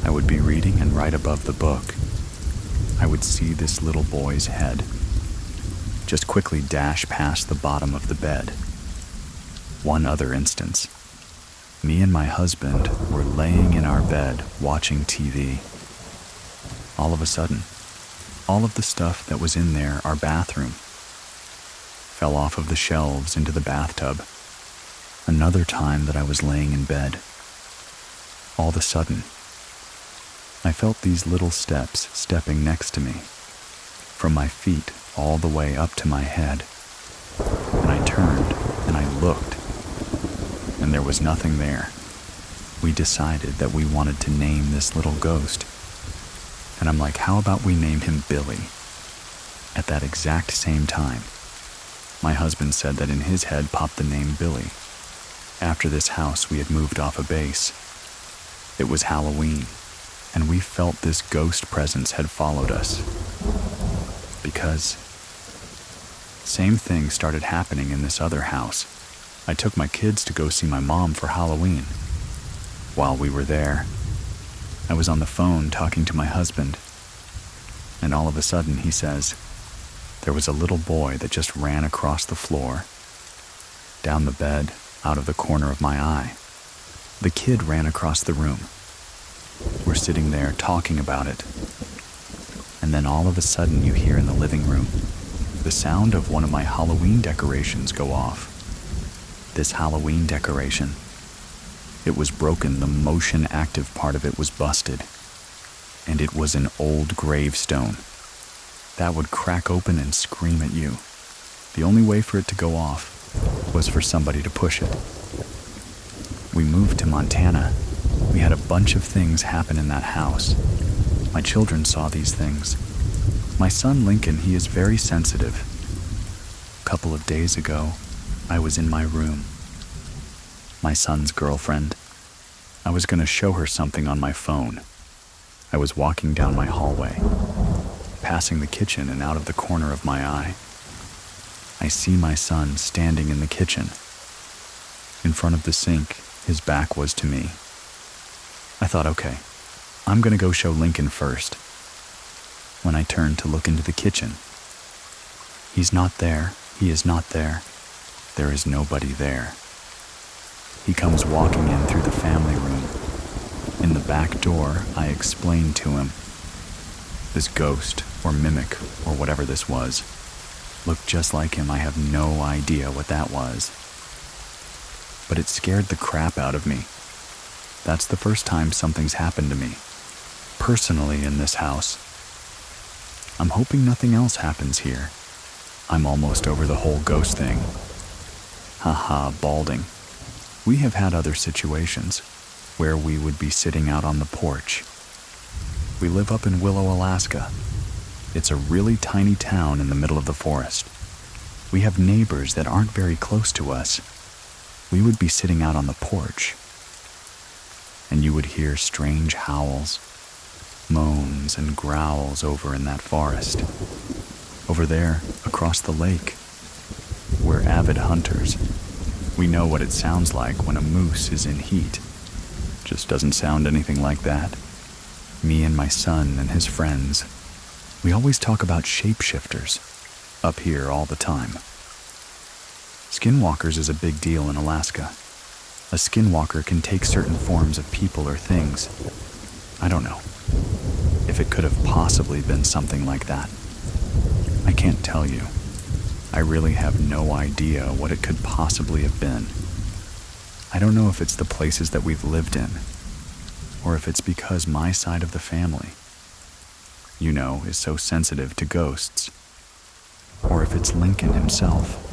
I would be reading, and right above the book, I would see this little boy's head just quickly dash past the bottom of the bed. One other instance. Me and my husband were laying in our bed watching TV. All of a sudden, all of the stuff that was in there, our bathroom, fell off of the shelves into the bathtub. Another time that I was laying in bed, all of a sudden, I felt these little steps stepping next to me, from my feet all the way up to my head. And I turned and I looked, and there was nothing there. We decided that we wanted to name this little ghost. And I'm like, how about we name him Billy? At that exact same time, my husband said that in his head popped the name Billy. After this house, we had moved off a base. It was Halloween, and we felt this ghost presence had followed us. Because same thing started happening in this other house. I took my kids to go see my mom for Halloween. While we were there, I was on the phone talking to my husband, and all of a sudden he says, there was a little boy that just ran across the floor, down the bed, out of the corner of my eye. The kid ran across the room. We're sitting there talking about it, and then all of a sudden you hear in the living room the sound of one of my Halloween decorations go off. This Halloween decoration, it was broken, the motion active part of it was busted, and it was an old gravestone that would crack open and scream at you. The only way for it to go off was for somebody to push it. We moved to Montana. We had a bunch of things happen in that house. My children saw these things. My son Lincoln, he is very sensitive. A couple of days ago, I was in my room. My son's girlfriend. I was going to show her something on my phone. I was walking down my hallway, passing the kitchen, and out of the corner of my eye, I see my son standing in the kitchen. In front of the sink, his back was to me. I thought, okay, I'm going to go show Lincoln first. When I turned to look into the kitchen, he's not there. He is not there. There is nobody there. He comes walking in through the family room. In the back door, I explained to him. This ghost, or mimic, or whatever this was, looked just like him. I have no idea what that was. But it scared the crap out of me. That's the first time something's happened to me, personally in this house. I'm hoping nothing else happens here. I'm almost over the whole ghost thing. Haha, balding. We have had other situations where we would be sitting out on the porch. We live up in Willow, Alaska. It's a really tiny town in the middle of the forest. We have neighbors that aren't very close to us. We would be sitting out on the porch, and you would hear strange howls, moans and growls over in that forest. Over there, across the lake, we're avid hunters. We know what it sounds like when a moose is in heat. Just doesn't sound anything like that. Me and my son and his friends, we always talk about shapeshifters up here all the time. Skinwalkers is a big deal in Alaska. A skinwalker can take certain forms of people or things. I don't know if it could have possibly been something like that. I can't tell you. I really have no idea what it could possibly have been. I don't know if it's the places that we've lived in, or if it's because my side of the family, is so sensitive to ghosts, or if it's Lincoln himself.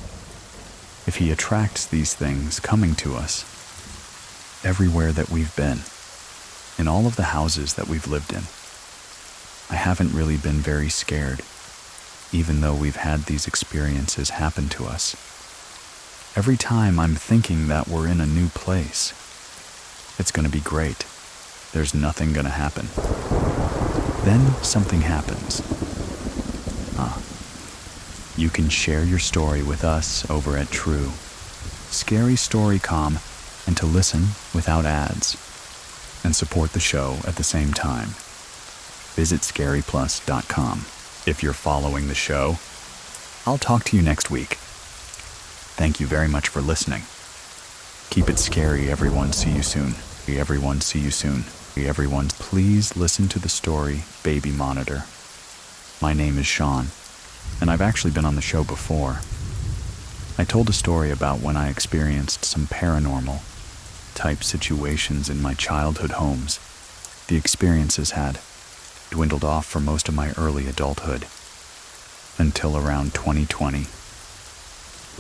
If he attracts these things coming to us everywhere that we've been, in all of the houses that we've lived in. I haven't really been very scared, even though we've had these experiences happen to us. Every time I'm thinking that we're in a new place, it's going to be great. There's nothing going to happen. Then something happens. You can share your story with us over at True, Scary Storycom, and to listen without ads and support the show at the same time. Visit scaryplus.com. If you're following the show, I'll talk to you next week. Thank you very much for listening. Keep it scary, everyone. See you soon. Everyone, see you soon. Everyone, please listen to the story Baby Monitor. My name is Sean, and I've actually been on the show before. I told a story about when I experienced some paranormal type situations in my childhood homes. The experiences had dwindled off for most of my early adulthood until around 2020.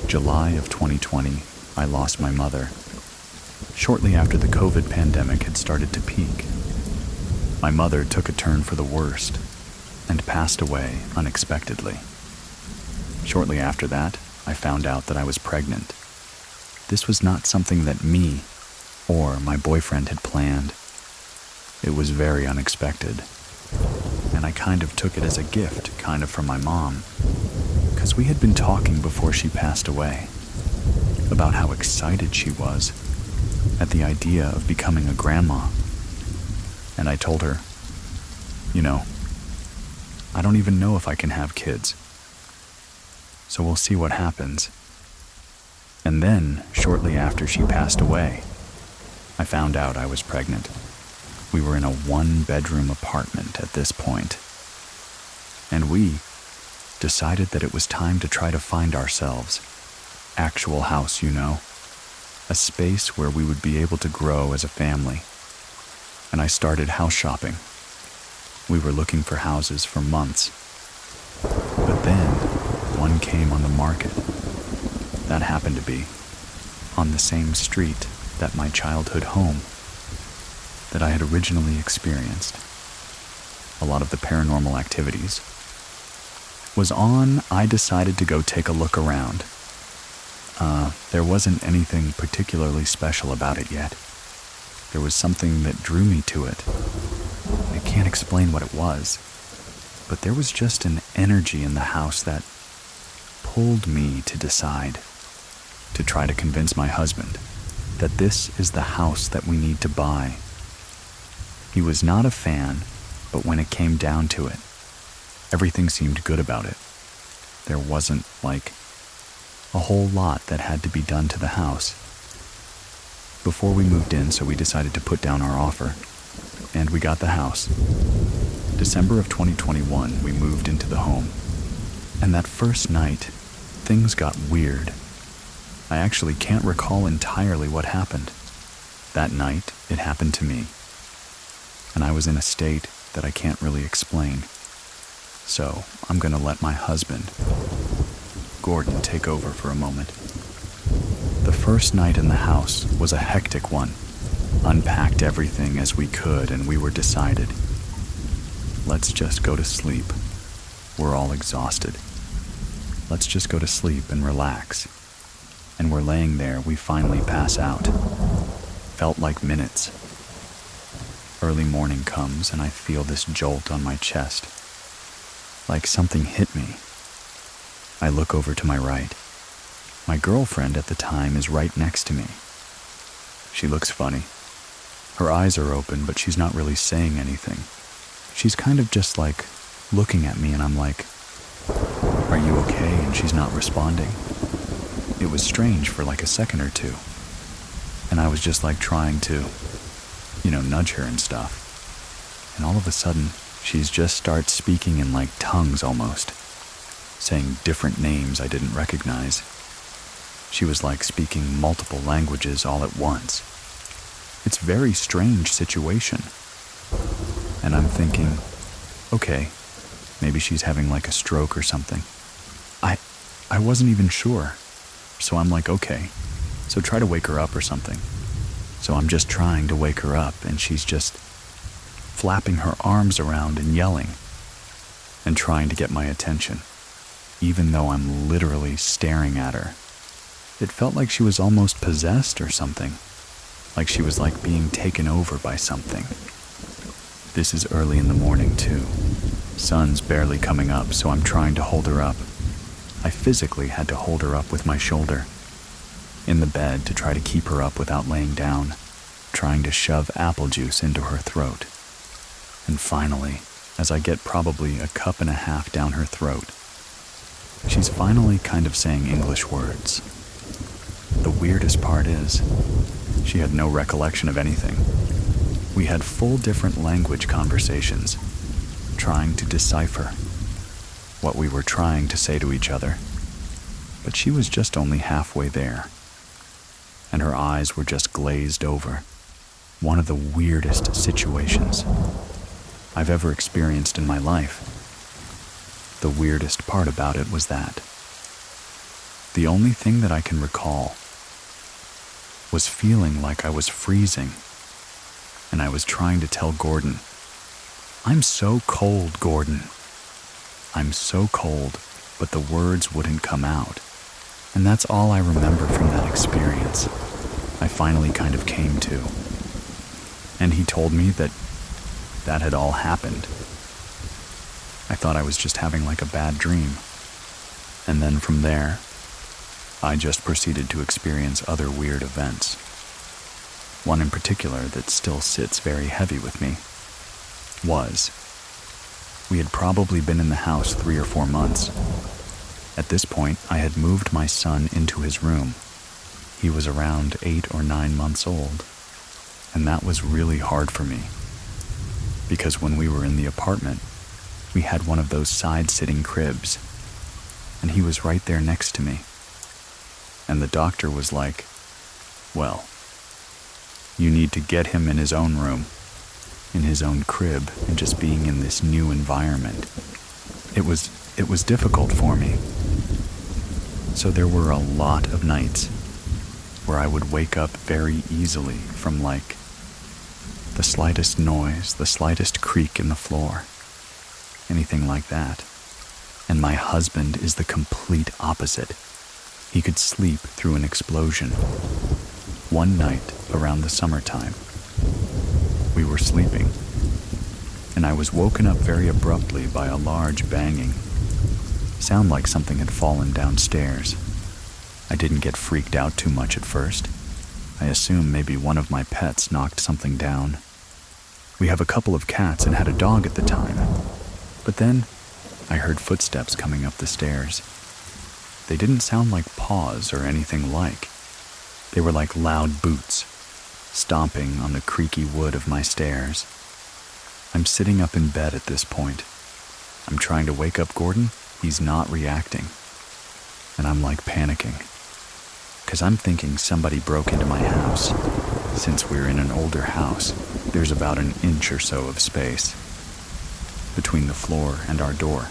July of 2020, I lost my mother. Shortly after the COVID pandemic had started to peak, my mother took a turn for the worst and passed away unexpectedly. Shortly after that, I found out that I was pregnant. This was not something that me or my boyfriend had planned. It was very unexpected, and I kind of took it as a gift, from my mom, because we had been talking before she passed away about how excited she was at the idea of becoming a grandma. And I told her, I don't even know if I can have kids, so we'll see what happens. And then, shortly after she passed away, I found out I was pregnant. We were in a one-bedroom apartment at this point, and we decided that it was time to try to find ourselves. Actual house, a space where we would be able to grow as a family. And I started house shopping. We were looking for houses for months. But then, one came on the market. That happened to be on the same street that my childhood home that I had originally experienced a lot of the paranormal activities was on. I decided to go take a look around. There wasn't anything particularly special about it yet. There was something that drew me to it. I can't explain what it was, but there was just an energy in the house that pulled me to decide to try to convince my husband that this is the house that we need to buy. He was not a fan, but when it came down to it, everything seemed good about it. There wasn't, a whole lot that had to be done to the house before we moved in, so we decided to put down our offer, and we got the house. December of 2021, we moved into the home, and that first night, things got weird. I actually can't recall entirely what happened. That night, it happened to me, and I was in a state that I can't really explain. So I'm going to let my husband, Gordon, take over for a moment. The first night in the house was a hectic one. Unpacked everything as we could, and we were decided, let's just go to sleep. We're all exhausted. Let's just go to sleep and relax. And we're laying there, we finally pass out. Felt like minutes. Early morning comes, and I feel this jolt on my chest, like something hit me. I look over to my right. My girlfriend at the time is right next to me. She looks funny. Her eyes are open, but she's not really saying anything. She's kind of just looking at me, and I'm like, "Are you okay?" And she's not responding. It was strange for a second or two. And I was just trying to, nudge her and stuff. And all of a sudden, she just starts speaking in tongues almost. saying different names I didn't recognize. She was like speaking multiple languages all at once. It's a very strange situation. And I'm thinking, okay, maybe she's having like a stroke or something. I wasn't even sure. So I'm like, okay, so try to wake her up or something. So I'm just trying to wake her up, and she's just flapping her arms around and yelling and trying to get my attention, even though I'm literally staring at her. It felt like she was almost possessed or something, like she was like being taken over by something. This is early in the morning too. Sun's barely coming up, so I'm trying to hold her up. I physically had to hold her up with my shoulder, in the bed to try to keep her up without laying down, trying to shove apple juice into her throat. And finally, as I get probably a cup and a half down her throat, she's finally kind of saying English words. The weirdest part is, she had no recollection of anything. We had full different language conversations, trying to decipher what we were trying to say to each other. But she was just only halfway there, and her eyes were just glazed over. One of the weirdest situations I've ever experienced in my life. The weirdest part about it was that the only thing that I can recall was feeling like I was freezing, and I was trying to tell Gordon, "I'm so cold, Gordon. I'm so cold," but the words wouldn't come out. And that's all I remember from that experience. I finally kind of came to. And he told me that that had all happened. I thought I was just having like a bad dream. And then from there, I just proceeded to experience other weird events. One in particular that still sits very heavy with me was, we had probably been in the house 3 or 4 months. At this point, I had moved my son into his room. He was around 8 or 9 months old, and that was really hard for me, because when we were in the apartment, we had one of those side-sitting cribs, and he was right there next to me. And the doctor was like, "Well, you need to get him in his own room, in his own crib, and just being in this new environment." It was difficult for me. So there were a lot of nights where I would wake up very easily from like the slightest noise, the slightest creak in the floor, anything like that. And my husband is the complete opposite. He could sleep through an explosion. One night around the summertime, we were sleeping, and I was woken up very abruptly by a large banging. Sound like something had fallen downstairs. I didn't get freaked out too much at first. I assumed maybe one of my pets knocked something down. We have a couple of cats and had a dog at the time. But then I heard footsteps coming up the stairs. They didn't sound like paws or anything like. They were like loud boots, stomping on the creaky wood of my stairs. I'm sitting up in bed at this point. I'm trying to wake up Gordon. He's not reacting. And I'm like panicking, because I'm thinking somebody broke into my house. Since we're in an older house, there's about an inch or so of space between the floor and our door,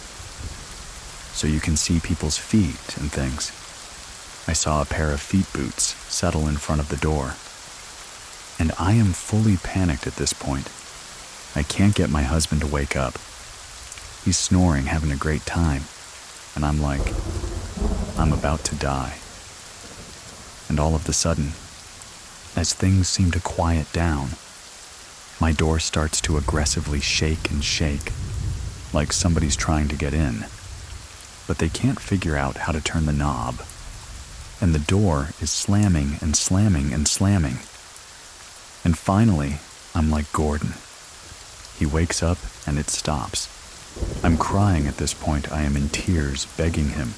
so you can see people's feet and things. I saw a pair of feet boots settle in front of the door, and I am fully panicked at this point. I can't get my husband to wake up. He's snoring, having a great time, and I'm like, I'm about to die. And all of a sudden, as things seem to quiet down, my door starts to aggressively shake and shake, like somebody's trying to get in, but they can't figure out how to turn the knob, and the door is slamming and slamming and slamming. And finally, I'm like, Gordon. He wakes up and it stops. I'm crying at this point. I am in tears, begging him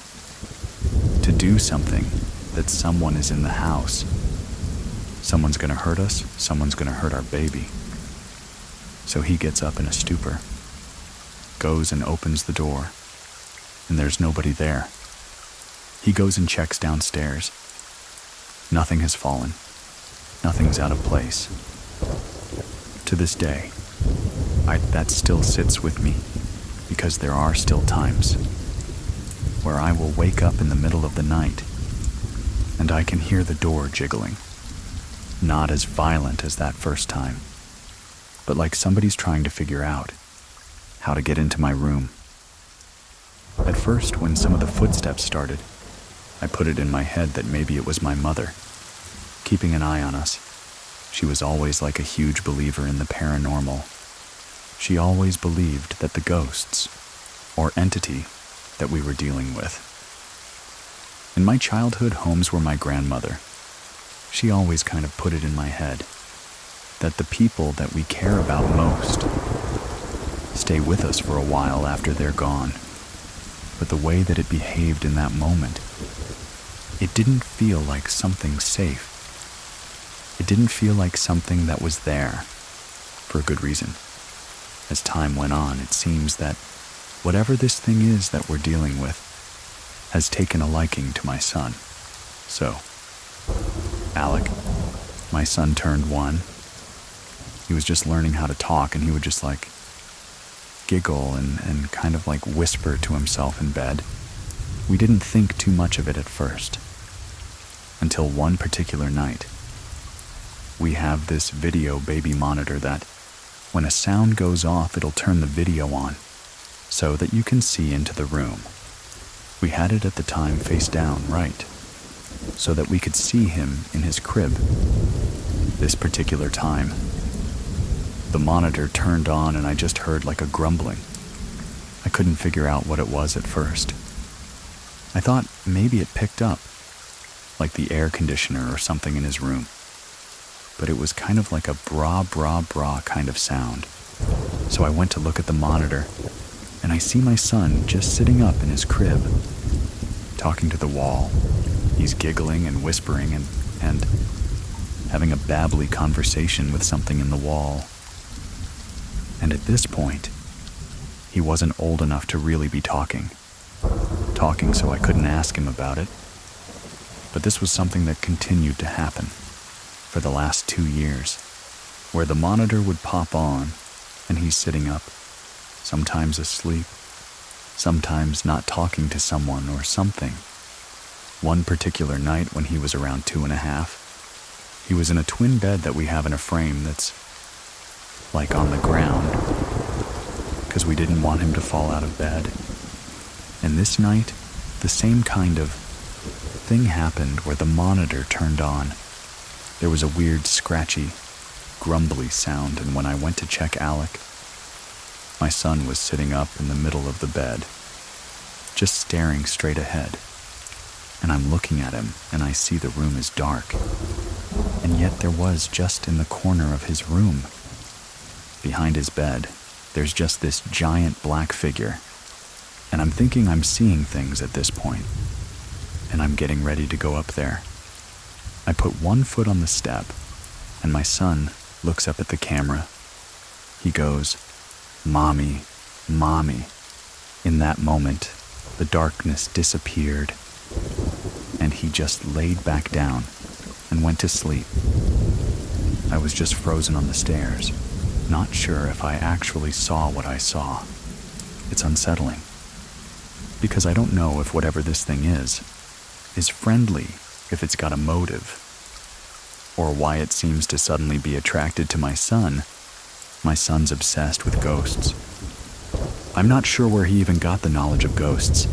to do something, that someone is in the house. Someone's gonna hurt us, someone's gonna hurt our baby. So he gets up in a stupor, goes and opens the door, and there's nobody there. He goes and checks downstairs. Nothing has fallen. Nothing's out of place. To this day, that still sits with me, because there are still times where I will wake up in the middle of the night and I can hear the door jiggling. Not as violent as that first time, but like somebody's trying to figure out how to get into my room. At first, when some of the footsteps started, I put it in my head that maybe it was my mother, keeping an eye on us. She was always like a huge believer in the paranormal. She always believed that the ghosts, or entity, that we were dealing with. In my childhood, homes were my grandmother. She always kind of put it in my head that the people that we care about most stay with us for a while after they're gone. But the way that it behaved in that moment, it didn't feel like something safe. It didn't feel like something that was there for a good reason. As time went on, it seems that whatever this thing is that we're dealing with has taken a liking to my son. So, Alec, my son turned 1. He was just learning how to talk, and he would just like giggle and kind of like whisper to himself in bed. We didn't think too much of it at first, until one particular night. We have this video baby monitor that, when a sound goes off, it'll turn the video on so that you can see into the room. We had it at the time face down right, so that we could see him in his crib. This particular time, the monitor turned on and I just heard like a grumbling. I couldn't figure out what it was at first. I thought maybe it picked up, like the air conditioner or something in his room. But it was kind of like a bra, bra, bra kind of sound. So I went to look at the monitor, and I see my son just sitting up in his crib, talking to the wall. He's giggling and whispering and having a babbly conversation with something in the wall. And at this point, he wasn't old enough to really be talking so I couldn't ask him about it. But this was something that continued to happen for the last 2 years, where the monitor would pop on and he's sitting up, sometimes asleep, sometimes not talking to someone or something. One particular night when he was around 2.5, he was in a twin bed that we have in a frame that's like on the ground, because we didn't want him to fall out of bed. And this night, the same kind of thing happened where the monitor turned on. There was a weird scratchy, grumbly sound, and when I went to check Alec, my son was sitting up in the middle of the bed, just staring straight ahead. And I'm looking at him, and I see the room is dark. And yet there was just in the corner of his room, behind his bed, there's just this giant black figure. And I'm thinking I'm seeing things at this point, and I'm getting ready to go up there. I put one foot on the step, and my son looks up at the camera. He goes, "Mommy, Mommy." In that moment, the darkness disappeared, and he just laid back down and went to sleep. I was just frozen on the stairs, not sure if I actually saw what I saw. It's unsettling, because I don't know if whatever this thing is friendly, if it's got a motive, or why it seems to suddenly be attracted to my son. My son's obsessed with ghosts. I'm not sure where he even got the knowledge of ghosts.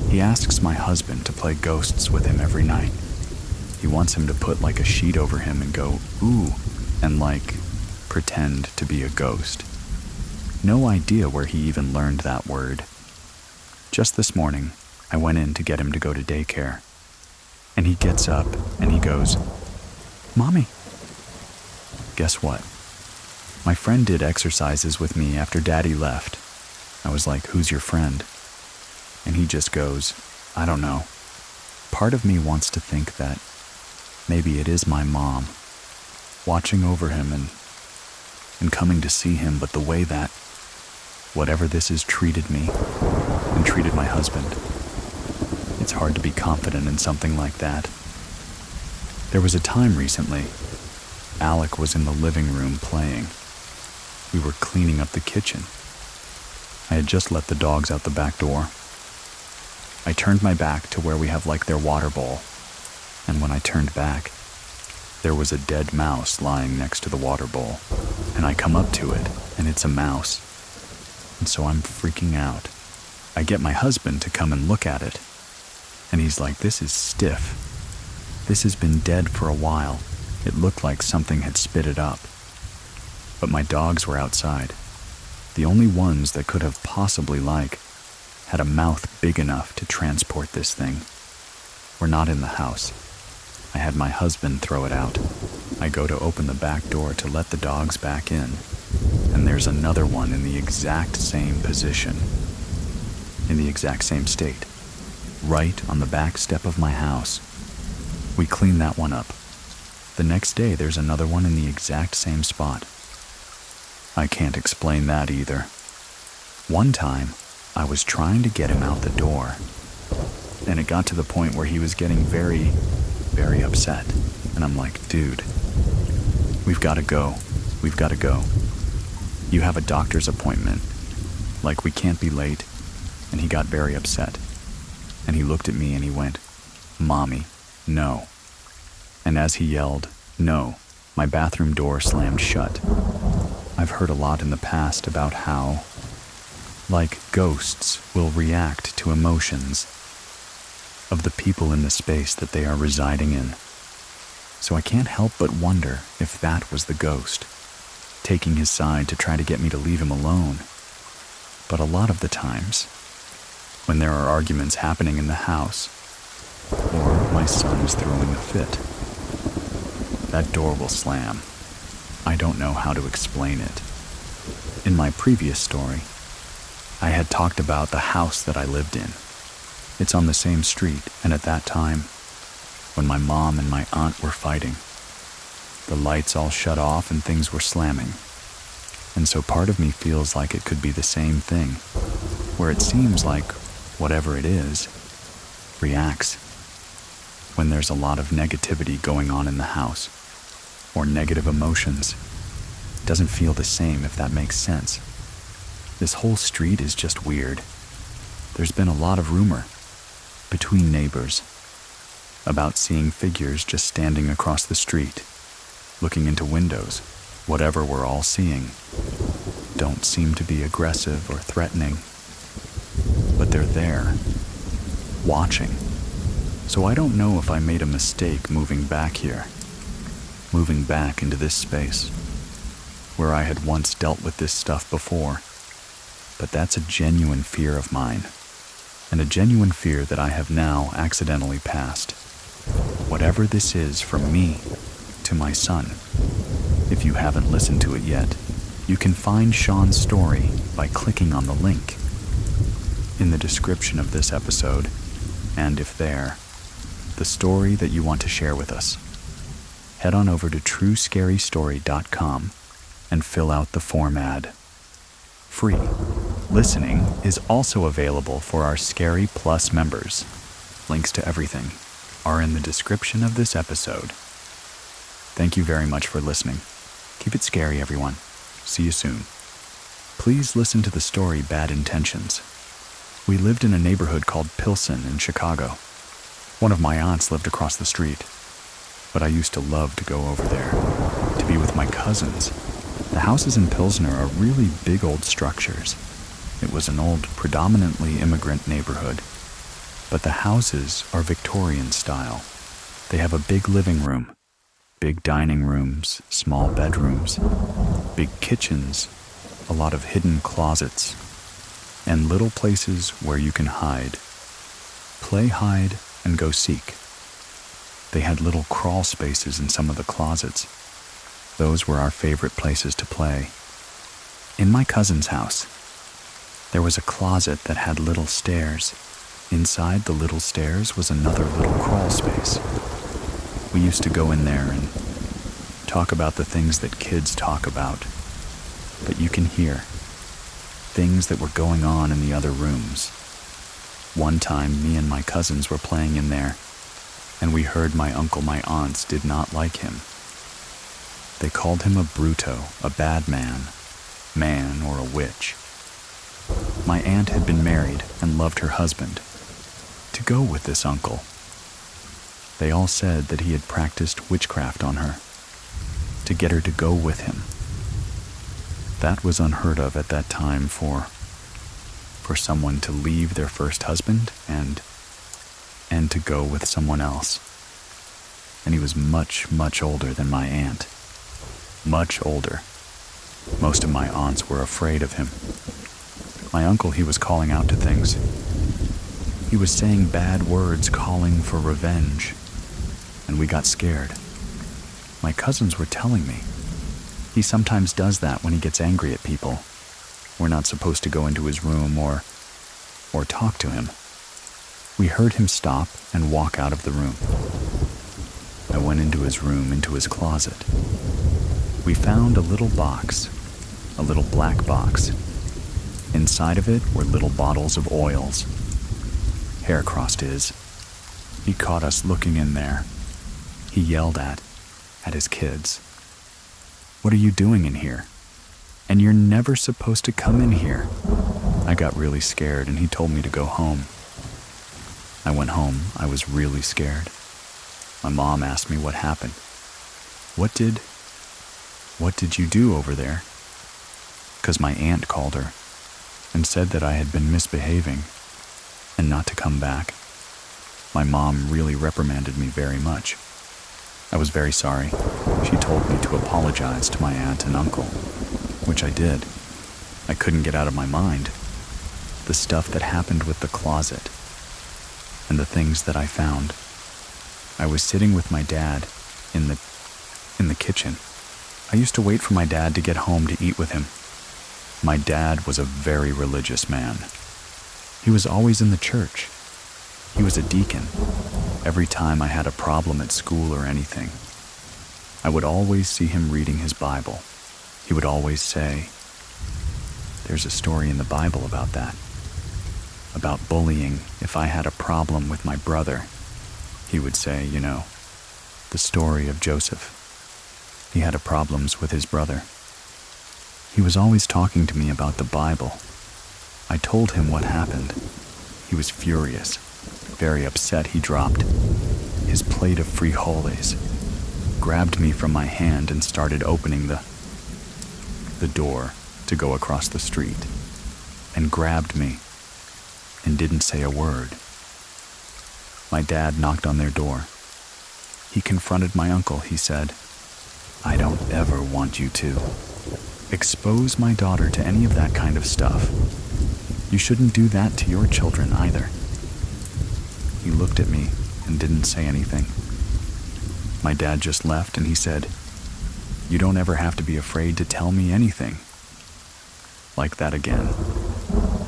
He asks my husband to play ghosts with him every night. He wants him to put like a sheet over him and go, "Ooh," and like pretend to be a ghost. No idea where he even learned that word. Just this morning, I went in to get him to go to daycare, and he gets up and he goes, "Mommy." Guess what? My friend did exercises with me after Daddy left. I was like, "Who's your friend?" And he just goes, "I don't know." Part of me wants to think that maybe it is my mom, watching over him and coming to see him, but the way that whatever this is treated me and treated my husband. It's hard to be confident in something like that. There was a time recently, Alec was in the living room playing. We were cleaning up the kitchen. I had just let the dogs out the back door. I turned my back to where we have like their water bowl, and when I turned back, there was a dead mouse lying next to the water bowl, and I come up to it, and it's a mouse, and so I'm freaking out. I get my husband to come and look at it, and he's like, "This is stiff. This has been dead for a while. It looked like something had spit it up." But my dogs were outside. The only ones that could have possibly had a mouth big enough to transport this thing. We're not in the house. I had my husband throw it out. I go to open the back door to let the dogs back in, and there's another one in the exact same position, in the exact same state, right on the back step of my house. We clean that one up. The next day, there's another one in the exact same spot. I can't explain that either. One time, I was trying to get him out the door, and it got to the point where he was getting very, very upset. And I'm like, "Dude, we've got to go. We've got to go. You have a doctor's appointment. Like, we can't be late." And he got very upset. And he looked at me and he went, "Mommy, no." And as he yelled, "No," my bathroom door slammed shut. I've heard a lot in the past about how, ghosts will react to emotions of the people in the space that they are residing in. So I can't help but wonder if that was the ghost, taking his side to try to get me to leave him alone. But a lot of the times, when there are arguments happening in the house, or my son is throwing a fit, that door will slam. I don't know how to explain it. In my previous story, I had talked about the house that I lived in. It's on the same street, and at that time, when my mom and my aunt were fighting, the lights all shut off and things were slamming. And so part of me feels like it could be the same thing, where it seems like whatever it is reacts when there's a lot of negativity going on in the house, or negative emotions. It doesn't feel the same, if that makes sense. This whole street is just weird. There's been a lot of rumor between neighbors about seeing figures just standing across the street, looking into windows. Whatever we're all seeing don't seem to be aggressive or threatening, but they're there, watching. So I don't know if I made a mistake moving back here, moving back into this space, where I had once dealt with this stuff before. But that's a genuine fear of mine, and a genuine fear that I have now accidentally passed. Whatever this is from me to my son, if you haven't listened to it yet, you can find Sean's story by clicking on the link in the description of this episode, and if there, the story that you want to share with us. Head on over to truescarystory.com and fill out the form ad. Free. Listening is also available for our Scary Plus members. Links to everything are in the description of this episode. Thank you very much for listening. Keep it scary, everyone. See you soon. Please listen to the story Bad Intentions. We lived in a neighborhood called Pilsen in Chicago. One of my aunts lived across the street, but I used to love to go over there to be with my cousins. The houses in Pilsner are really big old structures. It was an old, predominantly immigrant neighborhood, but the houses are Victorian style. They have a big living room, big dining rooms, small bedrooms, big kitchens, a lot of hidden closets, and little places where you can hide. Play hide and go seek. They had little crawl spaces in some of the closets. Those were our favorite places to play. In my cousin's house, there was a closet that had little stairs. Inside the little stairs was another little crawl space. We used to go in there and talk about the things that kids talk about, but you can hear things that were going on in the other rooms. One time, me and my cousins were playing in there, and we heard my aunts did not like him. They called him a bruto, a bad man, or a witch. My aunt had been married and loved her husband. To go with this uncle, they all said that he had practiced witchcraft on her, to get her to go with him. That was unheard of at that time for someone to leave their first husband and to go with someone else. And he was much, much older than my aunt. Much older. Most of my aunts were afraid of him. My uncle, he was calling out to things. He was saying bad words, calling for revenge. And we got scared. My cousins were telling me. He sometimes does that when he gets angry at people. We're not supposed to go into his room or talk to him. We heard him stop and walk out of the room. I went into his room, into his closet. We found a little box, a little black box. Inside of it were little bottles of oils. Hair crossed his. He caught us looking in there. He yelled at his kids. "What are you doing in here? And you're never supposed to come in here." I got really scared and he told me to go home. I went home. I was really scared. My mom asked me what happened. What did you do over there?" 'Cause my aunt called her and said that I had been misbehaving and not to come back. My mom really reprimanded me very much. I was very sorry. She told me to apologize to my aunt and uncle, which I did. I couldn't get out of my mind the stuff that happened with the closet and the things that I found. I was sitting with my dad in the kitchen. I used to wait for my dad to get home to eat with him. My dad was a very religious man. He was always in the church. He was a deacon. Every time I had a problem at school or anything, I would always see him reading his Bible. He would always say, "There's a story in the Bible about that. About bullying. If I had a problem with my brother," he would say, the story of Joseph. He had problems with his brother. He was always talking to me about the Bible. I told him what happened. He was furious, very upset. He dropped his plate of frijoles, grabbed me from my hand and started opening the door to go across the street, and grabbed me and didn't say a word. My dad knocked on their door. He confronted my uncle. He said, "I don't ever want you to expose my daughter to any of that kind of stuff. You shouldn't do that to your children either." He looked at me and didn't say anything. My dad just left and he said, "You don't ever have to be afraid to tell me anything." Like that again.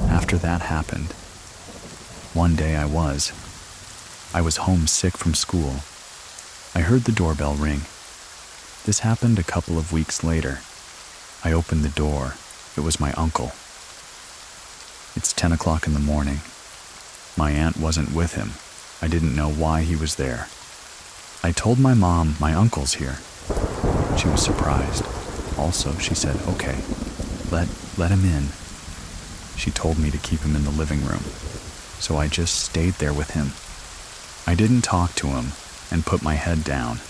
After that happened, one day I was home sick from school. I heard the doorbell ring. This happened a couple of weeks later. I opened the door. It was my uncle. It's 10 o'clock in the morning. My aunt wasn't with him. I didn't know why he was there. I told my mom my uncle's here. She was surprised. Also, she said, "Okay, let him in." She told me to keep him in the living room. So I just stayed there with him. I didn't talk to him and put my head down.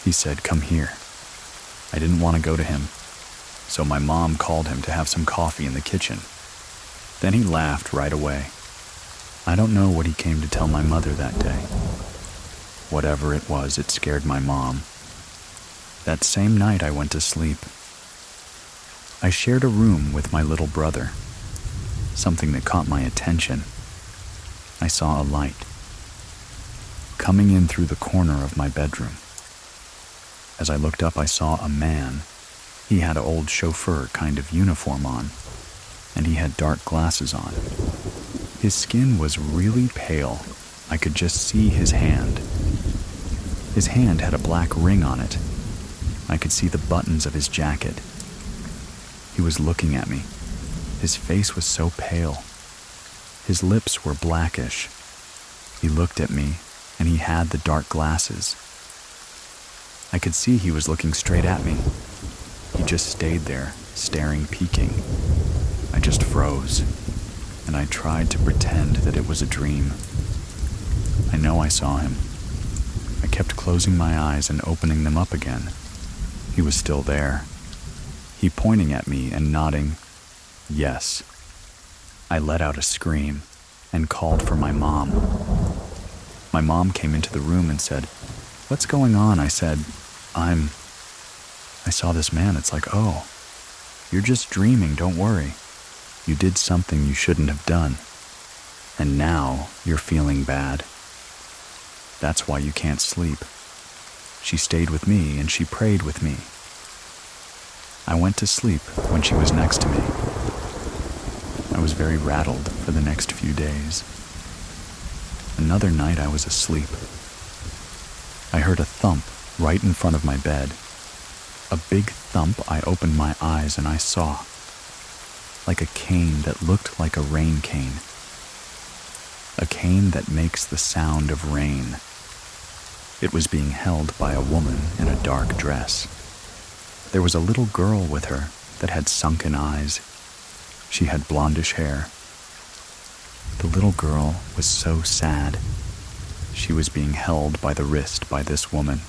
He said, "Come here." I didn't want to go to him, so my mom called him to have some coffee in the kitchen. Then he laughed right away. I don't know what he came to tell my mother that day. Whatever it was, it scared my mom. That same night I went to sleep. I shared a room with my little brother. Something that caught my attention. I saw a light coming in through the corner of my bedroom. As I looked up, I saw a man. He had an old chauffeur kind of uniform on, and he had dark glasses on. His skin was really pale. I could just see his hand. His hand had a black ring on it. I could see the buttons of his jacket. He was looking at me. His face was so pale. His lips were blackish. He looked at me, and he had the dark glasses. I could see he was looking straight at me. He just stayed there, staring, peeking. I just froze, and I tried to pretend that it was a dream. I know I saw him. I kept closing my eyes and opening them up again. He was still there. He pointing at me and nodding, yes. I let out a scream and called for my mom. My mom came into the room and said, "What's going on?" I said, I saw this man. It's like, "Oh, you're just dreaming, don't worry. You did something you shouldn't have done. And now you're feeling bad. That's why you can't sleep." She stayed with me and she prayed with me. I went to sleep when she was next to me. I was very rattled for the next few days. Another night I was asleep. I heard a thump right in front of my bed. A big thump. I opened my eyes and I saw, like a cane that looked like a rain cane. A cane that makes the sound of rain. It was being held by a woman in a dark dress. There was a little girl with her that had sunken eyes. She had blondish hair. The little girl was so sad. She was being held by the wrist by this woman.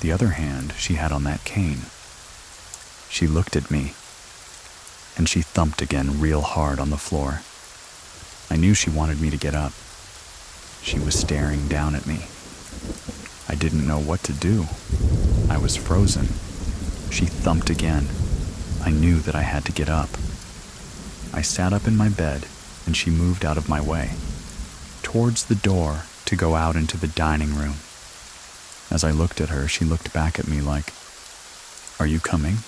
The other hand she had on that cane. She looked at me, and she thumped again real hard on the floor. I knew she wanted me to get up. She was staring down at me. I didn't know what to do. I was frozen. She thumped again. I knew that I had to get up. I sat up in my bed, and she moved out of my way, towards the door to go out into the dining room. As I looked at her, she looked back at me like, "Are you coming?"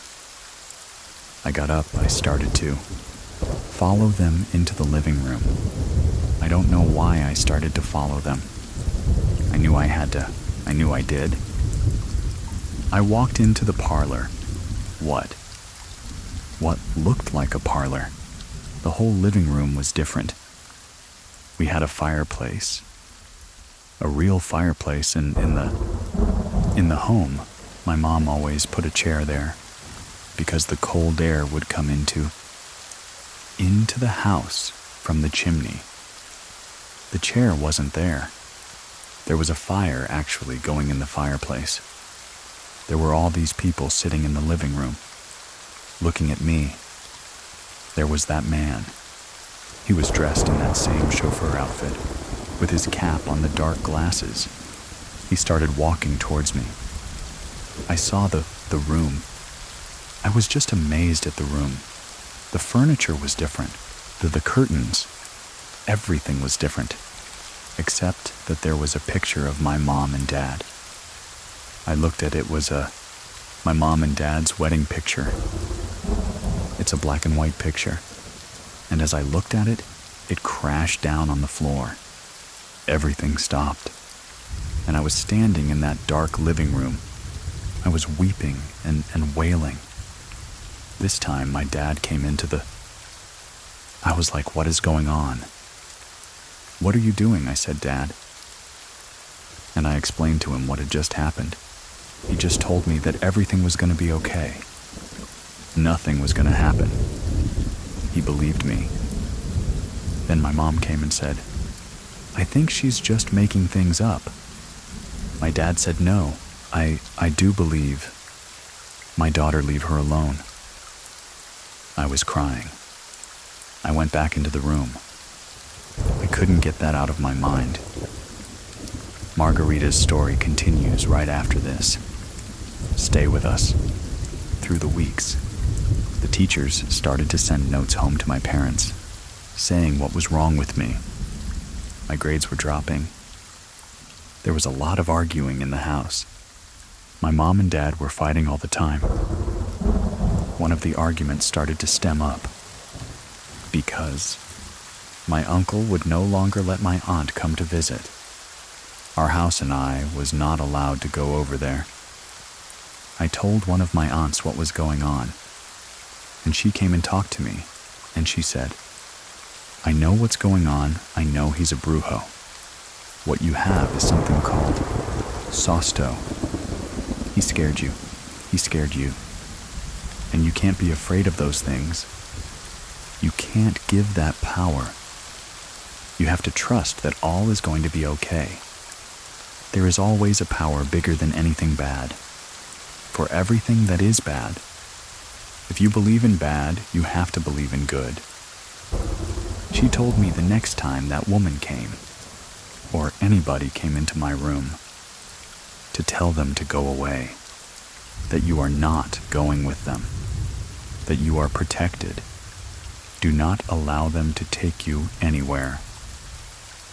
I got up. I started to follow them into the living room. I don't know why I started to follow them. I knew I had to. I knew I did. I walked into the parlor. What looked like a parlor. The whole living room was different. We had a fireplace. A real fireplace in the home. My mom always put a chair there because the cold air would come into the house from the chimney. The chair wasn't there. There was a fire actually going in the fireplace. There were all these people sitting in the living room, looking at me. There was that man. He was dressed in that same chauffeur outfit, with his cap on the dark glasses. He started walking towards me. I saw the room. I was just amazed at the room. The furniture was different. The curtains. Everything was different, except that there was a picture of my mom and dad. I looked at it. Was my mom and dad's wedding picture. It's a black and white picture. And as I looked at it, it crashed down on the floor. Everything stopped. And I was standing in that dark living room. I was weeping and wailing. This time my dad came into the... I was like, "What is going on?" "What are you doing?" I said, "Dad." And I explained to him what had just happened. He just told me that everything was going to be okay. Nothing was going to happen. He believed me. Then my mom came and said, "I think she's just making things up." My dad said, "No, I do believe. My daughter, leave her alone." I was crying. I went back into the room. I couldn't get that out of my mind. Margarita's story continues right after this. Stay with us. Through the weeks, the teachers started to send notes home to my parents, saying what was wrong with me. My grades were dropping. There was a lot of arguing in the house. My mom and dad were fighting all the time. One of the arguments started to stem up because my uncle would no longer let my aunt come to visit. Our house and I was not allowed to go over there. I told one of my aunts what was going on, and she came and talked to me, and she said, I know what's going on. I know he's a brujo. What you have is something called Sosto. He scared you. He scared you. And you can't be afraid of those things. You can't give that power. You have to trust that all is going to be okay. There is always a power bigger than anything bad. For everything that is bad, if you believe in bad, you have to believe in good. She told me the next time that woman came, or anybody came into my room, to tell them to go away, that you are not going with them, that you are protected. Do not allow them to take you anywhere.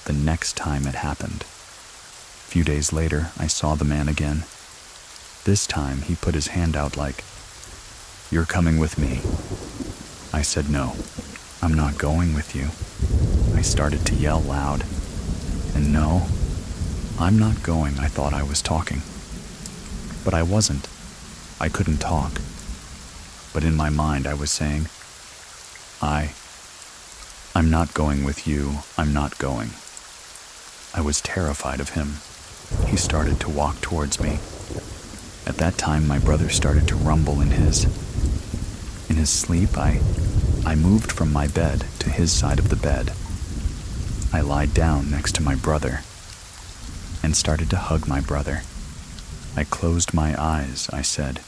The next time it happened. A few days later, I saw the man again. This time, he put his hand out like, "You're coming with me." I said, "No, I'm not going with you." I started to yell loud. And no, I'm not going. I thought I was talking. But I wasn't. I couldn't talk. But in my mind, I was saying, I'm not going with you. I'm not going. I was terrified of him. He started to walk towards me. At that time, my brother started to rumble in his sleep. I moved from my bed to his side of the bed. I lied down next to my brother and started to hug my brother. I closed my eyes. I said,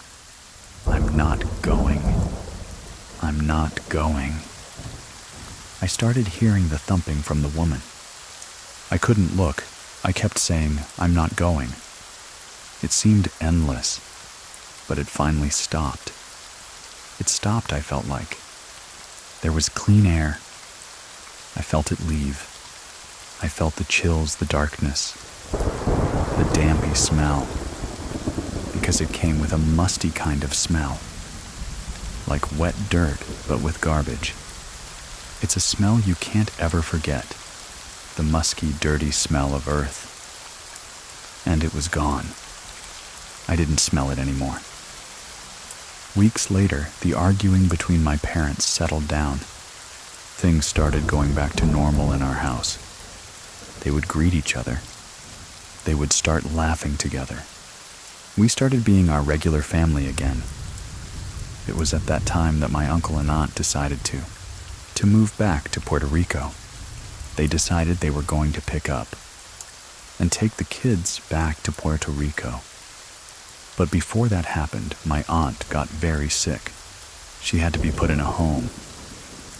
"I'm not going. I'm not going." I started hearing the thumping from the woman. I couldn't look. I kept saying, "I'm not going." It seemed endless, but it finally stopped. It stopped, I felt like. There was clean air. I felt it leave. I felt the chills, the darkness, the dampy smell, because it came with a musty kind of smell, like wet dirt, but with garbage. It's a smell you can't ever forget, the musky, dirty smell of earth. And it was gone. I didn't smell it anymore. Weeks later, the arguing between my parents settled down. Things started going back to normal in our house. They would greet each other. They would start laughing together. We started being our regular family again. It was at that time that my uncle and aunt decided to move back to Puerto Rico. They decided they were going to pick up and take the kids back to Puerto Rico. But before that happened, my aunt got very sick. She had to be put in a home.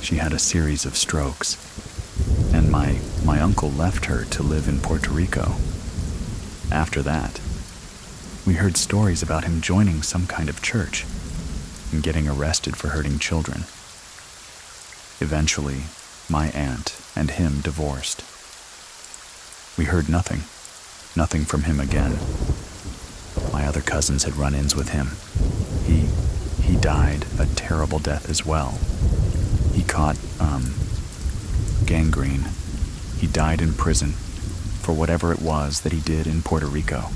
She had a series of strokes. And my uncle left her to live in Puerto Rico. After that, we heard stories about him joining some kind of church and getting arrested for hurting children. Eventually, my aunt and him divorced. We heard nothing from him again. My other cousins had run-ins with him. He died a terrible death as well. He caught gangrene. He died in prison for whatever it was that he did in Puerto Rico.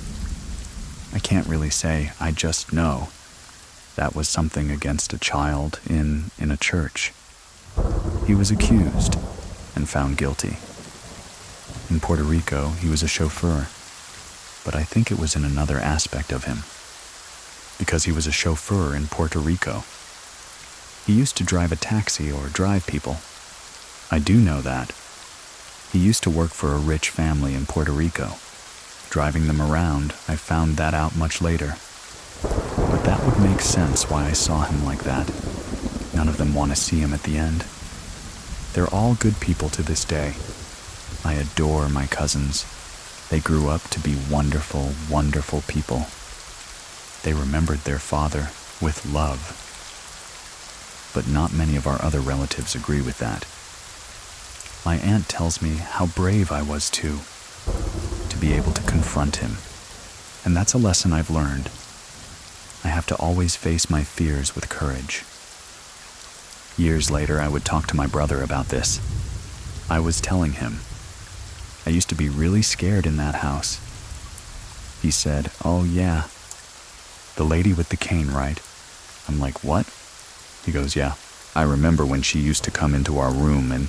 I can't really say, I just know that was something against a child in a church. He was accused and found guilty. In Puerto Rico, he was a chauffeur, but I think it was in another aspect of him, because he was a chauffeur in Puerto Rico. He used to drive a taxi or drive people. I do know that. He used to work for a rich family in Puerto Rico. Driving them around, I found that out much later. But that would make sense why I saw him like that. None of them want to see him at the end. They're all good people to this day. I adore my cousins. They grew up to be wonderful, wonderful people. They remembered their father with love. But not many of our other relatives agree with that. My aunt tells me how brave I was to be able to confront him. And that's a lesson I've learned. I have to always face my fears with courage. Years later, I would talk to my brother about this. I was telling him, I used to be really scared in that house. He said, "Oh yeah, the lady with the cane, right?" I'm like, "What?" He goes, "Yeah, I remember when she used to come into our room and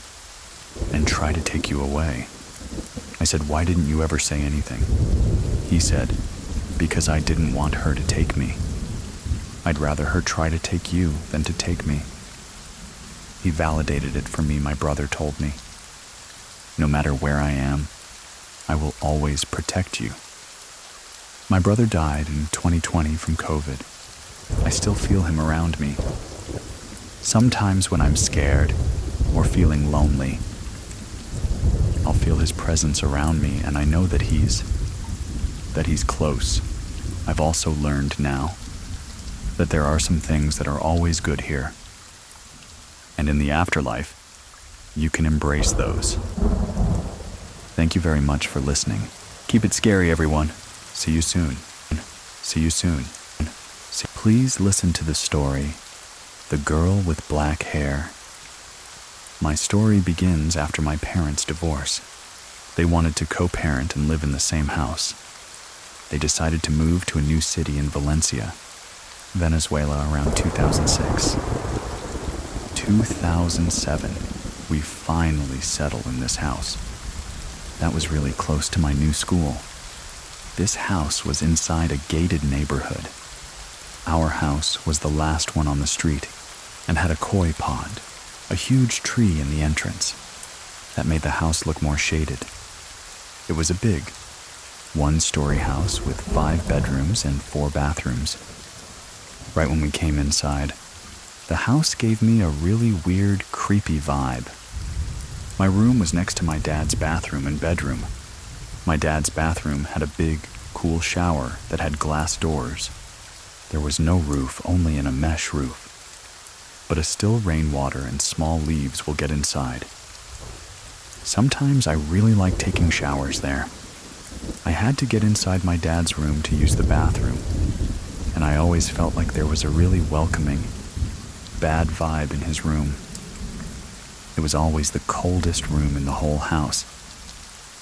and try to take you away. I said, "Why didn't you ever say anything?" He said, "Because I didn't want her to take me. I'd rather her try to take you than to take me." He validated it for me, my brother told me. "No matter where I am, I will always protect you." My brother died in 2020 from COVID. I still feel him around me. Sometimes when I'm scared or feeling lonely, I'll feel his presence around me, and I know that he's close. I've also learned now that there are some things that are always good here. And in the afterlife, you can embrace those. Thank you very much for listening. Keep it scary, everyone. See you soon. See you soon. Please listen to the story, The Girl with Black Hair. My story begins after my parents' divorce. They wanted to co-parent and live in the same house. They decided to move to a new city in Valencia, Venezuela, around 2006. 2007, we finally settled in this house. That was really close to my new school. This house was inside a gated neighborhood. Our house was the last one on the street and had a koi pond, a huge tree in the entrance. That made the house look more shaded. It was a big, one-story house with 5 bedrooms and 4 bathrooms. Right when we came inside, the house gave me a really weird, creepy vibe. My room was next to my dad's bathroom and bedroom. My dad's bathroom had a big, cool shower that had glass doors. There was no roof, only a mesh roof. But a still rainwater and small leaves will get inside. Sometimes I really like taking showers there. I had to get inside my dad's room to use the bathroom, and I always felt like there was a really welcoming, bad vibe in his room. It was always the coldest room in the whole house.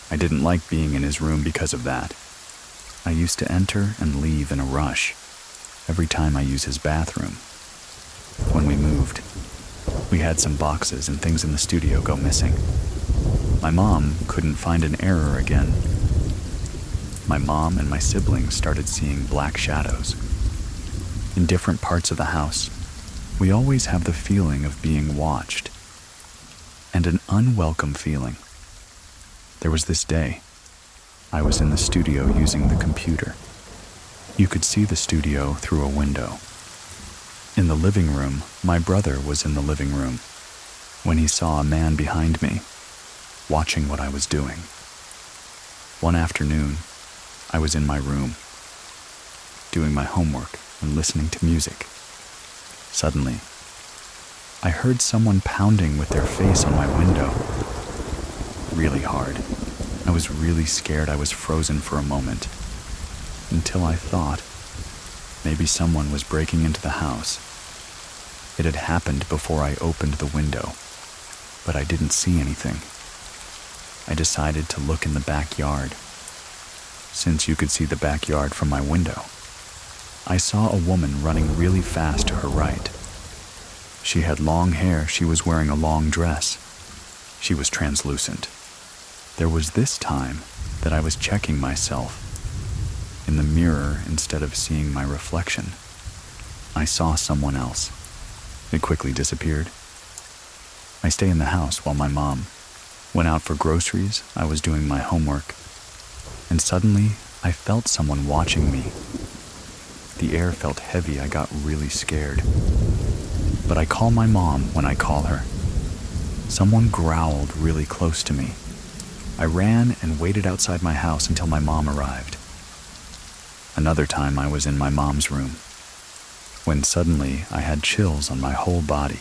I didn't like being in his room because of that. I used to enter and leave in a rush every time I used his bathroom. When we moved, we had some boxes and things in the studio go missing. My mom couldn't find an error again. My mom and my siblings started seeing black shadows. In different parts of the house, we always have the feeling of being watched, and an unwelcome feeling. There was this day, I was in the studio using the computer. You could see the studio through a window. In the living room, my brother was in the living room when he saw a man behind me, watching what I was doing. One afternoon, I was in my room, doing my homework and listening to music. Suddenly, I heard someone pounding with their face on my window. Really hard. I was really scared. I was frozen for a moment, until I thought maybe someone was breaking into the house. It had happened before I opened the window, but I didn't see anything. I decided to look in the backyard. Since you could see the backyard from my window, I saw a woman running really fast to her right. She had long hair. She was wearing a long dress. She was translucent. There was this time that I was checking myself in the mirror instead of seeing my reflection. I saw someone else. It quickly disappeared. I stay in the house while my mom went out for groceries. I was doing my homework, and suddenly I felt someone watching me. The air felt heavy. I got really scared. But I call my mom when I call her. Someone growled really close to me. I ran and waited outside my house until my mom arrived. Another time I was in my mom's room, when suddenly I had chills on my whole body,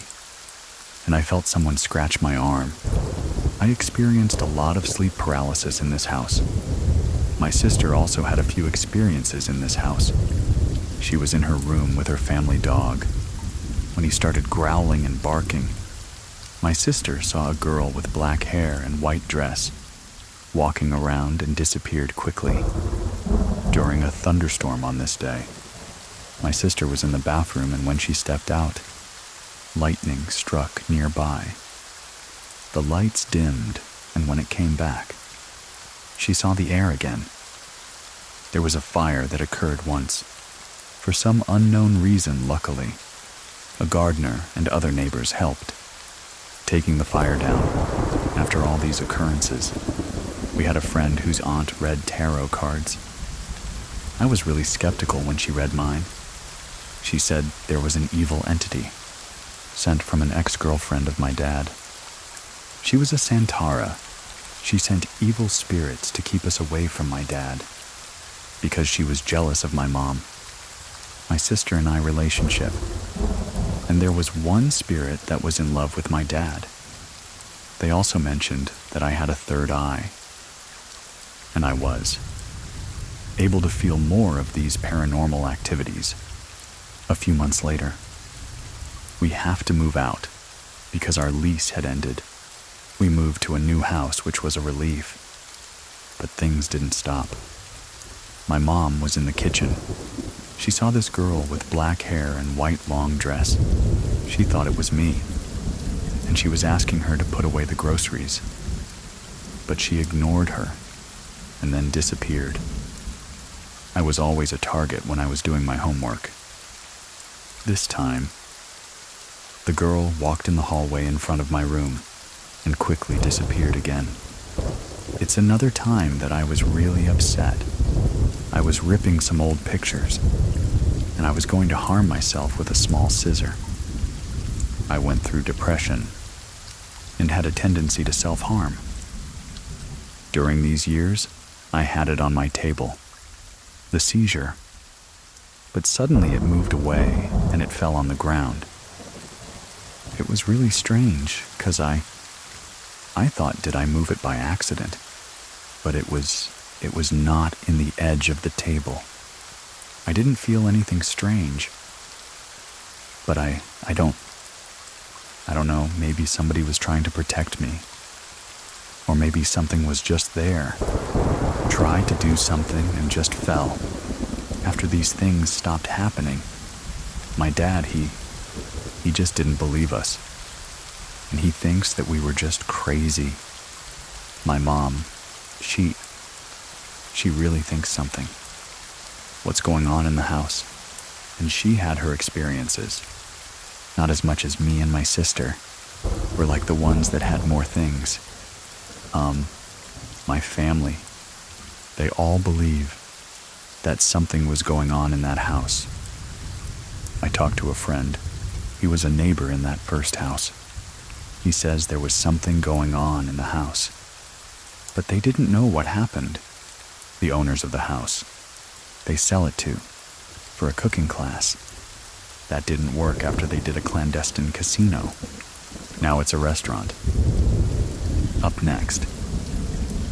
and I felt someone scratch my arm. I experienced a lot of sleep paralysis in this house. My sister also had a few experiences in this house. She was in her room with her family dog when he started growling and barking. My sister saw a girl with black hair and white dress walking around and disappeared quickly. During a thunderstorm on this day, my sister was in the bathroom, and when she stepped out, lightning struck nearby. The lights dimmed, and when it came back, she saw the air again. There was a fire that occurred once. For some unknown reason, luckily, a gardener and other neighbors helped, taking the fire down. After all these occurrences, we had a friend whose aunt read tarot cards. I was really skeptical when she read mine. She said there was an evil entity, sent from an ex-girlfriend of my dad. She was a Santara. She sent evil spirits to keep us away from my dad, because she was jealous of my mom, my sister and I relationship. And there was one spirit that was in love with my dad. They also mentioned that I had a third eye. And I was able to feel more of these paranormal activities. A few months later, we have to move out because our lease had ended. We moved to a new house, which was a relief. But things didn't stop. My mom was in the kitchen. She saw this girl with black hair and white long dress. She thought it was me, and she was asking her to put away the groceries. But she ignored her and then disappeared. I was always a target when I was doing my homework. This time, the girl walked in the hallway in front of my room and quickly disappeared again. It's another time that I was really upset. I was ripping some old pictures, and I was going to harm myself with a small scissor. I went through depression and had a tendency to self-harm. During these years, I had it on my table, the seizure. But suddenly it moved away and it fell on the ground. It was really strange, because I thought, did I move it by accident? But it was not in the edge of the table. I didn't feel anything strange. But I don't know, maybe somebody was trying to protect me. Or maybe something was just there, tried to do something and just fell. After these things stopped happening, my dad, he just didn't believe us. And he thinks that we were just crazy. My mom, she really thinks something. What's going on in the house? And she had her experiences. Not as much as me and my sister. We're like the ones that had more things. My family, they all believe that something was going on in that house. I talked to a friend. He was a neighbor in that first house. He says there was something going on in the house. But they didn't know what happened. The owners of the house. They sell it to, for a cooking class. That didn't work after they did a clandestine casino. Now it's a restaurant. Up next,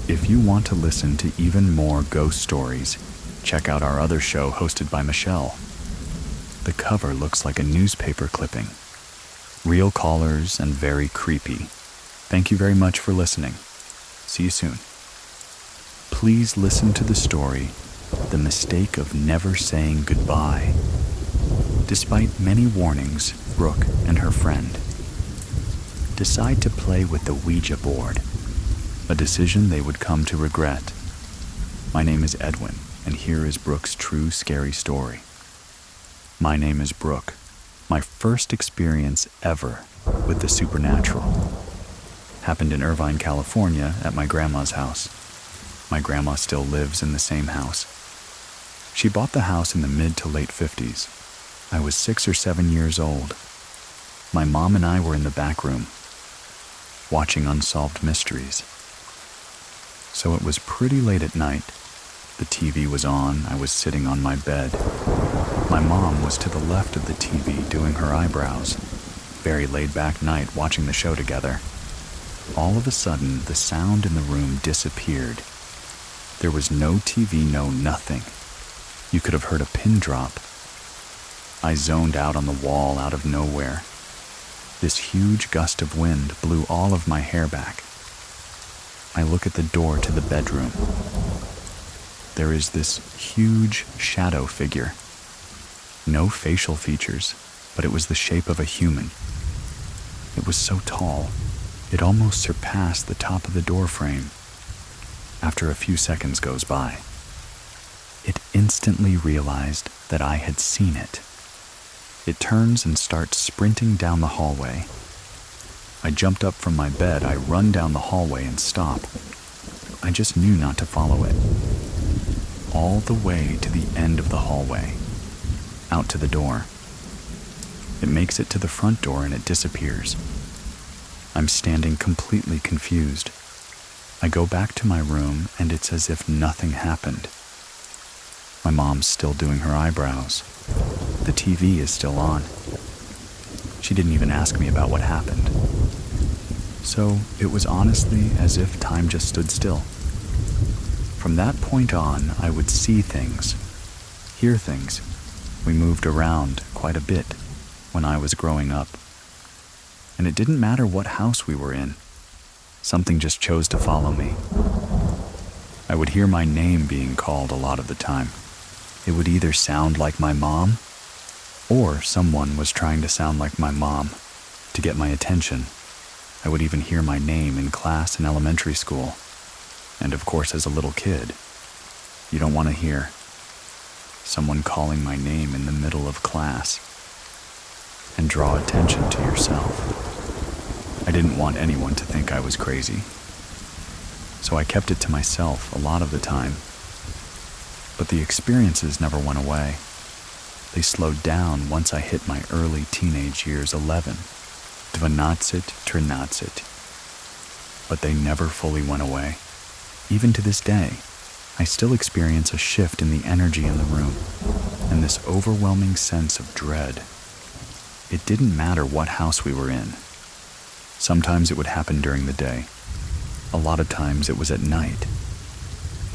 if you want to listen to even more ghost stories, check out our other show hosted by Michelle. The cover looks like a newspaper clipping. Real callers and very creepy. Thank you very much for listening. See you soon. Please listen to the story, The Mistake of Never Saying Goodbye. Despite many warnings, Brooke and her friend decide to play with the Ouija board, a decision they would come to regret. My name is Edwin, and here is Brooke's true scary story. My name is Brooke. My first experience ever with the supernatural happened in Irvine, California at my grandma's house. My grandma still lives in the same house. She bought the house in the mid to late 50s. I was 6 or 7 years old. My mom and I were in the back room, watching Unsolved Mysteries. So it was pretty late at night. The TV was on. I was sitting on my bed. My mom was to the left of the TV doing her eyebrows. Very laid-back night watching the show together. All of a sudden, the sound in the room disappeared. There was no TV, no nothing. You could have heard a pin drop. I zoned out on the wall out of nowhere. This huge gust of wind blew all of my hair back. I look at the door to the bedroom. There is this huge shadow figure. No facial features, but it was the shape of a human. It was so tall. It almost surpassed the top of the door frame. After a few seconds goes by, it instantly realized that I had seen it. It turns and starts sprinting down the hallway. I jumped up from my bed, I run down the hallway and stop. I just knew not to follow it. All the way to the end of the hallway, out to the door. It makes it to the front door and it disappears. I'm standing completely confused. I go back to my room and it's as if nothing happened. My mom's still doing her eyebrows. The TV is still on. She didn't even ask me about what happened. So it was honestly as if time just stood still. From that point on, I would see things, hear things. We moved around quite a bit when I was growing up. And it didn't matter what house we were in. Something just chose to follow me. I would hear my name being called a lot of the time. It would either sound like my mom, or someone was trying to sound like my mom to get my attention. I would even hear my name in class in elementary school. And of course, as a little kid, you don't want to hear someone calling my name in the middle of class and draw attention to yourself. I didn't want anyone to think I was crazy, so I kept it to myself a lot of the time. But the experiences never went away. They slowed down once I hit my early teenage years, 11. 12, 13. But they never fully went away. Even to this day, I still experience a shift in the energy in the room and this overwhelming sense of dread. It didn't matter what house we were in. Sometimes it would happen during the day. A lot of times it was at night.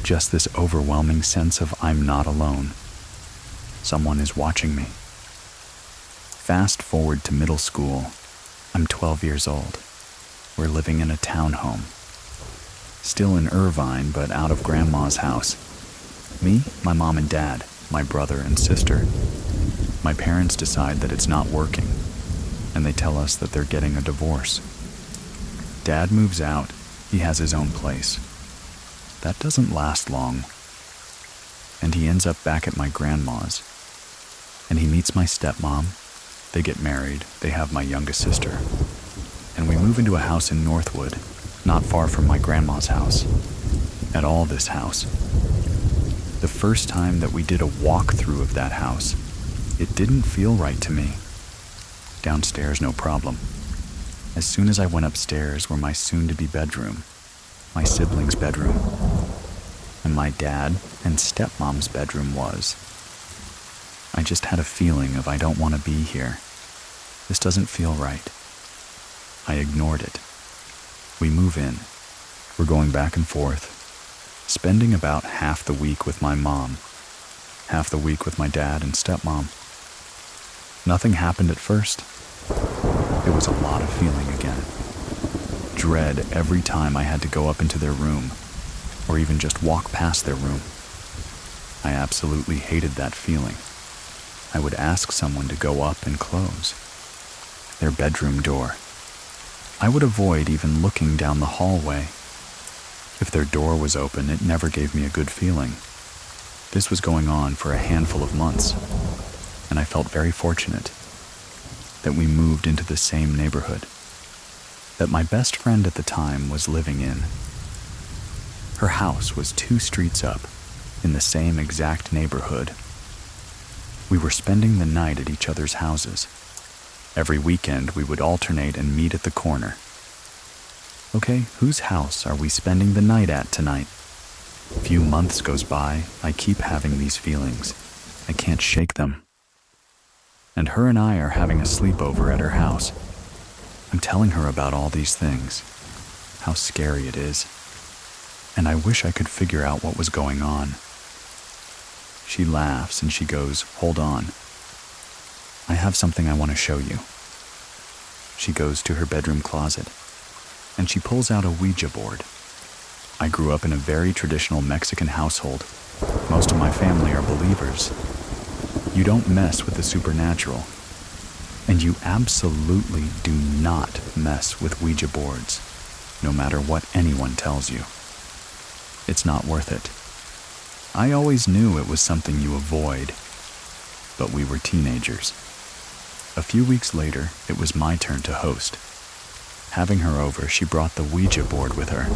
Just this overwhelming sense of I'm not alone. Someone is watching me. Fast forward to middle school. I'm 12 years old. We're living in a townhome. Still in Irvine, but out of Grandma's house. Me, my mom and dad, my brother and sister. My parents decide that it's not working, and they tell us that they're getting a divorce. Dad moves out. He has his own place. That doesn't last long. And he ends up back at my grandma's. And he meets my stepmom. They get married. They have my youngest sister. And we move into a house in Northwood, not far from my grandma's house. At all this house. The first time that we did a walkthrough of that house, it didn't feel right to me. Downstairs, no problem. As soon as I went upstairs were my soon-to-be bedroom, my siblings' bedroom, and my dad and stepmom's bedroom was. I just had a feeling of I don't want to be here. This doesn't feel right. I ignored it. We move in. We're going back and forth, spending about half the week with my mom, half the week with my dad and stepmom. Nothing happened at first. It was a lot of feeling again. Dread every time I had to go up into their room, or even just walk past their room. I absolutely hated that feeling. I would ask someone to go up and close their bedroom door. I would avoid even looking down the hallway. If their door was open, it never gave me a good feeling. This was going on for a handful of months, and I felt very fortunate that we moved into the same neighborhood that my best friend at the time was living in. Her house was 2 streets up in the same exact neighborhood. We were spending the night at each other's houses. Every weekend we would alternate and meet at the corner. Okay, whose house are we spending the night at tonight? A few months goes by, I keep having these feelings. I can't shake them. And her and I are having a sleepover at her house. I'm telling her about all these things, how scary it is, and I wish I could figure out what was going on. She laughs and she goes, "Hold on. I have something I want to show you." She goes to her bedroom closet, and she pulls out a Ouija board. I grew up in a very traditional Mexican household. Most of my family are believers. You don't mess with the supernatural. And you absolutely do not mess with Ouija boards, no matter what anyone tells you. It's not worth it. I always knew it was something you avoid, but we were teenagers. A few weeks later, it was my turn to host. Having her over, she brought the Ouija board with her.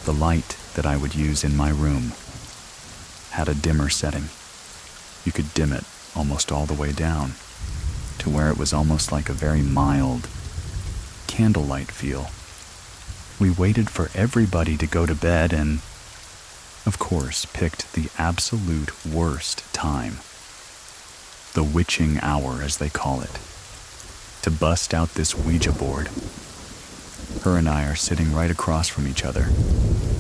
The light that I would use in my room had a dimmer setting. You could dim it almost all the way down to where it was almost like a very mild candlelight feel. We waited for everybody to go to bed and, of course, picked the absolute worst time. The witching hour, as they call it, to bust out this Ouija board. Her and I are sitting right across from each other.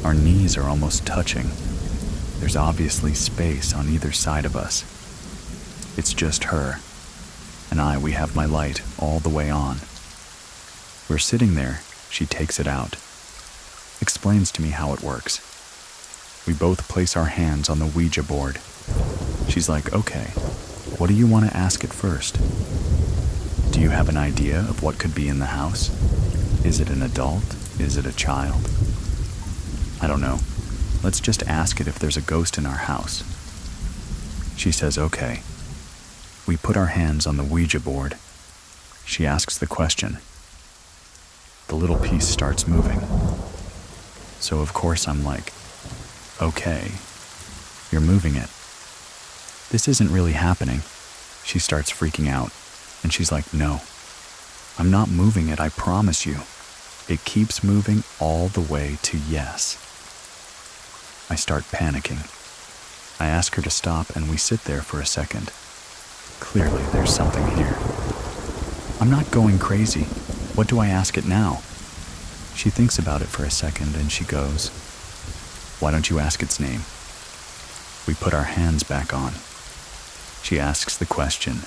Our knees are almost touching. There's obviously space on either side of us. It's just her. And we have my light all the way on. We're sitting there, she takes it out, explains to me how it works. We both place our hands on the Ouija board. She's like, okay, what do you want to ask it first? Do you have an idea of what could be in the house? Is it an adult? Is it a child? I don't know. Let's just ask it if there's a ghost in our house. She says, okay. We put our hands on the Ouija board. She asks the question. The little piece starts moving. So of course I'm like, okay, you're moving it. This isn't really happening. She starts freaking out, and she's like, no, I'm not moving it, I promise you. It keeps moving all the way to yes. I start panicking. I ask her to stop, and we sit there for a second. Clearly, there's something here. I'm not going crazy. What do I ask it now? She thinks about it for a second, and she goes, why don't you ask its name? We put our hands back on. She asks the question.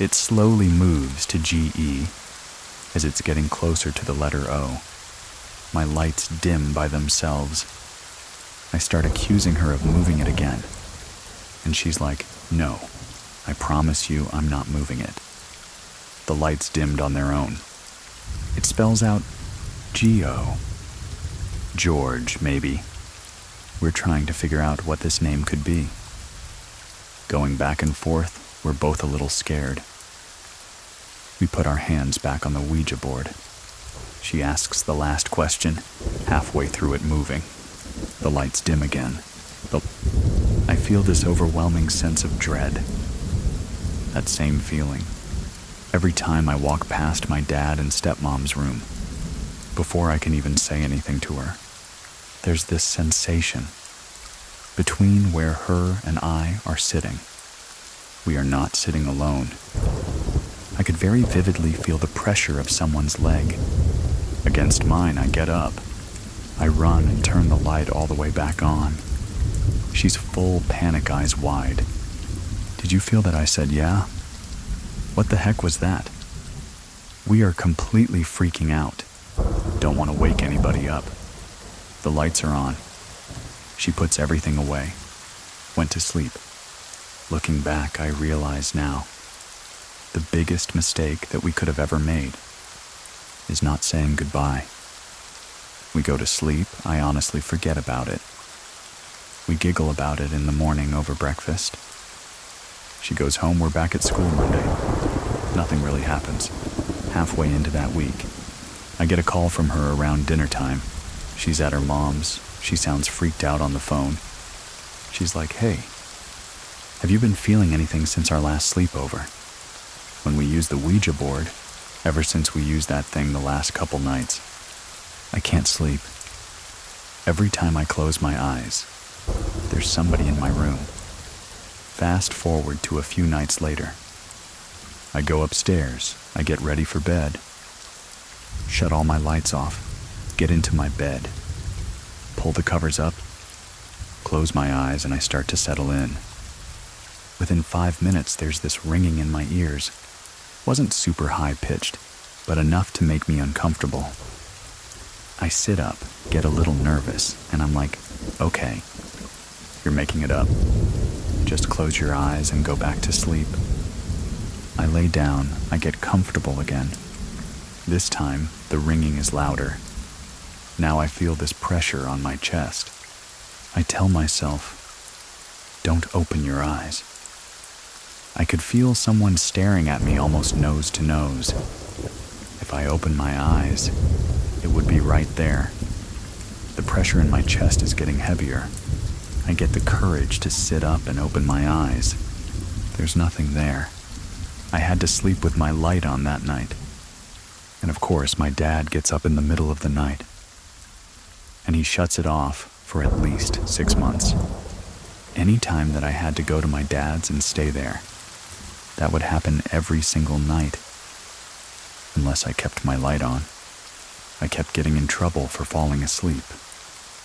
It slowly moves to GE as it's getting closer to the letter O. My lights dim by themselves. I start accusing her of moving it again. And she's like, no, I promise you I'm not moving it. The lights dimmed on their own. It spells out G-O. George, maybe. We're trying to figure out what this name could be. Going back and forth, we're both a little scared. We put our hands back on the Ouija board. She asks the last question, halfway through it moving. The lights dim again. I feel this overwhelming sense of dread. That same feeling. Every time I walk past my dad and stepmom's room, before I can even say anything to her, there's this sensation between where her and I are sitting. We are not sitting alone. I could very vividly feel the pressure of someone's leg. Against mine, I get up. I run and turn the light all the way back on. She's full panic, eyes wide. Did you feel that I said yeah? What the heck was that? We are completely freaking out. Don't want to wake anybody up. The lights are on. She puts everything away. Went to sleep. Looking back, I realize now, the biggest mistake that we could have ever made is not saying goodbye. We go to sleep, I honestly forget about it. We giggle about it in the morning over breakfast. She goes home, we're back at school Monday. Nothing really happens. Halfway into that week, I get a call from her around dinner time. She's at her mom's. She sounds freaked out on the phone. She's like, hey, have you been feeling anything since our last sleepover? When we used the Ouija board, ever since we used that thing the last couple nights, I can't sleep. Every time I close my eyes, there's somebody in my room. Fast forward to a few nights later. I go upstairs, I get ready for bed, shut all my lights off, get into my bed, pull the covers up, close my eyes, and I start to settle in. Within 5 minutes, there's this ringing in my ears. Wasn't super high-pitched, but enough to make me uncomfortable. I sit up, get a little nervous, and I'm like, okay, you're making it up. Just close your eyes and go back to sleep. I lay down, I get comfortable again. This time, the ringing is louder. Now I feel this pressure on my chest. I tell myself, don't open your eyes. I could feel someone staring at me almost nose to nose. If I open my eyes, it would be right there. The pressure in my chest is getting heavier. I get the courage to sit up and open my eyes. There's nothing there. I had to sleep with my light on that night. And of course, my dad gets up in the middle of the night, and he shuts it off for at least 6 months. Any time that I had to go to my dad's and stay there, that would happen every single night, unless I kept my light on. I kept getting in trouble for falling asleep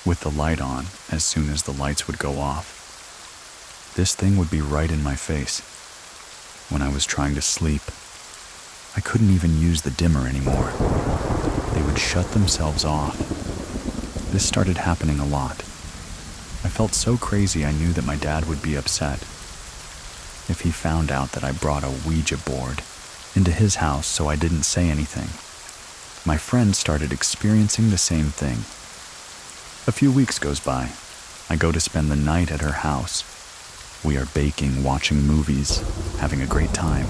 with the light on as soon as the lights would go off. This thing would be right in my face. When I was trying to sleep, I couldn't even use the dimmer anymore. They would shut themselves off. This started happening a lot. I felt so crazy I knew that my dad would be upset if he found out that I brought a Ouija board into his house so I didn't say anything. My friend started experiencing the same thing. A few weeks goes by. I go to spend the night at her house. We are baking, watching movies, having a great time.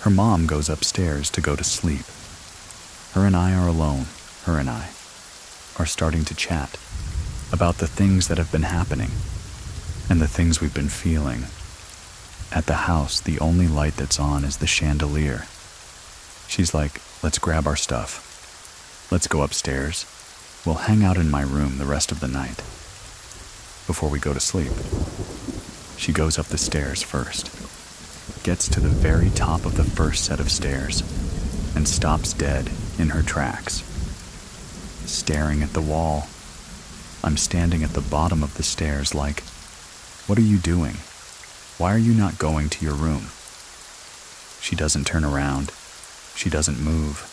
Her mom goes upstairs to go to sleep. Her and I are alone. Her and I are starting to chat about the things that have been happening and the things we've been feeling. At the house, the only light that's on is the chandelier. She's like, let's grab our stuff. Let's go upstairs. We'll hang out in my room the rest of the night before we go to sleep. She goes up the stairs first, gets to the very top of the first set of stairs, and stops dead in her tracks, staring at the wall. I'm standing at the bottom of the stairs like, what are you doing? Why are you not going to your room? She doesn't turn around. She doesn't move.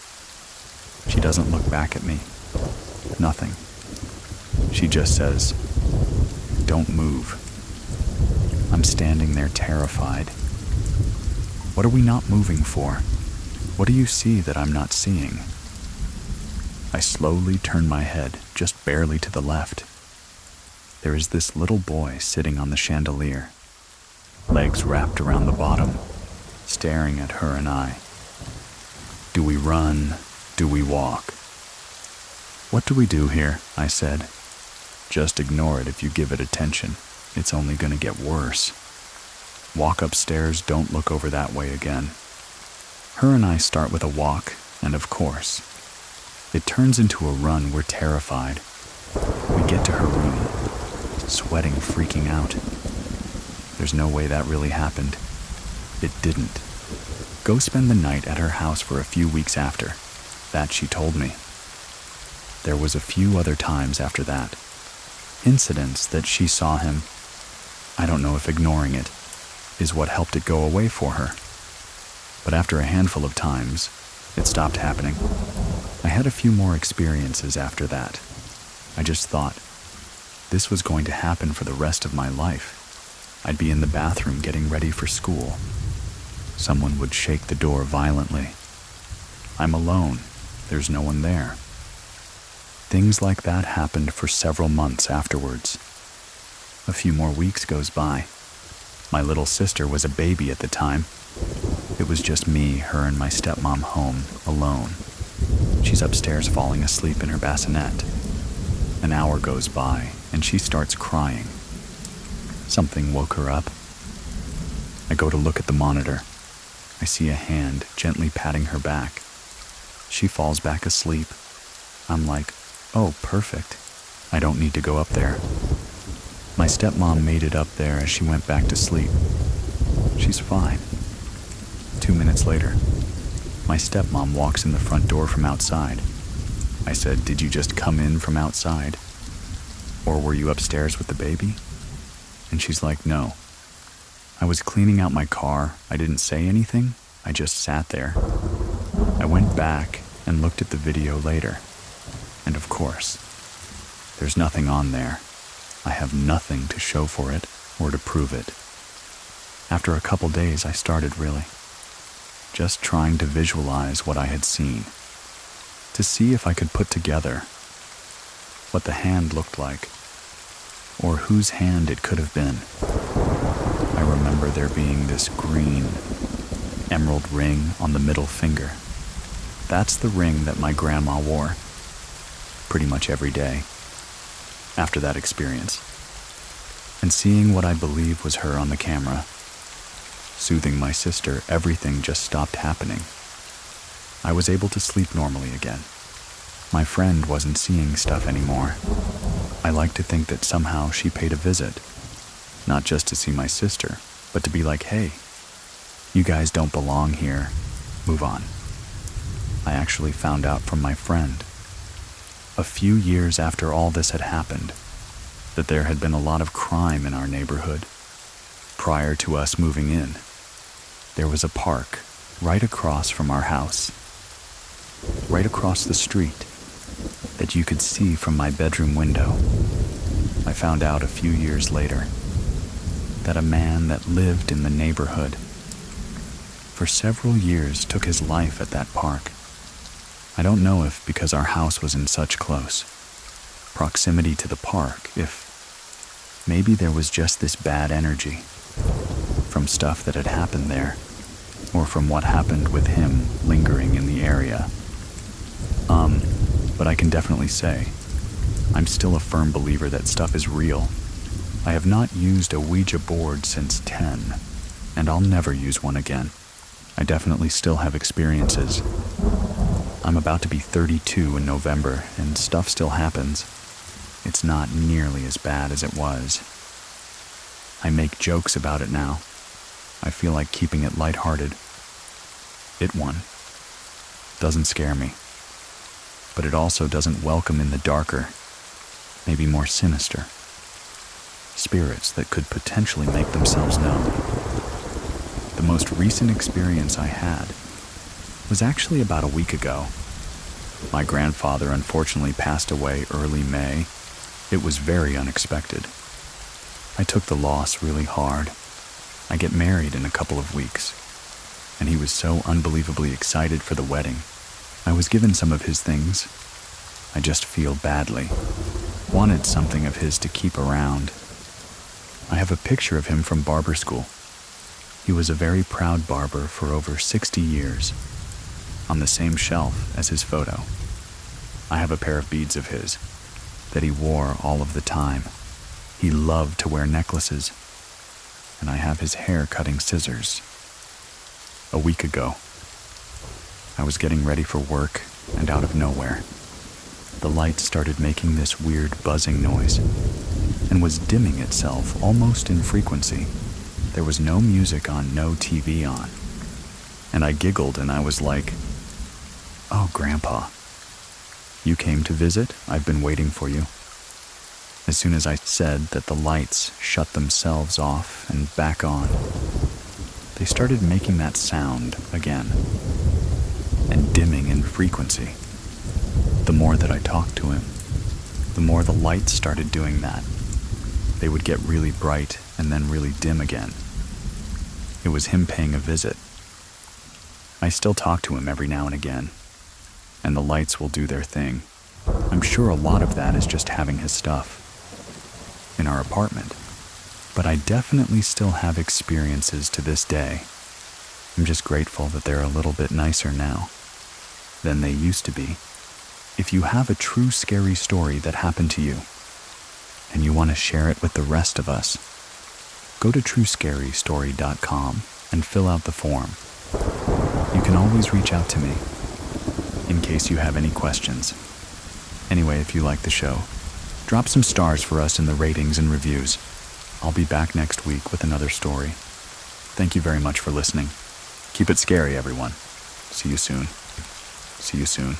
She doesn't look back at me. Nothing. She just says, don't move. I'm standing there terrified. What are we not moving for? What do you see that I'm not seeing? I slowly turn my head just barely to the left. There is this little boy sitting on the chandelier, legs wrapped around the bottom, staring at her and I. Do we run? Do we walk? What do we do here? I said. Just ignore it if you give it attention. It's only going to get worse. Walk upstairs, don't look over that way again. Her and I start with a walk, and of course, it turns into a run. We're terrified. We get to her room, sweating, freaking out. There's no way that really happened. It didn't. Go spend the night at her house for a few weeks after. That she told me. There was a few other times after that. Incidents that she saw him. I don't know if ignoring it is what helped it go away for her. But after a handful of times, it stopped happening. I had a few more experiences after that. I just thought, this was going to happen for the rest of my life. I'd be in the bathroom getting ready for school. Someone would shake the door violently. I'm alone. There's no one there. Things like that happened for several months afterwards. A few more weeks goes by. My little sister was a baby at the time. It was just me, her, and my stepmom home, alone. She's upstairs falling asleep in her bassinet. An hour goes by, and she starts crying. Something woke her up. I go to look at the monitor. I see a hand gently patting her back. She falls back asleep. I'm like, oh, perfect. I don't need to go up there. My stepmom made it up there as she went back to sleep. She's fine. 2 minutes later, my stepmom walks in the front door from outside. I said, did you just come in from outside? Or were you upstairs with the baby? And she's like, no. I was cleaning out my car. I didn't say anything. I just sat there. I went back and looked at the video later. And of course, there's nothing on there. I have nothing to show for it or to prove it. After a couple days, I started really just trying to visualize what I had seen, to see if I could put together what the hand looked like, or whose hand it could have been. I remember there being this green emerald ring on the middle finger. That's the ring that my grandma wore pretty much every day after that experience. And seeing what I believe was her on the camera, soothing my sister, everything just stopped happening. I was able to sleep normally again. My friend wasn't seeing stuff anymore. I like to think that somehow she paid a visit, not just to see my sister, but to be like, hey, you guys don't belong here, move on. I actually found out from my friend, a few years after all this had happened, that there had been a lot of crime in our neighborhood. Prior to us moving in, there was a park right across from our house, right across the street, that you could see from my bedroom window. I found out a few years later that a man that lived in the neighborhood for several years took his life at that park. I don't know if because our house was in such close proximity to the park, if maybe there was just this bad energy from stuff that had happened there, or from what happened with him lingering in the area. But I can definitely say, I'm still a firm believer that stuff is real. I have not used a Ouija board since 10, and I'll never use one again. I definitely still have experiences. I'm about to be 32 in November, and stuff still happens. It's not nearly as bad as it was. I make jokes about it now. I feel like keeping it lighthearted. It doesn't scare me. But it also doesn't welcome in the darker, maybe more sinister spirits that could potentially make themselves known. The most recent experience I had was actually about a week ago. My grandfather unfortunately passed away early May. It was very unexpected. I took the loss really hard. I get married in a couple of weeks, and he was so unbelievably excited for the wedding. I was given some of his things. I just feel badly. Wanted something of his to keep around. I have a picture of him from barber school. He was a very proud barber for over 60 years, on the same shelf as his photo. I have a pair of beads of his that he wore all of the time. He loved to wear necklaces, and I have his hair cutting scissors. A week ago, I was getting ready for work, and out of nowhere, the light started making this weird buzzing noise and was dimming itself almost in frequency. There was no music on, no TV on. And I giggled and I was like, "Oh, Grandpa, you came to visit? I've been waiting for you." As soon as I said that, the lights shut themselves off and back on. They started making that sound again, and dimming in frequency. The more that I talked to him, the more the lights started doing that. They would get really bright and then really dim again. It was him paying a visit. I still talk to him every now and again, and the lights will do their thing. I'm sure a lot of that is just having his stuff in our apartment, but I definitely still have experiences to this day. I'm just grateful that they're a little bit nicer now than they used to be. If you have a true scary story that happened to you, and you want to share it with the rest of us, go to truescarystory.com and fill out the form. You can always reach out to me in case you have any questions. Anyway, if you like the show, drop some stars for us in the ratings and reviews. I'll be back next week with another story. Thank you very much for listening. Keep it scary, everyone. See you soon. See you soon.